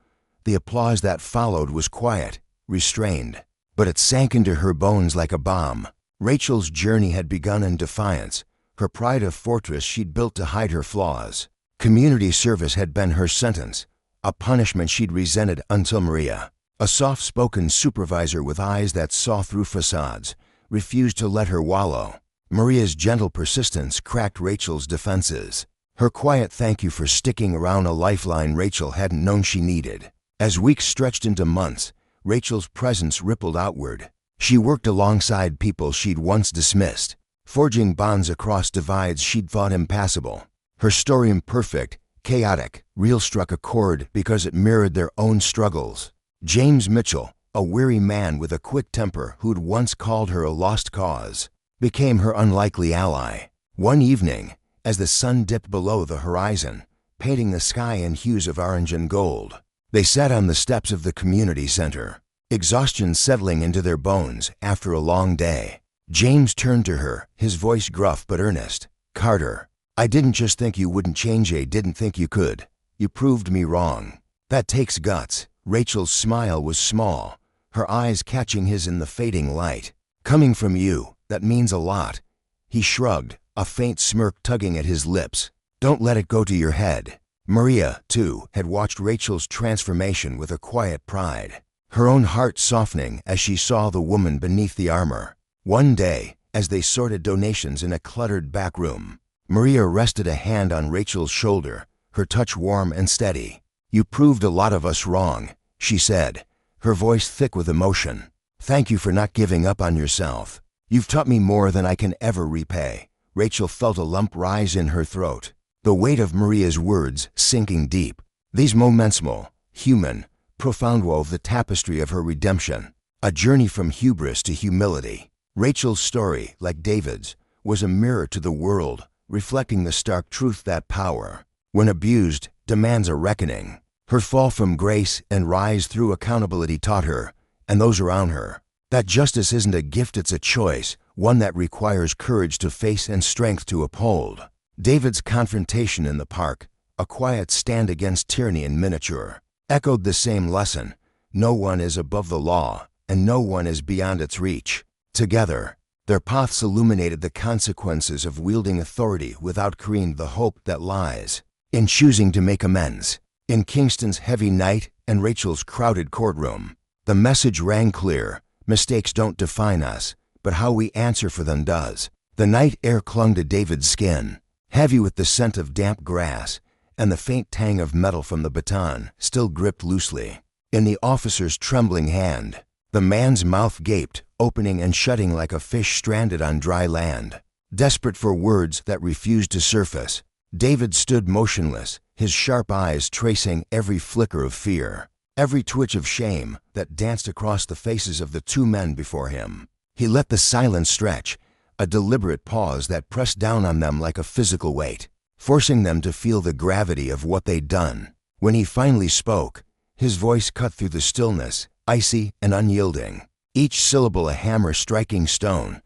The applause that followed was quiet, restrained, but it sank into her bones like a bomb. Rachel's journey had begun in defiance, her pride a fortress she'd built to hide her flaws. Community service had been her sentence, a punishment she'd resented until Maria, a soft-spoken supervisor with eyes that saw through facades, refused to let her wallow. Maria's gentle persistence cracked Rachel's defenses. Her quiet thank you for sticking around, a lifeline Rachel hadn't known she needed. As weeks stretched into months, Rachel's presence rippled outward. She worked alongside people she'd once dismissed, forging bonds across divides she'd thought impassable. Her story, imperfect, chaotic, real, struck a chord because it mirrored their own struggles. James Mitchell, a weary man with a quick temper who'd once called her a lost cause, became her unlikely ally. One evening, as the sun dipped below the horizon, painting the sky in hues of orange and gold, they sat on the steps of the community center, exhaustion settling into their bones after a long day. James turned to her, his voice gruff but earnest. "Carter, I didn't just think you wouldn't change, I didn't think you could. You proved me wrong. That takes guts." Rachel's smile was small, her eyes catching his in the fading light. "Coming from you, that means a lot." He shrugged, a faint smirk tugging at his lips. "Don't let it go to your head." Maria, too, had watched Rachel's transformation with a quiet pride, her own heart softening as she saw the woman beneath the armor. One day, as they sorted donations in a cluttered back room, Maria rested a hand on Rachel's shoulder, her touch warm and steady. "You proved a lot of us wrong," she said, her voice thick with emotion. "Thank you for not giving up on yourself. You've taught me more than I can ever repay." Rachel felt a lump rise in her throat, the weight of Maria's words sinking deep. These moments, small, human, profound, wove the tapestry of her redemption, a journey from hubris to humility. Rachel's story, like David's, was a mirror to the world, reflecting the stark truth that power, when abused, demands a reckoning. Her fall from grace and rise through accountability taught her, and those around her, that justice isn't a gift, it's a choice, one that requires courage to face and strength to uphold. David's confrontation in the park, a quiet stand against tyranny in miniature, echoed the same lesson. No one is above the law, and no one is beyond its reach. Together, their paths illuminated the consequences of wielding authority without careening, the hope that lies in choosing to make amends. In Kingston's heavy night and Rachel's crowded courtroom, the message rang clear: mistakes don't define us, but how we answer for them does. The night air clung to David's skin, heavy with the scent of damp grass, and the faint tang of metal from the baton still gripped loosely in the officer's trembling hand. The man's mouth gaped, opening and shutting like a fish stranded on dry land. Desperate for words that refused to surface, David stood motionless, his sharp eyes tracing every flicker of fear, every twitch of shame that danced across the faces of the two men before him. He let the silence stretch, a deliberate pause that pressed down on them like a physical weight, forcing them to feel the gravity of what they'd done. When he finally spoke, his voice cut through the stillness, icy and unyielding, each syllable a hammer striking stone.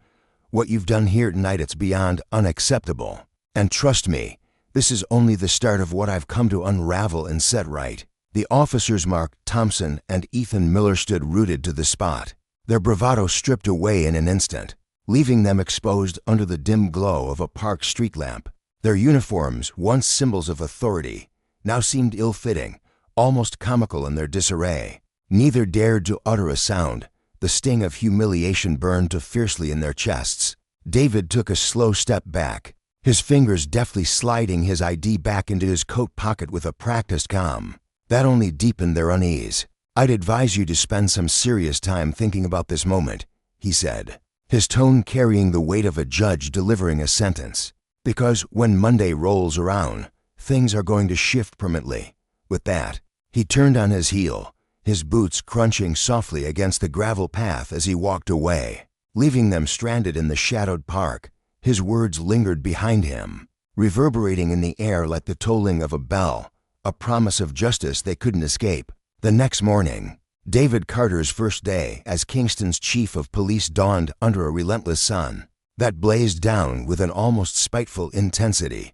"What you've done here tonight, it's beyond unacceptable. And trust me, this is only the start of what I've come to unravel and set right." The officers Mark Thompson and Ethan Miller stood rooted to the spot, their bravado stripped away in an instant, leaving them exposed under the dim glow of a park street lamp. Their uniforms, once symbols of authority, now seemed ill-fitting, almost comical in their disarray. Neither dared to utter a sound. The sting of humiliation burned too fiercely in their chests. David took a slow step back, his fingers deftly sliding his ID back into his coat pocket with a practiced calm. That only deepened their unease. "I'd advise you to spend some serious time thinking about this moment," he said, his tone carrying the weight of a judge delivering a sentence. "Because when Monday rolls around, things are going to shift permanently." With that, he turned on his heel, his boots crunching softly against the gravel path as he walked away, leaving them stranded in the shadowed park. His words lingered behind him, reverberating in the air like the tolling of a bell, a promise of justice they couldn't escape. The next morning, David Carter's first day as Kingston's chief of police dawned under a relentless sun that blazed down with an almost spiteful intensity,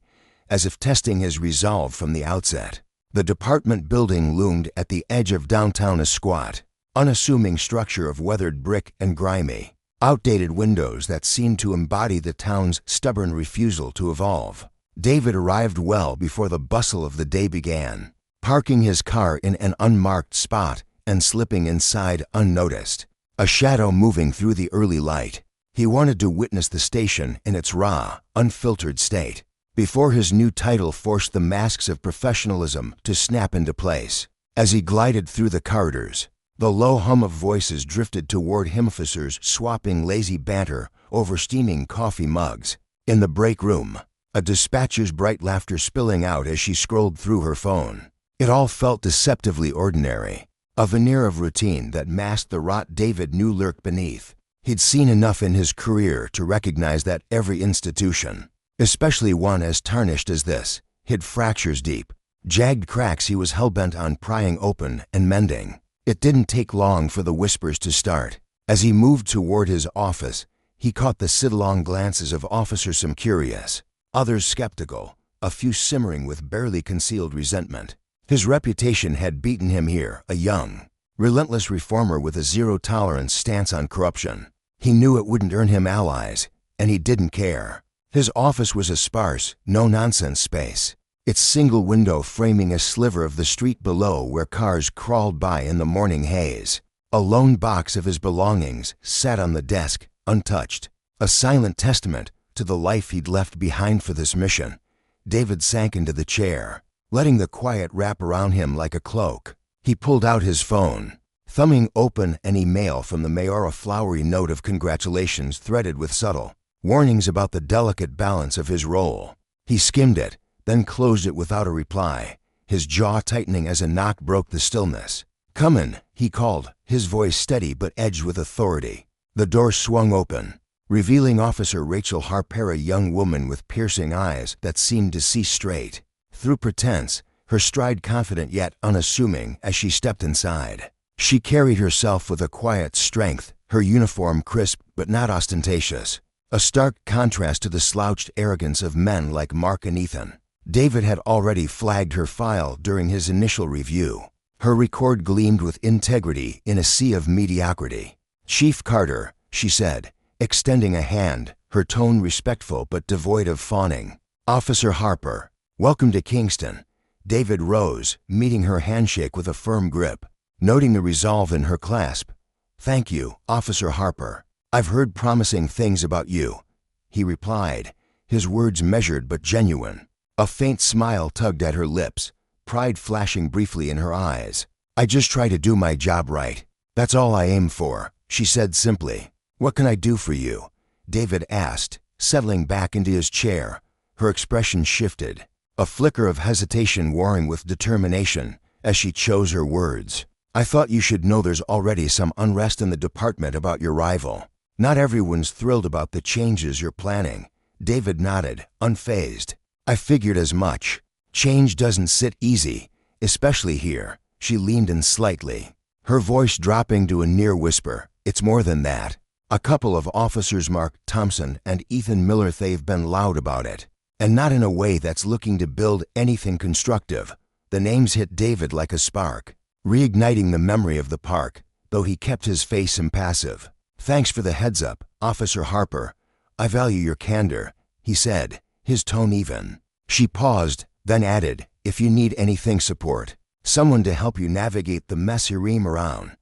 as if testing his resolve from the outset. The department building loomed at the edge of downtown, a squat, unassuming structure of weathered brick and grimy, outdated windows that seemed to embody the town's stubborn refusal to evolve. David arrived well before the bustle of the day began, parking his car in an unmarked spot and slipping inside unnoticed, a shadow moving through the early light. He wanted to witness the station in its raw, unfiltered state, before his new title forced the masks of professionalism to snap into place. As he glided through the corridors, the low hum of voices drifted toward him, officers swapping lazy banter over steaming coffee mugs. In the break room, a dispatcher's bright laughter spilling out as she scrolled through her phone. It all felt deceptively ordinary, a veneer of routine that masked the rot David knew lurked beneath. He'd seen enough in his career to recognize that every institution, especially one as tarnished as this, hid fractures deep, jagged cracks he was hell-bent on prying open and mending. It didn't take long for the whispers to start. As he moved toward his office, he caught the sidelong glances of officers, some curious, others skeptical, a few simmering with barely concealed resentment. His reputation had beaten him here, a young, relentless reformer with a zero-tolerance stance on corruption. He knew it wouldn't earn him allies, and he didn't care. His office was a sparse, no-nonsense space, its single window framing a sliver of the street below where cars crawled by in the morning haze. A lone box of his belongings sat on the desk, untouched, a silent testament to the life he'd left behind for this mission. David sank into the chair, letting the quiet wrap around him like a cloak. He pulled out his phone, thumbing open an email from the mayor, a flowery note of congratulations threaded with subtle warnings about the delicate balance of his role. He skimmed it, then closed it without a reply, his jaw tightening as a knock broke the stillness. "Come in," he called, his voice steady but edged with authority. The door swung open, revealing Officer Rachel Harper, a young woman with piercing eyes that seemed to see straight through pretense, her stride confident yet unassuming as she stepped inside. She carried herself with a quiet strength, her uniform crisp but not ostentatious, a stark contrast to the slouched arrogance of men like Mark and Ethan. David had already flagged her file during his initial review. Her record gleamed with integrity in a sea of mediocrity. "Chief Carter," she said, extending a hand, her tone respectful but devoid of fawning. "Officer Harper, welcome to Kingston." David rose, meeting her handshake with a firm grip, noting the resolve in her clasp. "Thank you, Officer Harper. I've heard promising things about you," he replied, his words measured but genuine. A faint smile tugged at her lips, pride flashing briefly in her eyes. "I just try to do my job right. That's all I aim for," she said simply. "What can I do for you?" David asked, settling back into his chair. Her expression shifted, a flicker of hesitation warring with determination as she chose her words. "I thought you should know there's already some unrest in the department about your rival. Not everyone's thrilled about the changes you're planning." David nodded, unfazed. "I figured as much. Change doesn't sit easy, especially here." She leaned in slightly, her voice dropping to a near whisper. "It's more than that. A couple of officers, Mark Thompson and Ethan Miller, they've been loud about it. And not in a way that's looking to build anything constructive." The names hit David like a spark, reigniting the memory of the park, though he kept his face impassive. "Thanks for the heads up, Officer Harper. I value your candor," he said, his tone even. She paused, then added, "If you need anything support, someone to help you navigate the mess you're around."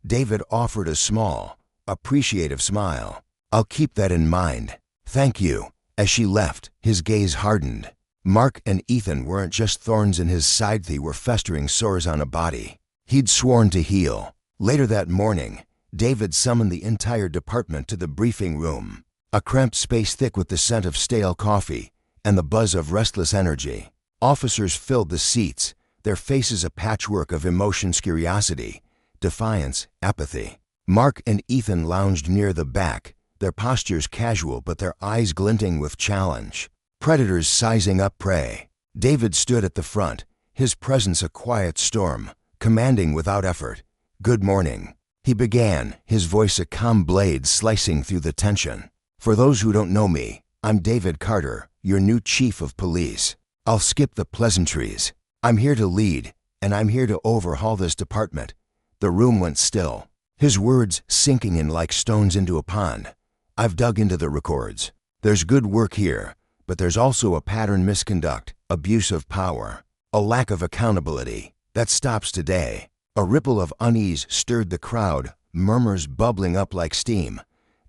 David offered a small, appreciative smile. "I'll keep that in mind. Thank you." As she left, his gaze hardened. Mark and Ethan weren't just thorns in his side, they were festering sores on a body he'd sworn to heal. Later that morning, David summoned the entire department to the briefing room, a cramped space thick with the scent of stale coffee and the buzz of restless energy. Officers filled the seats, their faces a patchwork of emotions: curiosity, defiance, apathy. Mark and Ethan lounged near the back, their postures casual but their eyes glinting with challenge. Predators sizing up prey. David stood at the front, his presence a quiet storm, commanding without effort. "Good morning," he began, his voice a calm blade slicing through the tension. "For those who don't know me, I'm David Carter, your new chief of police. I'll skip the pleasantries. I'm here to lead, and I'm here to overhaul this department." The room went still, his words sinking in like stones into a pond. "I've dug into the records. There's good work here, but there's also a pattern: misconduct, abuse of power, a lack of accountability. That stops today." A ripple of unease stirred the crowd, murmurs bubbling up like steam.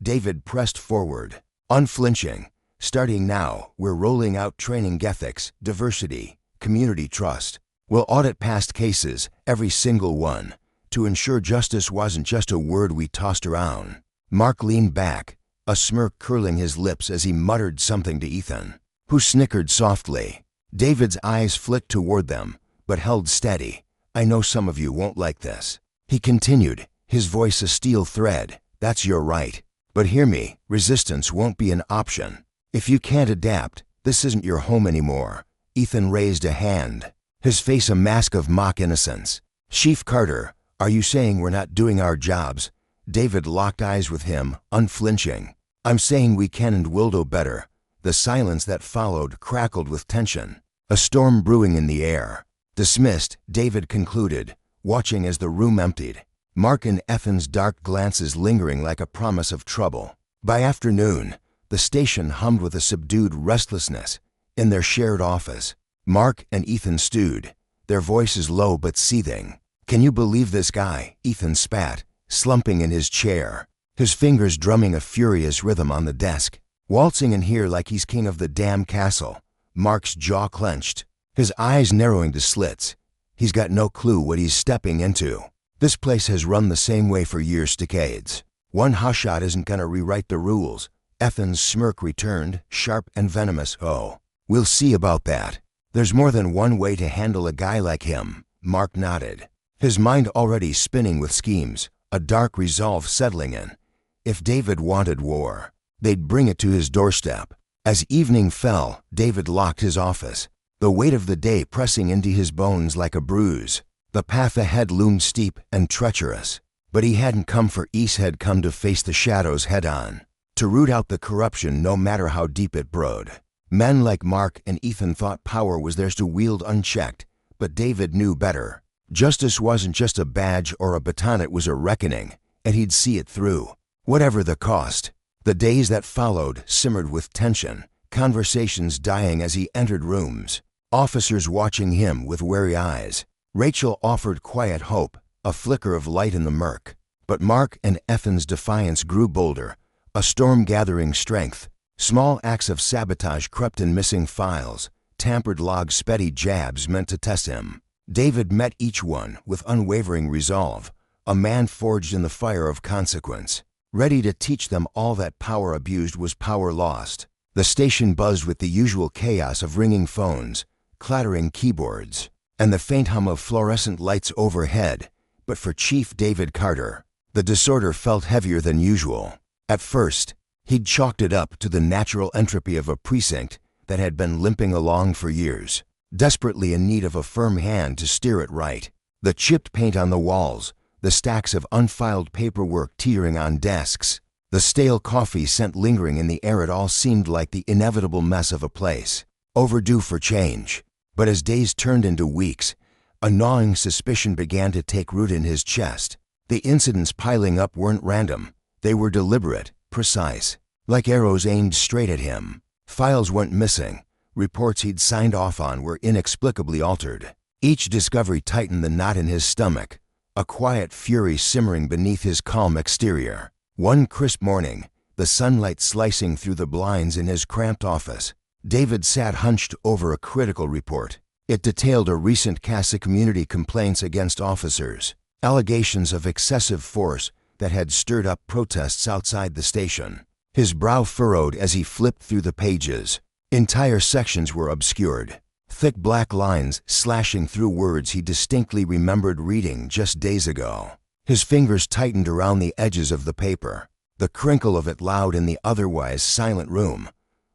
David pressed forward, unflinching. "Starting now, we're rolling out training: ethics, diversity, community trust. We'll audit past cases, every single one, to ensure justice wasn't just a word we tossed around." Mark leaned back, a smirk curling his lips as he muttered something to Ethan, who snickered softly. David's eyes flicked toward them, but held steady. "I know some of you won't like this," he continued, his voice a steel thread. "That's your right. But hear me, resistance won't be an option. If you can't adapt, this isn't your home anymore." Ethan raised a hand, his face a mask of mock innocence. "Chief Carter, are you saying we're not doing our jobs?" David locked eyes with him, unflinching. "I'm saying we can and will do better." The silence that followed crackled with tension, a storm brewing in the air. "Dismissed," David concluded, watching as the room emptied, Mark and Ethan's dark glances lingering like a promise of trouble. By afternoon, the station hummed with a subdued restlessness. In their shared office, Mark and Ethan stewed, their voices low but seething. "Can you believe this guy?" Ethan spat, slumping in his chair, his fingers drumming a furious rhythm on the desk. "Waltzing in here like he's king of the damn castle." Mark's jaw clenched, his eyes narrowing to slits. "He's got no clue what he's stepping into. This place has run the same way for years, decades. One hotshot isn't gonna rewrite the rules." Ethan's smirk returned, sharp and venomous. "Oh, we'll see about that. There's more than one way to handle a guy like him." Mark nodded, his mind already spinning with schemes, a dark resolve settling in. If David wanted war, they'd bring it to his doorstep. As evening fell, David locked his office, the weight of the day pressing into his bones like a bruise. The path ahead loomed steep and treacherous, but he hadn't come for ease, had come to face the shadows head-on, to root out the corruption no matter how deep it burrowed. Men like Mark and Ethan thought power was theirs to wield unchecked, but David knew better. Justice wasn't just a badge or a baton, it was a reckoning, and he'd see it through, whatever the cost. The days that followed simmered with tension, conversations dying as he entered rooms, officers watching him with wary eyes. Rachel offered quiet hope, a flicker of light in the murk. But Mark and Ethan's defiance grew bolder, a storm gathering strength. Small acts of sabotage crept in: missing files, tampered logs, petty jabs meant to test him. David met each one with unwavering resolve, a man forged in the fire of consequence. ready to teach them all that power abused was power lost. The station buzzed with the usual chaos of ringing phones, clattering keyboards, and the faint hum of fluorescent lights overhead. But for Chief David Carter, the disorder felt heavier than usual. At first, he'd chalked it up to the natural entropy of a precinct that had been limping along for years, desperately in need of a firm hand to steer it right. The chipped paint on the walls, the stacks of unfiled paperwork teetering on desks, the stale coffee scent lingering in the air, it all seemed like the inevitable mess of a place, overdue for change. But as days turned into weeks, a gnawing suspicion began to take root in his chest. The incidents piling up weren't random. They were deliberate, precise, like arrows aimed straight at him. Files went missing. Reports he'd signed off on were inexplicably altered. Each discovery tightened the knot in his stomach, a quiet fury simmering beneath his calm exterior. One crisp morning, the sunlight slicing through the blinds in his cramped office, David sat hunched over a critical report. It detailed a recent cast of community complaints against officers, allegations of excessive force that had stirred up protests outside the station. His brow furrowed as he flipped through the pages. Entire sections were obscured, thick black lines slashing through words he distinctly remembered reading just days ago. His fingers tightened around the edges of the paper, the crinkle of it loud in the otherwise silent room.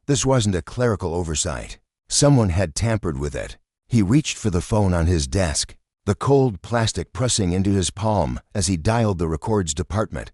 This wasn't a clerical oversight. Someone had tampered with it. He reached for the phone on his desk, the cold plastic pressing into his palm as he dialed the records department.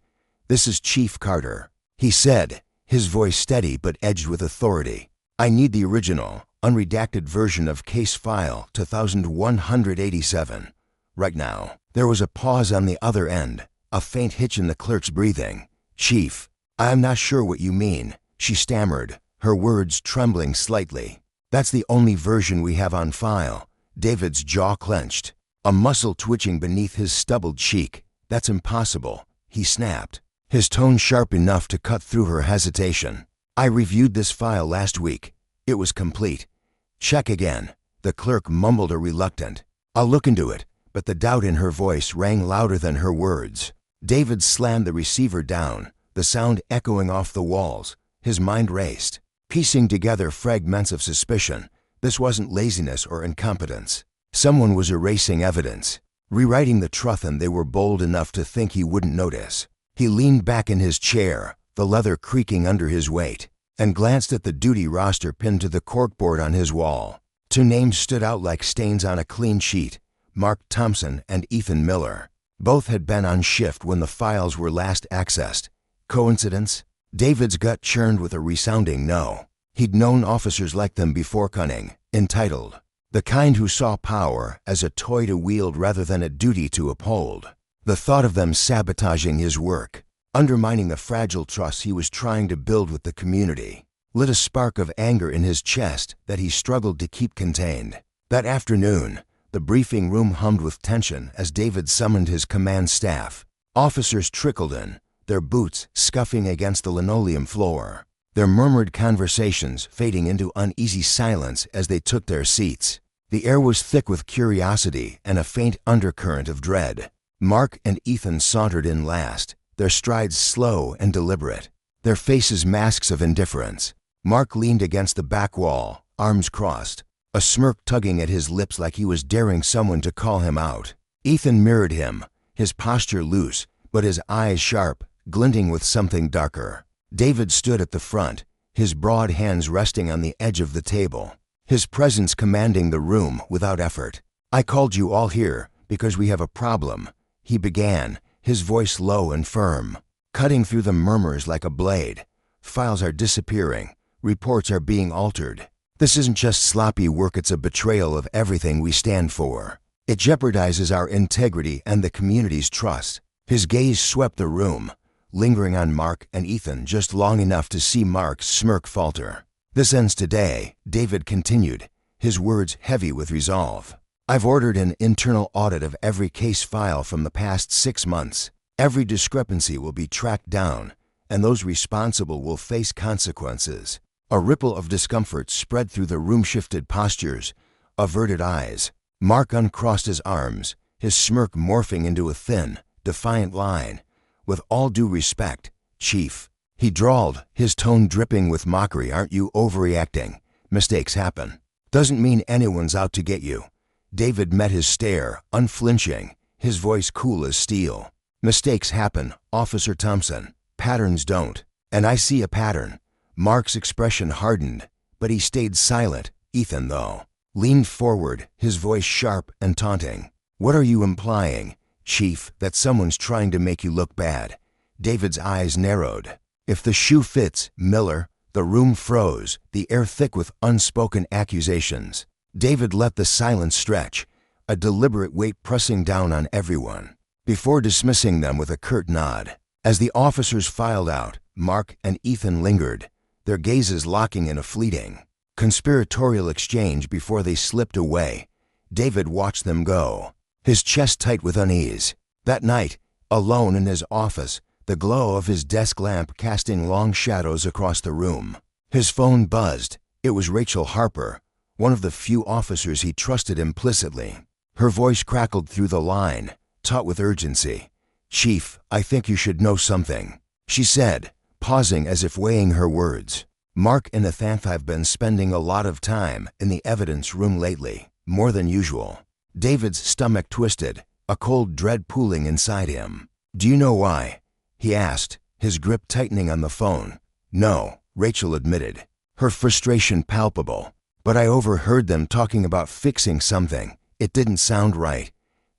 "This is Chief Carter," he said, his voice steady but edged with authority. "I need the original, unredacted version of case file 2187. Right now." There was a pause on the other end, a faint hitch in the clerk's breathing. "Chief, I'm not sure what you mean," she stammered, her words trembling slightly. "That's the only version we have on file." David's jaw clenched, a muscle twitching beneath his stubbled cheek. "That's impossible," he snapped, his tone sharp enough to cut through her hesitation. "I reviewed this file last week. It was complete." "Check again," the clerk mumbled, a reluctant, "I'll look into it," but the doubt in her voice rang louder than her words. David slammed the receiver down, the sound echoing off the walls. His mind raced, piecing together fragments of suspicion. This wasn't laziness or incompetence. Someone was erasing evidence, rewriting the truth, and they were bold enough to think he wouldn't notice. He leaned back in his chair, the leather creaking under his weight, and glanced at the duty roster pinned to the corkboard on his wall. Two names stood out like stains on a clean sheet: Mark Thompson and Ethan Miller. Both had been on shift when the files were last accessed. Coincidence? David's gut churned with a resounding no. He'd known officers like them before: cunning, entitled, the kind who saw power as a toy to wield rather than a duty to uphold. The thought of them sabotaging his work, undermining the fragile trust he was trying to build with the community, lit a spark of anger in his chest that he struggled to keep contained. That afternoon, the briefing room hummed with tension as David summoned his command staff. Officers trickled in, their boots scuffing against the linoleum floor, their murmured conversations fading into uneasy silence as they took their seats. The air was thick with curiosity and a faint undercurrent of dread. Mark and Ethan sauntered in last, their strides slow and deliberate, their faces masks of indifference. Mark leaned against the back wall, arms crossed, a smirk tugging at his lips like he was daring someone to call him out. Ethan mirrored him, his posture loose, but his eyes sharp, glinting with something darker. David stood at the front, his broad hands resting on the edge of the table, his presence commanding the room without effort. "I called you all here because we have a problem," he began, his voice low and firm, cutting through the murmurs like a blade. "Files are disappearing. Reports are being altered. This isn't just sloppy work, it's a betrayal of everything we stand for. It jeopardizes our integrity and the community's trust." His gaze swept the room, lingering on Mark and Ethan just long enough to see Mark's smirk falter. "This ends today," David continued, his words heavy with resolve. "I've ordered an internal audit of every case file from the past 6 months. Every discrepancy will be tracked down, and those responsible will face consequences." A ripple of discomfort spread through the room, shifted postures, averted eyes. Mark uncrossed his arms, his smirk morphing into a thin, defiant line. "With all due respect, Chief, he drawled, his tone dripping with mockery. Aren't you overreacting? Mistakes happen. Doesn't mean anyone's out to get you. David met his stare, unflinching, his voice cool as steel. Mistakes happen, Officer Thompson. Patterns don't. And I see a pattern. Mark's expression hardened, but he stayed silent. Ethan, though, leaned forward, his voice sharp and taunting. What are you implying, Chief, that someone's trying to make you look bad? David's eyes narrowed. If the shoe fits, Miller. The room froze, the air thick with unspoken accusations. David let the silence stretch, a deliberate weight pressing down on everyone, before dismissing them with a curt nod. As the officers filed out, Mark and Ethan lingered, their gazes locking in a fleeting, conspiratorial exchange before they slipped away. David watched them go, his chest tight with unease. That night, alone in his office, the glow of his desk lamp casting long shadows across the room. His phone buzzed. It was Rachel Harper, one of the few officers he trusted implicitly. Her voice crackled through the line, taut with urgency. Chief, I think you should know something, she said, pausing as if weighing her words. Mark and Ethan, I've been spending a lot of time in the evidence room lately, more than usual. David's stomach twisted, a cold dread pooling inside him. Do you know why? He asked, his grip tightening on the phone. No, Rachel admitted, her frustration palpable. But I overheard them talking about fixing something. It didn't sound right.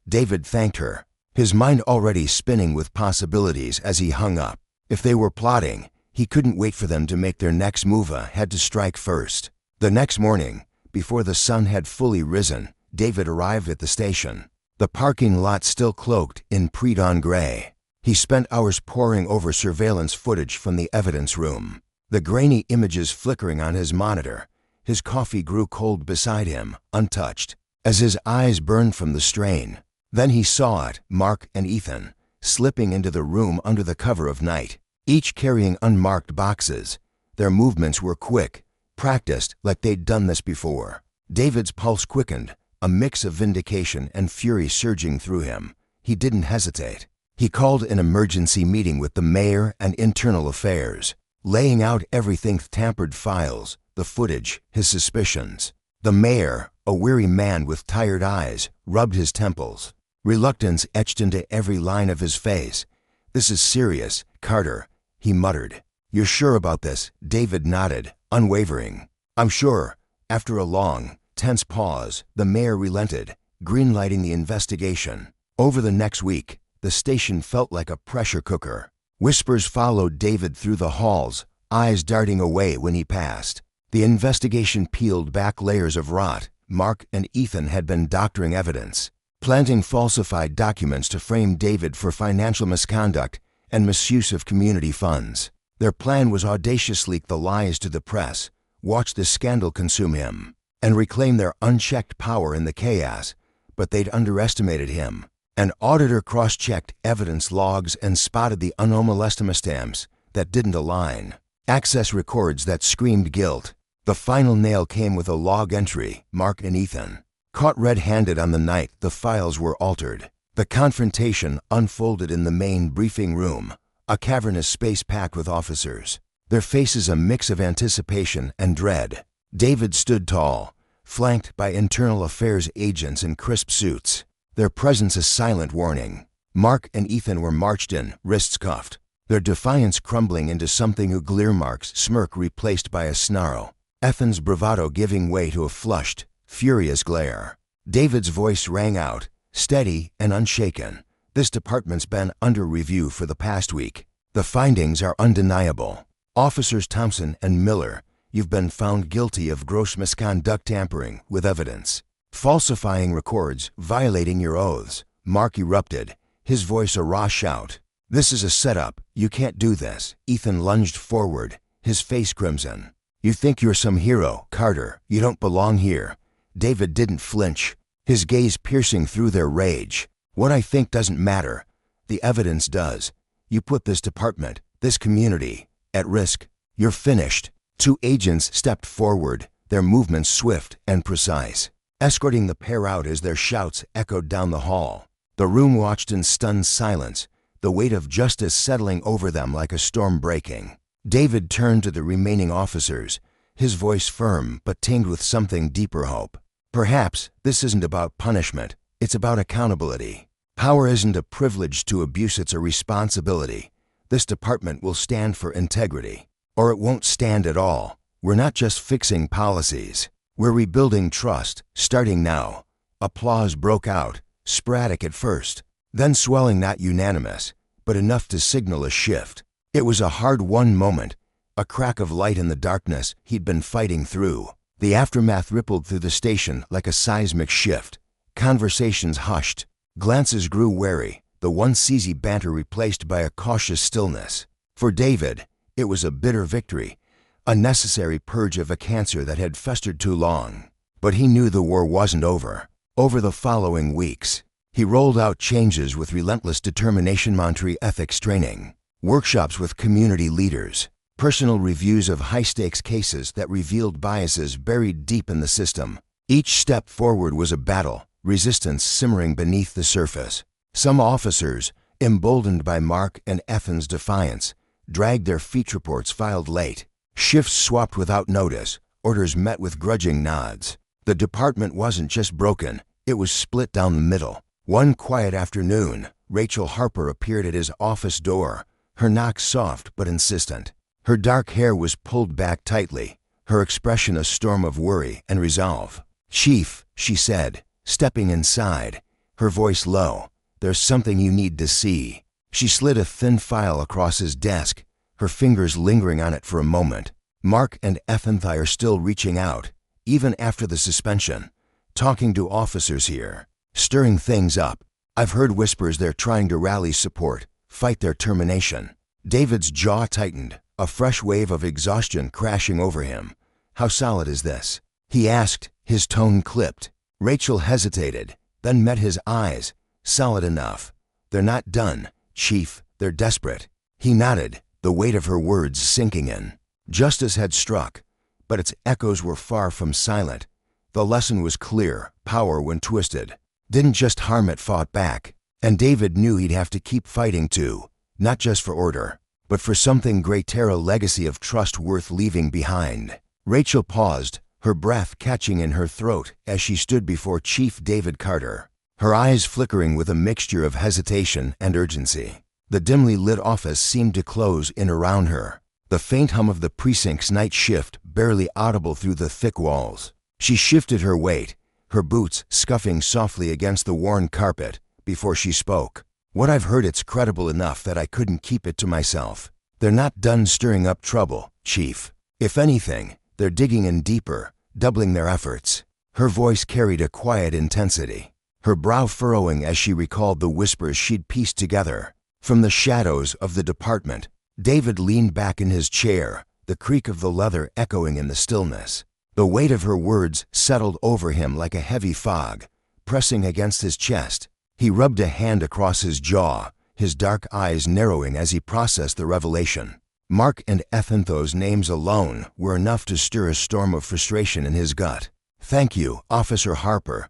David thanked her, his mind already spinning with possibilities as he hung up. If they were plotting, he couldn't wait for them to make their next move. Had to strike first. The next morning, before the sun had fully risen, David arrived at the station, the parking lot still cloaked in pre-dawn gray. He spent hours poring over surveillance footage from the evidence room, the grainy images flickering on his monitor. His coffee grew cold beside him, untouched, as his eyes burned from the strain. Then he saw it, Mark and Ethan, slipping into the room under the cover of night, each carrying unmarked boxes. Their movements were quick, practiced like they'd done this before. David's pulse quickened, a mix of vindication and fury surging through him. He didn't hesitate. He called an emergency meeting with the mayor and internal affairs, laying out everything: tampered files, the footage, his suspicions. The mayor, a weary man with tired eyes, rubbed his temples. Reluctance etched into every line of his face. This is serious, Carter, he muttered. You're sure about this? David nodded, unwavering. I'm sure. After a long, tense pause, the mayor relented, greenlighting the investigation. Over the next week, the station felt like a pressure cooker. Whispers followed David through the halls, eyes darting away when he passed. The investigation peeled back layers of rot. Mark and Ethan had been doctoring evidence, planting falsified documents to frame David for financial misconduct and misuse of community funds. Their plan was audacious: leak the lies to the press, watch the scandal consume him, and reclaim their unchecked power in the chaos. But they'd underestimated him. An auditor cross-checked evidence logs and spotted the anomalous stamps that didn't align, access records that screamed guilt. The final nail came with a log entry: Mark and Ethan, caught red-handed on the night the files were altered. The confrontation unfolded in the main briefing room, a cavernous space packed with officers, their faces a mix of anticipation and dread. David stood tall, flanked by internal affairs agents in crisp suits, their presence a silent warning. Mark and Ethan were marched in, wrists cuffed, their defiance crumbling into something Uglearmark's smirk replaced by a snarl, Ethan's bravado giving way to a flushed, furious glare. David's voice rang out, steady and unshaken. This department's been under review for the past week. The findings are undeniable. Officers Thompson and Miller, you've been found guilty of gross misconduct, tampering with evidence, falsifying records, violating your oaths. Mark erupted, his voice a raw shout. This is a setup. You can't do this. Ethan lunged forward, his face crimson. You think you're some hero, Carter. You don't belong here. David didn't flinch, his gaze piercing through their rage. What I think doesn't matter. The evidence does. You put this department, this community, at risk. You're finished. Two agents stepped forward, their movements swift and precise, escorting the pair out as their shouts echoed down the hall. The room watched in stunned silence, the weight of justice settling over them like a storm breaking. David turned to the remaining officers, his voice firm but tinged with something deeper hope. Perhaps this isn't about punishment, it's about accountability. Power isn't a privilege to abuse, it's a responsibility. This department will stand for integrity, or it won't stand at all. We're not just fixing policies, we're rebuilding trust, starting now. Applause broke out, sporadic at first, then swelling, not unanimous, but enough to signal a shift. It was a hard-won moment, a crack of light in the darkness he'd been fighting through. The aftermath rippled through the station like a seismic shift. Conversations hushed, glances grew wary, the once easy banter replaced by a cautious stillness. For David, it was a bitter victory, a necessary purge of a cancer that had festered too long. But he knew the war wasn't over. Over the following weeks, he rolled out changes with relentless determination, monetary ethics training, workshops with community leaders, personal reviews of high-stakes cases that revealed biases buried deep in the system. Each step forward was a battle, resistance simmering beneath the surface. Some officers, emboldened by Mark and Ethan's defiance, dragged their feat, reports filed late. Shifts swapped without notice, orders met with grudging nods. The department wasn't just broken, it was split down the middle. One quiet afternoon, Rachel Harper appeared at his office door, her knock soft but insistent. Her dark hair was pulled back tightly, her expression a storm of worry and resolve. "Chief," she said, stepping inside, her voice low, "there's something you need to see." She slid a thin file across his desk, her fingers lingering on it for a moment. "Mark and Ethan are still reaching out, even after the suspension, talking to officers here, stirring things up. I've heard whispers they're trying to rally support, fight their termination." David's jaw tightened, a fresh wave of exhaustion crashing over him. "How solid is this?" he asked, his tone clipped. Rachel hesitated, then met his eyes. "Solid enough. They're not done, Chief, they're desperate." He nodded, the weight of her words sinking in. Justice had struck, but its echoes were far from silent. The lesson was clear: power, when twisted, didn't just harm, it fought back. And David knew he'd have to keep fighting too, not just for order, but for something greater, a legacy of trust worth leaving behind. Rachel paused, her breath catching in her throat as she stood before Chief David Carter, her eyes flickering with a mixture of hesitation and urgency. The dimly lit office seemed to close in around her, the faint hum of the precinct's night shift barely audible through the thick walls. She shifted her weight, her boots scuffing softly against the worn carpet, before she spoke. "What I've heard, it's credible enough that I couldn't keep it to myself. They're not done stirring up trouble, Chief. If anything, they're digging in deeper, doubling their efforts." Her voice carried a quiet intensity, her brow furrowing as she recalled the whispers she'd pieced together. From the shadows of the department, David leaned back in his chair, the creak of the leather echoing in the stillness. The weight of her words settled over him like a heavy fog, pressing against his chest. He rubbed a hand across his jaw, his dark eyes narrowing as he processed the revelation. Mark and Ethan's names alone were enough to stir a storm of frustration in his gut. "Thank you, Officer Harper,"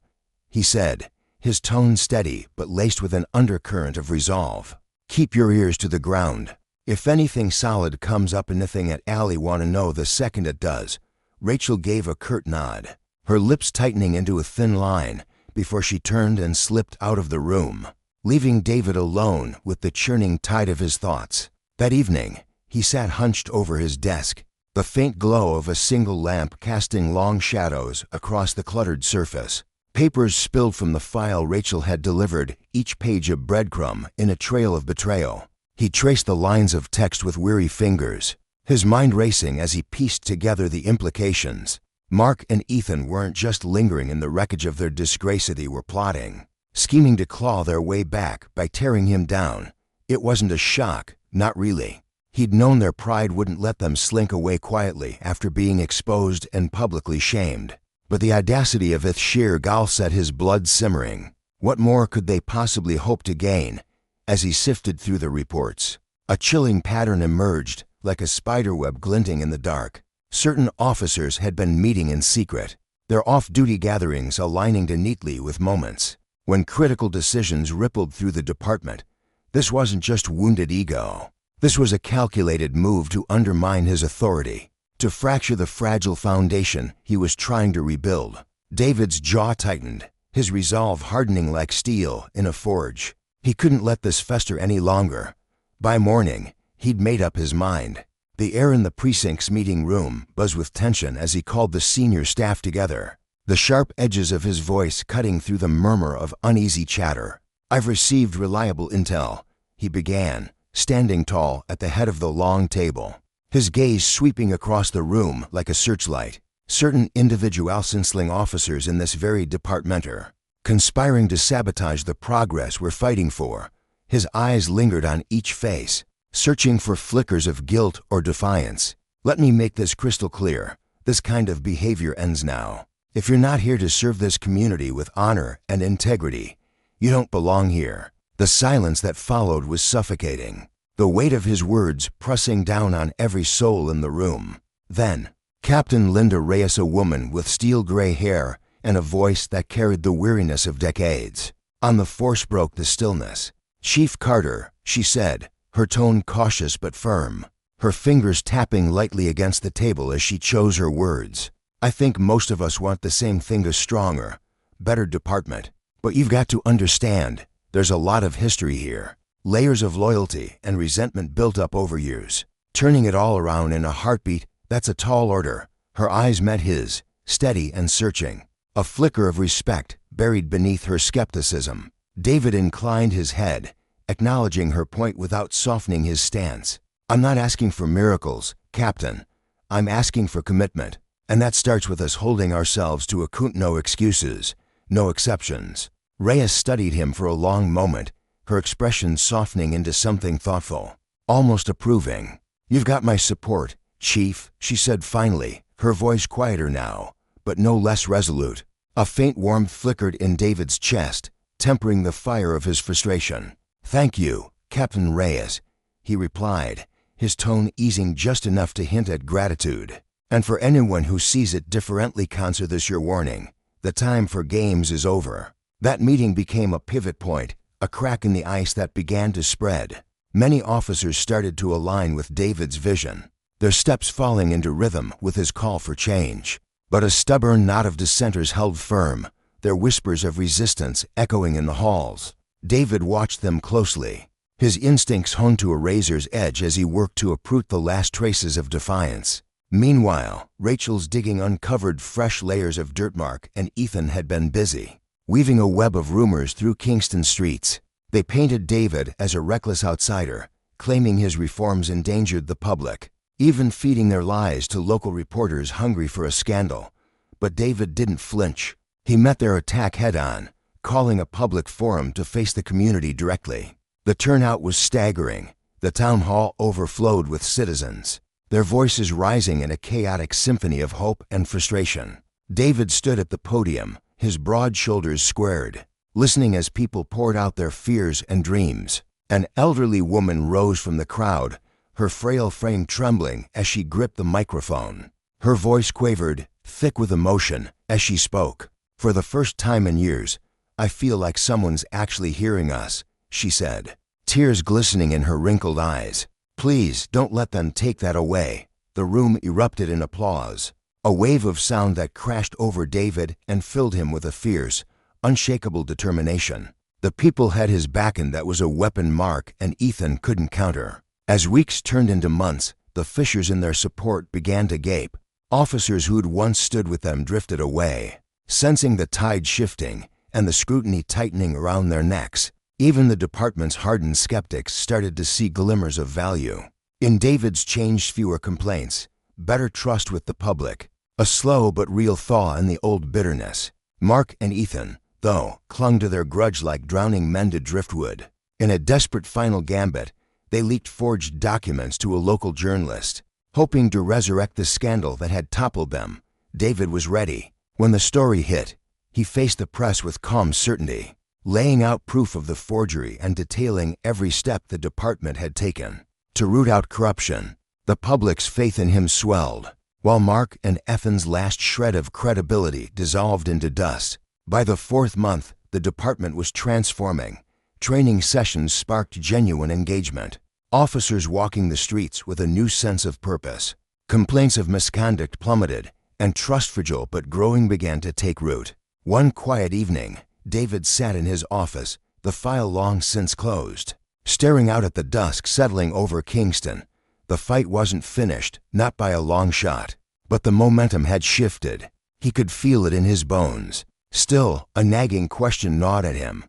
he said, his tone steady but laced with an undercurrent of resolve. "Keep your ears to the ground. If anything solid comes up, anything at Allie, want to know the second it does." Rachel gave a curt nod, her lips tightening into a thin line before she turned and slipped out of the room, leaving David alone with the churning tide of his thoughts. That evening, he sat hunched over his desk, the faint glow of a single lamp casting long shadows across the cluttered surface. Papers spilled from the file Rachel had delivered, each page a breadcrumb in a trail of betrayal. He traced the lines of text with weary fingers, his mind racing as he pieced together the implications. Mark and Ethan weren't just lingering in the wreckage of their disgrace, they were plotting, scheming to claw their way back by tearing him down. It wasn't a shock, not really. He'd known their pride wouldn't let them slink away quietly after being exposed and publicly shamed. But the audacity of its sheer gall set his blood simmering. What more could they possibly hope to gain? As he sifted through the reports, a chilling pattern emerged, like a spiderweb glinting in the dark. Certain officers had been meeting in secret, their off-duty gatherings aligning neatly with moments when critical decisions rippled through the department. This wasn't just wounded ego. This was a calculated move to undermine his authority, to fracture the fragile foundation he was trying to rebuild. David's jaw tightened, his resolve hardening like steel in a forge. He couldn't let this fester any longer. By morning, he'd made up his mind. The air in the precinct's meeting room buzzed with tension as he called the senior staff together, the sharp edges of his voice cutting through the murmur of uneasy chatter. "I've received reliable intel," he began, standing tall at the head of the long table, his gaze sweeping across the room like a searchlight. "Certain individual-sensling officers in this very department are conspiring to sabotage the progress we're fighting for." His eyes lingered on each face, searching for flickers of guilt or defiance. "Let me make this crystal clear. This kind of behavior ends now. If you're not here to serve this community with honor and integrity, you don't belong here." The silence that followed was suffocating, the weight of his words pressing down on every soul in the room. Then, Captain Linda Reyes, a woman with steel-gray hair and a voice that carried the weariness of decades, on the force broke the stillness. "Chief Carter," she said, her tone cautious but firm, her fingers tapping lightly against the table as she chose her words. "I think most of us want the same thing: a stronger, better department. But you've got to understand, there's a lot of history here, layers of loyalty and resentment built up over years. Turning it all around in a heartbeat, that's a tall order." Her eyes met his, steady and searching, a flicker of respect buried beneath her skepticism. David inclined his head, acknowledging her point without softening his stance. "I'm not asking for miracles, Captain. I'm asking for commitment. And that starts with us holding ourselves to account. No excuses, no exceptions." Reyes studied him for a long moment, her expression softening into something thoughtful, almost approving. "You've got my support, Chief," she said finally, her voice quieter now, but no less resolute. A faint warmth flickered in David's chest, tempering the fire of his frustration. "Thank you, Captain Reyes," he replied, his tone easing just enough to hint at gratitude. "And for anyone who sees it differently, consider this your warning. The time for games is over." That meeting became a pivot point, a crack in the ice that began to spread. Many officers started to align with David's vision, their steps falling into rhythm with his call for change. But a stubborn knot of dissenters held firm, their whispers of resistance echoing in the halls. David watched them closely, his instincts honed to a razor's edge as he worked to uproot the last traces of defiance. Meanwhile, Rachel's digging uncovered fresh layers of dirt. Mark and Ethan had been busy, weaving a web of rumors through Kingston streets. They painted David as a reckless outsider, claiming his reforms endangered the public, even feeding their lies to local reporters hungry for a scandal. But David didn't flinch. He met their attack head-on, calling a public forum to face the community directly. The turnout was staggering. The town hall overflowed with citizens, their voices rising in a chaotic symphony of hope and frustration. David stood at the podium, his broad shoulders squared, listening as people poured out their fears and dreams. An elderly woman rose from the crowd, her frail frame trembling as she gripped the microphone. Her voice quavered, thick with emotion, as she spoke. "For the first time in years, I feel like someone's actually hearing us," she said, tears glistening in her wrinkled eyes. "Please don't let them take that away." The room erupted in applause, a wave of sound that crashed over David and filled him with a fierce, unshakable determination. The people had his back, and that was a weapon Mark and Ethan couldn't counter. As weeks turned into months, the fissures in their support began to gape. Officers who'd once stood with them drifted away, sensing the tide shifting and the scrutiny tightening around their necks. Even the department's hardened skeptics started to see glimmers of value. In David's change, fewer complaints, better trust with the public, a slow but real thaw in the old bitterness. Mark and Ethan, though, clung to their grudge like drowning men to driftwood. In a desperate final gambit, they leaked forged documents to a local journalist, hoping to resurrect the scandal that had toppled them. David was ready. When the story hit, he faced the press with calm certainty, laying out proof of the forgery and detailing every step the department had taken to root out corruption. The public's faith in him swelled, while Mark and Ethan's last shred of credibility dissolved into dust. By the fourth month, the department was transforming Training sessions sparked genuine engagement. Officers walking the streets with a new sense of purpose. Complaints of misconduct plummeted, and trust fragile but growing began to take root. One quiet evening, David sat in his office, the file long since closed, staring out at the dusk settling over Kingston. The fight wasn't finished, not by a long shot, but the momentum had shifted. He could feel it in his bones. Still, a nagging question gnawed at him.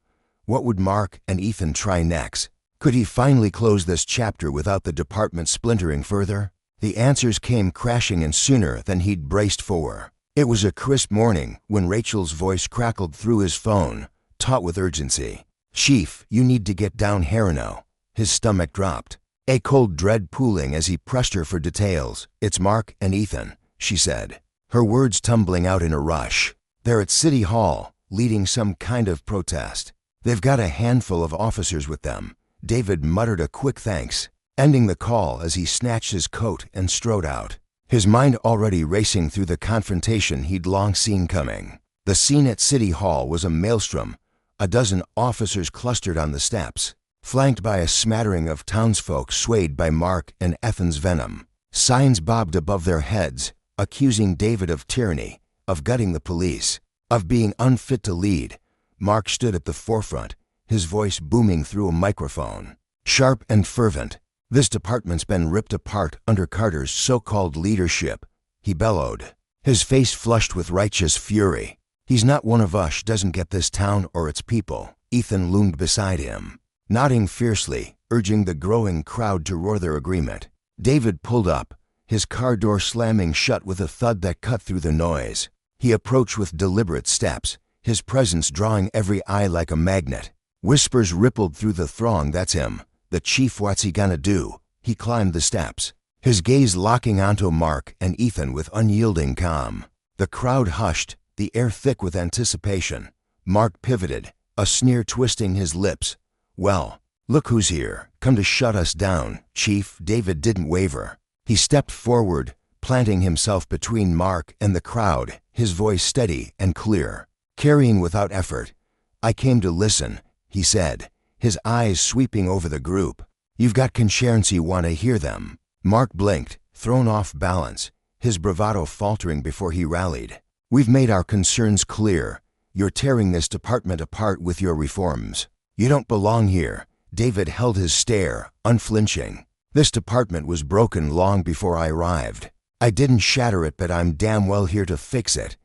What would Mark and Ethan try next? Could he finally close this chapter without the department splintering further? The answers came crashing in sooner than he'd braced for. It was a crisp morning when Rachel's voice crackled through his phone, taut with urgency. "Chief, you need to get down here now." His stomach dropped, a cold dread pooling as he pressed her for details. "It's Mark and Ethan," she said, her words tumbling out in a rush. "They're at City Hall, leading some kind of protest. They've got a handful of officers with them." David muttered a quick thanks, ending the call as he snatched his coat and strode out, his mind already racing through the confrontation he'd long seen coming. The scene at City Hall was a maelstrom. A dozen officers clustered on the steps, flanked by a smattering of townsfolk swayed by Mark and Ethan's venom. Signs bobbed above their heads, accusing David of tyranny, of gutting the police, of being unfit to lead. Mark stood at the forefront, his voice booming through a microphone, sharp and fervent. "This department's been ripped apart under Carter's so-called leadership," he bellowed, his face flushed with righteous fury. "He's not one of us, doesn't get this town or its people." Ethan loomed beside him, nodding fiercely, urging the growing crowd to roar their agreement. David pulled up, his car door slamming shut with a thud that cut through the noise. He approached with deliberate steps, his presence drawing every eye like a magnet. Whispers rippled through the throng. "That's him. The chief, what's he gonna do?" He climbed the steps, his gaze locking onto Mark and Ethan with unyielding calm. The crowd hushed, the air thick with anticipation. Mark pivoted, a sneer twisting his lips. "Well, look who's here. Come to shut us down, Chief." David didn't waver. He stepped forward, planting himself between Mark and the crowd, his voice steady and clear, carrying without effort. "I came to listen," he said, his eyes sweeping over the group. "You've got concerns, you want to hear them." Mark blinked, thrown off balance, his bravado faltering before he rallied. "We've made our concerns clear. You're tearing this department apart with your reforms. You don't belong here." David held his stare, unflinching. "This department was broken long before I arrived. I didn't shatter it, but I'm damn well here to fix it.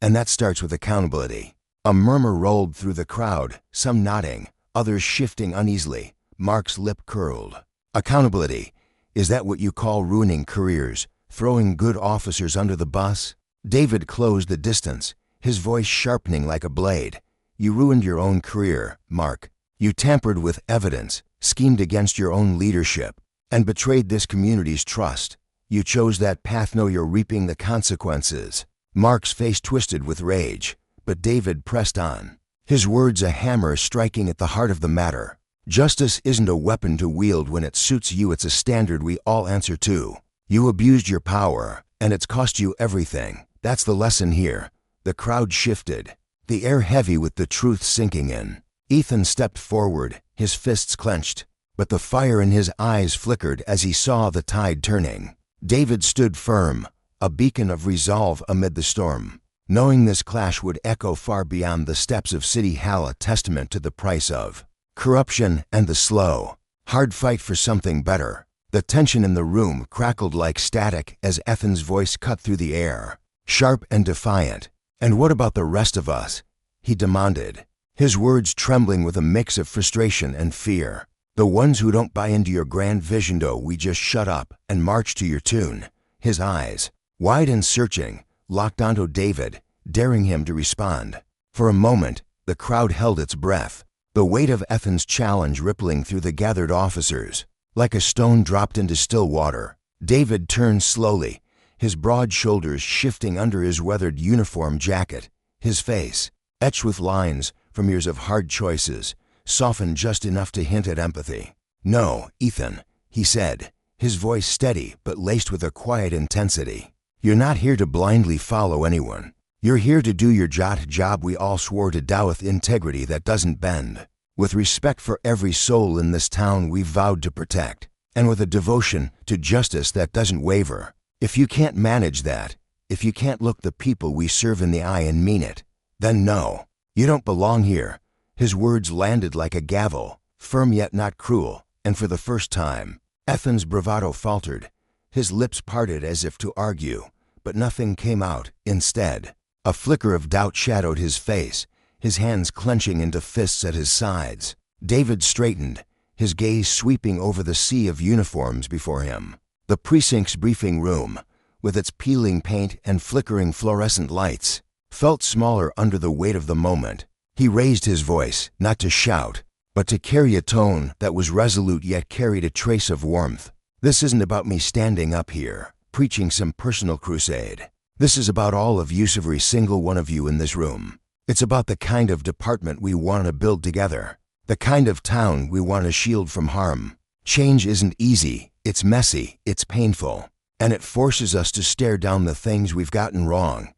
And that starts with accountability." A murmur rolled through the crowd, some nodding, others shifting uneasily. Mark's lip curled. "Accountability? Is that what you call ruining careers, throwing good officers under the bus?" David closed the distance, his voice sharpening like a blade. "You ruined your own career, Mark. You tampered with evidence, schemed against your own leadership, and betrayed this community's trust. You chose that path, now you're reaping the consequences." Mark's face twisted with rage, but David pressed on, his words a hammer striking at the heart of the matter. "Justice isn't a weapon to wield when it suits you, it's a standard we all answer to. You abused your power, and it's cost you everything. That's the lesson here." The crowd shifted, the air heavy with the truth sinking in. Ethan stepped forward, his fists clenched, but the fire in his eyes flickered as he saw the tide turning. David stood firm, a beacon of resolve amid the storm, knowing this clash would echo far beyond the steps of City Hall, a testament to the price of corruption and the slow, hard fight for something better. The tension in the room crackled like static as Ethan's voice cut through the air, sharp and defiant. "And what about the rest of us?" he demanded, his words trembling with a mix of frustration and fear. "The ones who don't buy into your grand vision, though, we just shut up and march to your tune." His eyes, wide and searching, locked onto David, daring him to respond. For a moment, the crowd held its breath, the weight of Ethan's challenge rippling through the gathered officers. Like a stone dropped into still water, David turned slowly, his broad shoulders shifting under his weathered uniform jacket, his face, etched with lines from years of hard choices, softened just enough to hint at empathy. "No, Ethan," he said, his voice steady but laced with a quiet intensity. "You're not here to blindly follow anyone. You're here to do your job we all swore to do with integrity that doesn't bend." with respect for every soul in this town we've vowed to protect, and with a devotion to justice that doesn't waver. If you can't manage that, if you can't look the people we serve in the eye and mean it, then no, you don't belong here." His words landed like a gavel, firm yet not cruel, and for the first time, Ethan's bravado faltered. His lips parted as if to argue, but nothing came out. Instead, a flicker of doubt shadowed his face, his hands clenching into fists at his sides. David straightened, his gaze sweeping over the sea of uniforms before him. The precinct's briefing room, with its peeling paint and flickering fluorescent lights, felt smaller under the weight of the moment. He raised his voice, not to shout, but to carry a tone that was resolute yet carried a trace of warmth. "This isn't about me standing up here, preaching some personal crusade. This is about all of you, every single one of you in this room. It's about the kind of department we want to build together, the kind of town we want to shield from harm. Change isn't easy, it's messy, it's painful, and it forces us to stare down the things we've gotten wrong.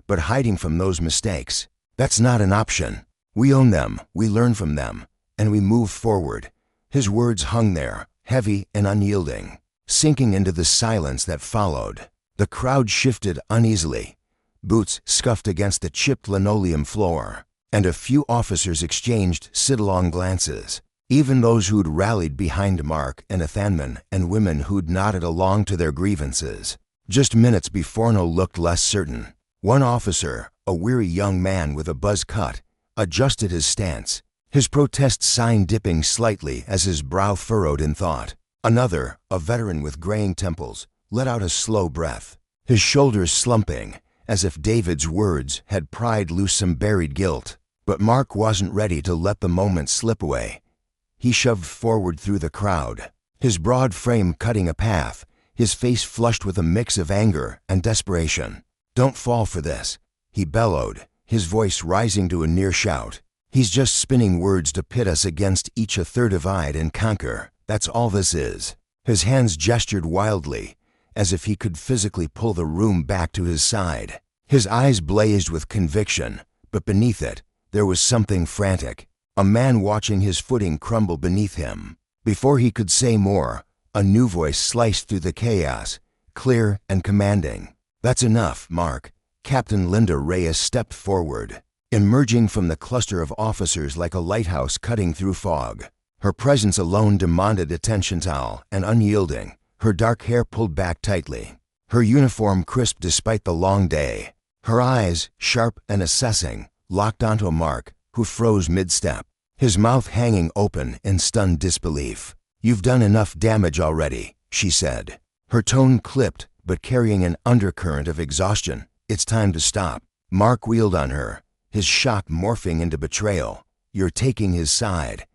But hiding from those mistakes, that's not an option. We own them, we learn from them, and we move forward." His words hung there, heavy and unyielding, sinking into the silence that followed. The crowd shifted uneasily. Boots scuffed against the chipped linoleum floor, and a few officers exchanged sidelong glances. Even those who'd rallied behind Mark and Ethanman, and women who'd nodded along to their grievances. Just minutes before, no looked less certain. One officer, a weary young man with a buzz cut, adjusted his stance, his protest sign dipping slightly as his brow furrowed in thought. Another, a veteran with graying temples, let out a slow breath, his shoulders slumping, as if David's words had pried loose some buried guilt. But Mark wasn't ready to let the moment slip away. He shoved forward through the crowd, his broad frame cutting a path, his face flushed with a mix of anger and desperation. "Don't fall for this," he bellowed, his voice rising to a near shout. "He's just spinning words to pit us against each other, divide and conquer. That's all this is." His hands gestured wildly, as if he could physically pull the room back to his side. His eyes blazed with conviction, but beneath it, there was something frantic. A man watching his footing crumble beneath him. Before he could say more, a new voice sliced through the chaos, clear and commanding. "That's enough, Mark." Captain Linda Reyes stepped forward, emerging from the cluster of officers like a lighthouse cutting through fog. Her presence alone demanded attention, towel and unyielding, her dark hair pulled back tightly, her uniform crisp despite the long day. Her eyes, sharp and assessing, locked onto Mark, who froze mid-step, his mouth hanging open in stunned disbelief. "You've done enough damage already," she said, her tone clipped but carrying an undercurrent of exhaustion. "It's time to stop." Mark wheeled on her, his shock morphing into betrayal. "You're taking his side,"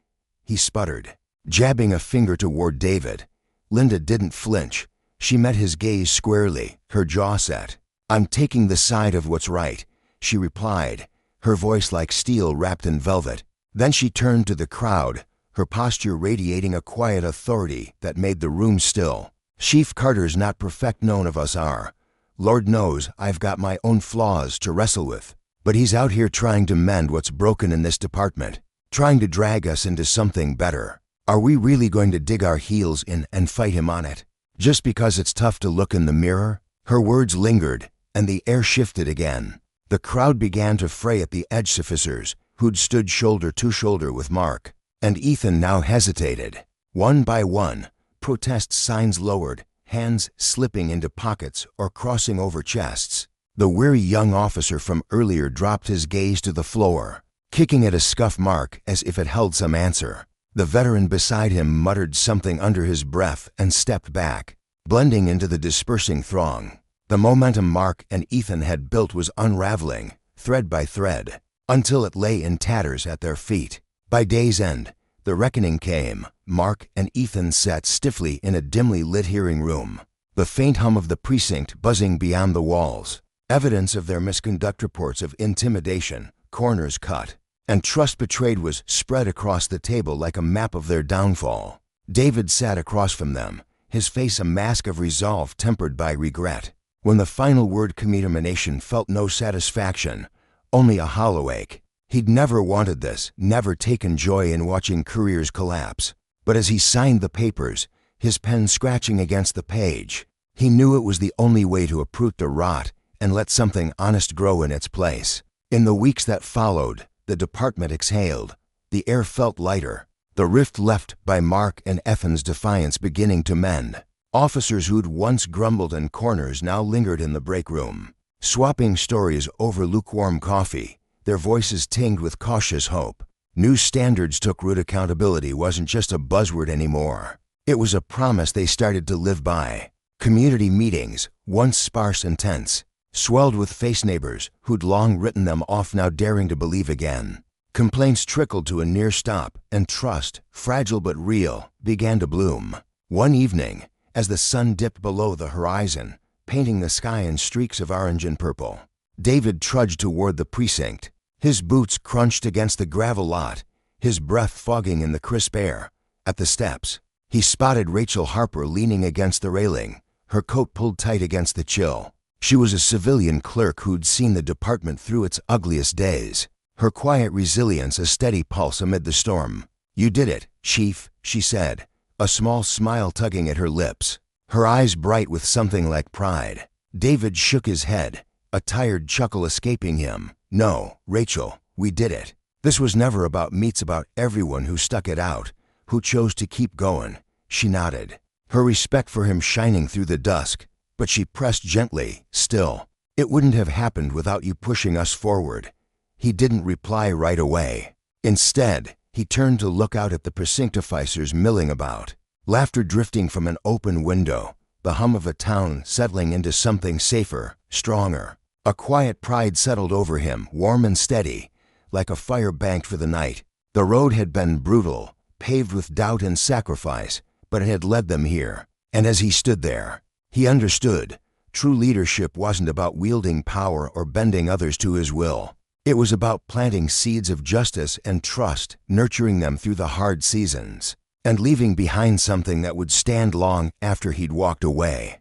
he sputtered, jabbing a finger toward David. Linda didn't flinch. She met his gaze squarely, her jaw set. "I'm taking the side of what's right," she replied, her voice like steel wrapped in velvet. Then she turned to the crowd, her posture radiating a quiet authority that made the room still. "Chief Carter's not perfect, none of us are. Lord knows I've got my own flaws to wrestle with. But he's out here trying to mend what's broken in this department, trying to drag us into something better. Are we really going to dig our heels in and fight him on it? Just because it's tough to look in the mirror?" Her words lingered, and the air shifted again. The crowd began to fray at the edge. Officers, who'd stood shoulder to shoulder with Mark and Ethan, now hesitated. One by one, protest signs lowered, hands slipping into pockets or crossing over chests. The weary young officer from earlier dropped his gaze to the floor, kicking at a scuff mark as if it held some answer. The veteran beside him muttered something under his breath and stepped back, blending into the dispersing throng. The momentum Mark and Ethan had built was unraveling, thread by thread, until it lay in tatters at their feet. By day's end, the reckoning came. Mark and Ethan sat stiffly in a dimly lit hearing room, the faint hum of the precinct buzzing beyond the walls. Evidence of their misconduct reports of intimidation, corners cut, and trust betrayed was spread across the table like a map of their downfall. David sat across from them, his face a mask of resolve tempered by regret. When the final word, communication, felt no satisfaction, only a hollow ache. He'd never wanted this, never taken joy in watching careers collapse. But as he signed the papers, his pen scratching against the page, he knew it was the only way to uproot the rot and let something honest grow in its place. In the weeks that followed, the department exhaled. The air felt lighter, the rift left by Mark and Effen's defiance beginning to mend. Officers who'd once grumbled in corners now lingered in the break room, swapping stories over lukewarm coffee, their voices tinged with cautious hope. New standards took root. Accountability wasn't just a buzzword anymore. It was a promise they started to live by. Community meetings, once sparse and tense, swelled with face neighbors who'd long written them off now daring to believe again. Complaints trickled to a near stop, and trust, fragile but real, began to bloom. One evening, as the sun dipped below the horizon, painting the sky in streaks of orange and purple, David trudged toward the precinct. His boots crunched against the gravel lot, his breath fogging in the crisp air. At the steps, he spotted Rachel Harper leaning against the railing, her coat pulled tight against the chill. She was a civilian clerk who'd seen the department through its ugliest days, her quiet resilience a steady pulse amid the storm. "You did it, Chief," she said, a small smile tugging at her lips, her eyes bright with something like pride. David shook his head, a tired chuckle escaping him. "No, Rachel, we did it. This was never about me, it's about everyone who stuck it out, who chose to keep going." She nodded, her respect for him shining through the dusk, but she pressed gently, "Still, it wouldn't have happened without you pushing us forward." He didn't reply right away. Instead, he turned to look out at the precinctificers milling about, laughter drifting from an open window, the hum of a town settling into something safer, stronger. A quiet pride settled over him, warm and steady, like a fire banked for the night. The road had been brutal, paved with doubt and sacrifice, but it had led them here. And as he stood there, he understood. True leadership wasn't about wielding power or bending others to his will. It was about planting seeds of justice and trust, nurturing them through the hard seasons, and leaving behind something that would stand long after he'd walked away.